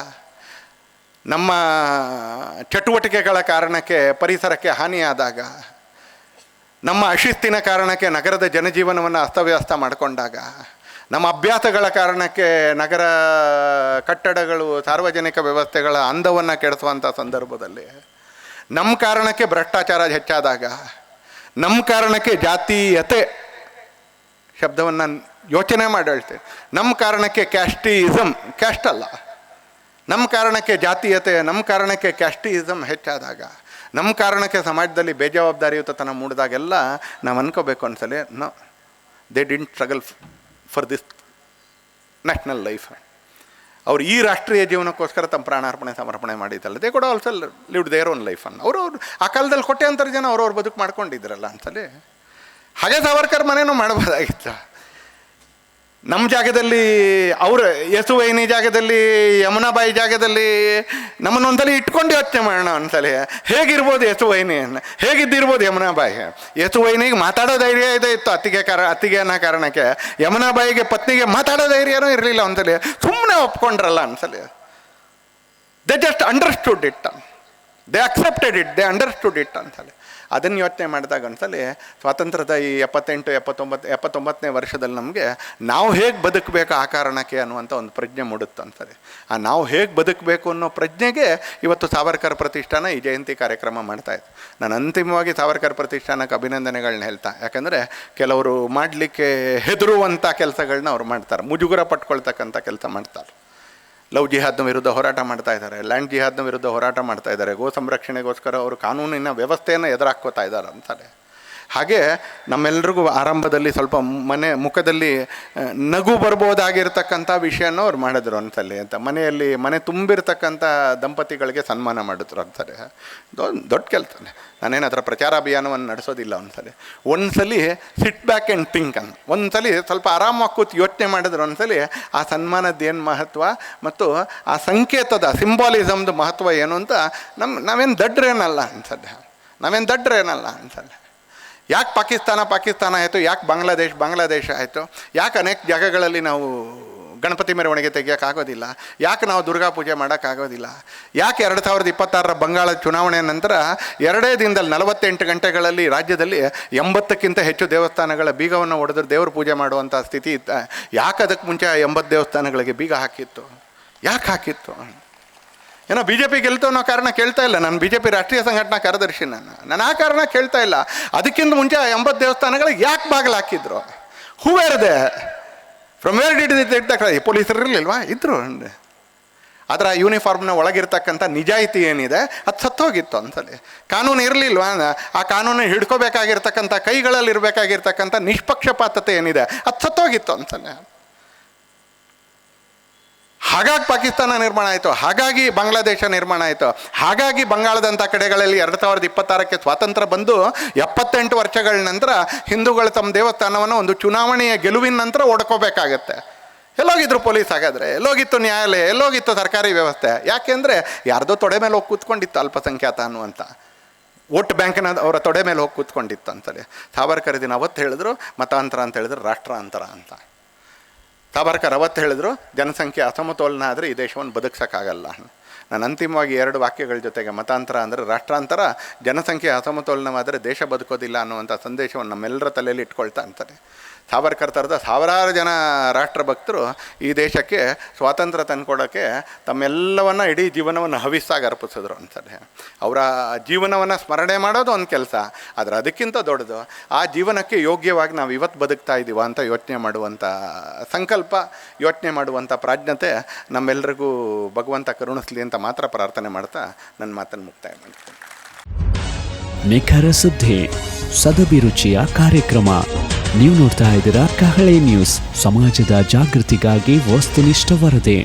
ನಮ್ಮ ಚಟುವಟಿಕೆಗಳ ಕಾರಣಕ್ಕೆ ಪರಿಸರಕ್ಕೆ ಹಾನಿಯಾದಾಗ, ನಮ್ಮ ಅಶಿಸ್ತಿನ ಕಾರಣಕ್ಕೆ ನಗರದ ಜನಜೀವನವನ್ನು ಅಸ್ತವ್ಯಸ್ತ ಮಾಡಿಕೊಂಡಾಗ, ನಮ್ಮ ಅಭ್ಯಾಸಗಳ ಕಾರಣಕ್ಕೆ ನಗರ ಕಟ್ಟಡಗಳು, ಸಾರ್ವಜನಿಕ ವ್ಯವಸ್ಥೆಗಳ ಅಂದವನ್ನು ಕೆಡಿಸುವಂಥ ಸಂದರ್ಭದಲ್ಲಿ, ನಮ್ಮ ಕಾರಣಕ್ಕೆ ಭ್ರಷ್ಟಾಚಾರ ಹೆಚ್ಚಾದಾಗ, ನಮ್ಮ ಕಾರಣಕ್ಕೆ ಜಾತೀಯತೆ ಶಬ್ದವನ್ನು ಯೋಚನೆ ಮಾಡಿ ಹೇಳ್ತೇವೆ, ನಮ್ಮ ಕಾರಣಕ್ಕೆ ಕ್ಯಾಸ್ಟಿಸಮ್, ಕ್ಯಾಸ್ಟ್ ಅಲ್ಲ, ನಮ್ಮ ಕಾರಣಕ್ಕೆ ಜಾತೀಯತೆ, ನಮ್ಮ ಕಾರಣಕ್ಕೆ ಕ್ಯಾಸ್ಟಿಸಮ್ ಹೆಚ್ಚಾದಾಗ, ನಮ್ಮ ಕಾರಣಕ್ಕೆ ಸಮಾಜದಲ್ಲಿ ಬೇಜವಾಬ್ದಾರಿಯುತತನ ಮೂಡಿದಾಗೆಲ್ಲ ನಾವು ಅನ್ಕೋಬೇಕು ಅನ್ಸಲಿ, no, they didn't struggle for this national life. ಅವ್ರು ಈ ರಾಷ್ಟ್ರೀಯ ಜೀವನಕ್ಕೋಸ್ಕರ ತಮ್ಮ ಪ್ರಾಣಾರ್ಪಣೆ ಸಮರ್ಪಣೆ ಮಾಡಿದ್ದಲ್ಲ. ದೇ ಕೂಡ ಆಲ್ಸೋ ಲಿವ್ಡ್ ದೇರ್ ಓನ್ ಲೈಫನ್ನು. ಅವರು ಆ ಕಾಲದಲ್ಲಿ ಕೋಟ್ಯಾಂತರ ಜನ ಅವ್ರವ್ರ ಬದುಕು ಮಾಡ್ಕೊಂಡಿದ್ರಲ್ಲ ಅನ್ಸಲಿ. ಹಾಗೆ ಸಾವರ್ಕರ್ ಮನೇನೂ ಮಾಡ್ಬೋದಾಗಿತ್ತು. ನಮ್ಮ ಜಾಗದಲ್ಲಿ, ಅವ್ರ ಯೇಸುವಹಿನಿ ಜಾಗದಲ್ಲಿ, ಯಮುನಾಬಾಯಿ ಜಾಗದಲ್ಲಿ ನಮ್ಮನ್ನೊಂದ್ಸಲಿ ಇಟ್ಕೊಂಡು ಯೋಚನೆ ಮಾಡೋಣ ಒಂದ್ಸಲಿ. ಹೇಗಿರ್ಬೋದು ಯೇಸುವಹಿನಿಯನ್ನು, ಹೇಗಿದ್ದಿರ್ಬೋದು ಯಮುನಾಬಾಯಿ. ಯೇಸುವಹಿನಿಗೆ ಮಾತಾಡೋ ಧೈರ್ಯ ಇತ್ತು ಅತ್ತಿಗೆ ಅನ್ನೋ ಕಾರಣಕ್ಕೆ. ಯಮುನಾಬಾಯಿಗೆ ಪತ್ನಿಗೆ ಮಾತಾಡೋ ಧೈರ್ಯನೂ ಇರಲಿಲ್ಲ ಒಂದ್ಸಲಿ. ಸುಮ್ಮನೆ ಒಪ್ಕೊಂಡ್ರಲ್ಲ ಅನ್ಸಲಿ. They just understood it, they accepted it, they understood it ಅನ್ಸಲಿ. ಅದನ್ನು ಯೋಚನೆ ಮಾಡಿದಾಗ ಅನ್ಸಲಿ ಸ್ವಾತಂತ್ರ್ಯದ ಈ 78-79ನೇ ವರ್ಷದಲ್ಲಿ ನಮಗೆ ನಾವು ಹೇಗೆ ಬದುಕಬೇಕು ಆ ಕಾರಣಕ್ಕೆ ಅನ್ನುವಂಥ ಒಂದು ಪ್ರಜ್ಞೆ ಮೂಡುತ್ತೆ ಅನ್ಸಲಿ. ಆ ನಾವು ಹೇಗೆ ಬದುಕಬೇಕು ಅನ್ನೋ ಪ್ರಜ್ಞೆಗೆ ಇವತ್ತು ಸಾವರ್ಕರ್ ಪ್ರತಿಷ್ಠಾನ ಈ ಜಯಂತಿ ಕಾರ್ಯಕ್ರಮ ಮಾಡ್ತಾಯಿತ್ತು. ನಾನು ಅಂತಿಮವಾಗಿ ಸಾವರ್ಕರ್ ಪ್ರತಿಷ್ಠಾನಕ್ಕೆ ಅಭಿನಂದನೆಗಳನ್ನ ಹೇಳ್ತಾ. ಯಾಕಂದರೆ ಕೆಲವರು ಮಾಡಲಿಕ್ಕೆ ಹೆದರುವಂಥ ಕೆಲಸಗಳನ್ನ ಅವ್ರು ಮಾಡ್ತಾರೆ, ಮುಜುಗರ ಪಟ್ಕೊಳ್ತಕ್ಕಂಥ ಕೆಲಸ ಮಾಡ್ತಾರೆ. ಲವ್ ಜಿಹಾದ್ನ ವಿರುದ್ಧ ಹೋರಾಟ ಮಾಡ್ತಾ ಇದ್ದಾರೆ, ಲ್ಯಾಂಡ್ ಜಿಹಾದ್ನ ವಿರುದ್ಧ ಹೋರಾಟ ಮಾಡ್ತಾ ಇದ್ದಾರೆ, ಗೋ ಸಂರಕ್ಷಣೆಗೋಸ್ಕರ ಅವರು ಕಾನೂನಿನ ವ್ಯವಸ್ಥೆಯನ್ನು ಎದುರಾಕ್ಕೋತಾ ಇದ್ದಾರೆ ಅಂತಾರೆ. ಹಾಗೆ ನಮ್ಮೆಲ್ರಿಗೂ ಆರಂಭದಲ್ಲಿ ಸ್ವಲ್ಪ ಮುಖದಲ್ಲಿ ನಗು ಬರ್ಬೋದಾಗಿರ್ತಕ್ಕಂಥ ವಿಷಯನೂ ಅವ್ರು ಮಾಡಿದ್ರು ಒಂದ್ಸಲಿ ಅಂತ. ಮನೆ ತುಂಬಿರ್ತಕ್ಕಂಥ ದಂಪತಿಗಳಿಗೆ ಸನ್ಮಾನ ಮಾಡಿದ್ರು ಅಂತಾರೆ. ದೊಡ್ಡ ಕೆಲಸ. ನಾನೇನು ಅದರ ಪ್ರಚಾರ ಅಭಿಯಾನವನ್ನು ನಡೆಸೋದಿಲ್ಲ. ಒಂದ್ಸಲಿ ಸಿಟ್ ಬ್ಯಾಕ್ ಆ್ಯಂಡ್ ಥಿಂಕ್ ಅಂತ ಒಂದ್ಸಲಿ ಸ್ವಲ್ಪ ಆರಾಮಾಗಿ ಕೂತು ಯೋಚನೆ ಮಾಡಿದ್ರು. ಒಂದ್ಸಲಿ ಆ ಸನ್ಮಾನದ ಏನು ಮಹತ್ವ ಮತ್ತು ಆ ಸಂಕೇತದ ಸಿಂಬಾಲಿಸಮ್ದು ಮಹತ್ವ ಏನು ಅಂತ ನಾವೇನು ದಡ್ರೇನಲ್ಲ ಅನ್ಸಲ್ಲ. ಯಾಕೆ ಪಾಕಿಸ್ತಾನ ಆಯಿತು, ಯಾಕೆ ಬಾಂಗ್ಲಾದೇಶ ಆಯಿತು, ಯಾಕೆ ಅನೇಕ ಜಾಗಗಳಲ್ಲಿ ನಾವು ಗಣಪತಿ ಮೆರವಣಿಗೆ ತೆಗಿಯೋಕ್ಕಾಗೋದಿಲ್ಲ, ಯಾಕೆ ನಾವು ದುರ್ಗಾ ಪೂಜೆ ಮಾಡೋಕ್ಕಾಗೋದಿಲ್ಲ, ಯಾಕೆ 2026 ಬಂಗಾಳ ಚುನಾವಣೆಯ ನಂತರ 2 ದಿನದಲ್ಲಿ 48 ಗಂಟೆಗಳಲ್ಲಿ ರಾಜ್ಯದಲ್ಲಿ 80ಕ್ಕಿಂತ ಹೆಚ್ಚು ದೇವಸ್ಥಾನಗಳ ಬೀಗವನ್ನು ಒಡೆದ್ರೆ ದೇವ್ರ ಪೂಜೆ ಮಾಡುವಂಥ ಸ್ಥಿತಿ ಇತ್ತ. ಯಾಕೆ ಅದಕ್ಕೆ ಮುಂಚೆ 80 ದೇವಸ್ಥಾನಗಳಿಗೆ ಬೀಗ ಹಾಕಿತ್ತು? ಏನೋ ಬಿ ಜೆ ಪಿ ಗೆಲ್ತು ಅನ್ನೋ ಕಾರಣ ಕೇಳ್ತಾ ಇಲ್ಲ. ನಾನು BJP ರಾಷ್ಟ್ರೀಯ ಸಂಘಟನಾ ಕಾರ್ಯದರ್ಶಿ. ನಾನು ಆ ಕಾರಣ ಕೇಳ್ತಾ ಇಲ್ಲ. ಅದಕ್ಕಿಂತ ಮುಂಚೆ 80 ದೇವಸ್ಥಾನಗಳಿಗೆ ಯಾಕೆ ಬಾಗಿಲು ಹಾಕಿದ್ರು? Who where they? From where did it? ಪೊಲೀಸರು ಇರಲಿಲ್ವಾ? ಇದ್ರು. ಅದರ ಯೂನಿಫಾರ್ಮ್ನ ಒಳಗಿರ್ತಕ್ಕಂಥ ನಿಜಾಯಿತಿ ಏನಿದೆ ಅದು ಸತ್ತೋಗಿತ್ತು ಒಂದ್ಸಲಿ. ಕಾನೂನು ಇರಲಿಲ್ವಾ? ಆ ಕಾನೂನು ಹಿಡ್ಕೋಬೇಕಾಗಿರ್ತಕ್ಕಂಥ ಕೈಗಳಲ್ಲಿ ಇರಬೇಕಾಗಿರ್ತಕ್ಕಂಥ ನಿಷ್ಪಕ್ಷಪಾತತೆ ಏನಿದೆ ಅದು ಸತ್ತೋಗಿತ್ತು ಒಂದ್ಸಲಿ. ಹಾಗಾಗಿ ಪಾಕಿಸ್ತಾನ ನಿರ್ಮಾಣ ಆಯಿತು, ಹಾಗಾಗಿ ಬಾಂಗ್ಲಾದೇಶ ನಿರ್ಮಾಣ ಆಯಿತು, ಹಾಗಾಗಿ ಬಂಗಾಳದಂಥ ಕಡೆಗಳಲ್ಲಿ 2026ಕ್ಕೆ ಸ್ವಾತಂತ್ರ್ಯ ಬಂದು 78 ವರ್ಷಗಳ ನಂತರ ಹಿಂದೂಗಳು ತಮ್ಮ ದೇವಸ್ಥಾನವನ್ನು ಒಂದು ಚುನಾವಣೆಯ ಗೆಲುವಿನ ನಂತರ ಓಡ್ಕೋಬೇಕಾಗತ್ತೆ. ಎಲ್ಲೋಗಿದ್ರು ಪೊಲೀಸ್? ಹಾಗಾದರೆ ಎಲ್ಲೋಗಿತ್ತು ನ್ಯಾಯಾಲಯ? ಎಲ್ಲೋಗಿತ್ತು ಸರ್ಕಾರಿ ವ್ಯವಸ್ಥೆ? ಯಾಕೆಂದರೆ ಯಾರ್ದೋ ತೊಡೆ ಮೇಲೆ ಹೋಗಿ ಕೂತ್ಕೊಂಡಿತ್ತು ಅಲ್ಪಸಂಖ್ಯಾತ ಅನ್ನುವಂಥ ವೋಟ್ ಬ್ಯಾಂಕ್ನ ಅವರ ತೊಡೆ ಮೇಲೆ ಹೋಗಿ ಕೂತ್ಕೊಂಡಿತ್ತು ಅಂತಲೇ. ಸಾವರ್ಕರ್ ದಿನ ಅವತ್ತು ಹೇಳಿದ್ರು ಮತಾಂತರ ಅಂತ ಹೇಳಿದ್ರು ರಾಷ್ಟ್ರಾಂತರ ಅಂತ. ಸಾವರ್ಕರ್ ಅವತ್ತು ಹೇಳಿದ್ರು ಜನಸಂಖ್ಯೆ ಅಸಮತೋಲನ ಆದರೆ ಈ ದೇಶವನ್ನು ಬದುಕ್ಸೋಕ್ಕಾಗಲ್ಲ. ನಾನು ಅಂತಿಮವಾಗಿ 2 ವಾಕ್ಯಗಳ ಜೊತೆಗೆ ಮತಾಂತರ ಅಂದರೆ ರಾಷ್ಟ್ರಾಂತರ, ಜನಸಂಖ್ಯೆ ಅಸಮತೋಲನವಾದರೆ ದೇಶ ಬದುಕೋದಿಲ್ಲ ಅನ್ನುವಂಥ ಸಂದೇಶವನ್ನು ನಮ್ಮೆಲ್ಲರ ತಲೆಯಲ್ಲಿ ಇಟ್ಕೊಳ್ತಾ ಅಂತಾರೆ. ಸಾವರ್ಕರ್ ಥರದ ಸಾವಿರಾರು ಜನ ರಾಷ್ಟ್ರಭಕ್ತರು ಈ ದೇಶಕ್ಕೆ ಸ್ವಾತಂತ್ರ್ಯ ತಂದುಕೊಡೋಕ್ಕೆ ತಮ್ಮೆಲ್ಲವನ್ನು ಇಡೀ ಜೀವನವನ್ನು ಹವಿಸ್ಸಾಗಿ ಅರ್ಪಿಸಿದ್ರು ಅಂತಾರೆ. ಅವರ ಜೀವನವನ್ನು ಸ್ಮರಣೆ ಮಾಡೋದು ಒಂದು ಕೆಲಸ, ಆದರೆ ಅದಕ್ಕಿಂತ ದೊಡ್ಡದು ಆ ಜೀವನಕ್ಕೆ ಯೋಗ್ಯವಾಗಿ ನಾವು ಇವತ್ತು ಬದುಕ್ತಾ ಇದ್ದೀವ ಅಂತ ಯೋಚನೆ ಮಾಡುವಂಥ ಸಂಕಲ್ಪ, ಯೋಚನೆ ಮಾಡುವಂಥ ಪ್ರಾಜ್ಞತೆ ನಮ್ಮೆಲ್ಲರಿಗೂ ಭಗವಂತ ಕರುಣಿಸಲಿ ಅಂತ ಮಾತ್ರ ಪ್ರಾರ್ಥನೆ ಮಾಡ್ತಾ ನನ್ನ ಮಾತನ್ನು ಮುಕ್ತಾಯ ಮಾಡ್ತೀನಿ. ನಿಖರ ಸುದ್ದಿ, ಸದಭಿರುಚಿಯ ಕಾರ್ಯಕ್ರಮ. ನೀವು ನೋಡ್ತಾ ಇದ್ದೀರಾ ಕಹಳೆ ನ್ಯೂಸ್, ಸಮಾಜದ ಜಾಗೃತಿಗಾಗಿ ವಸ್ತುನಿಷ್ಠ ವರದಿ.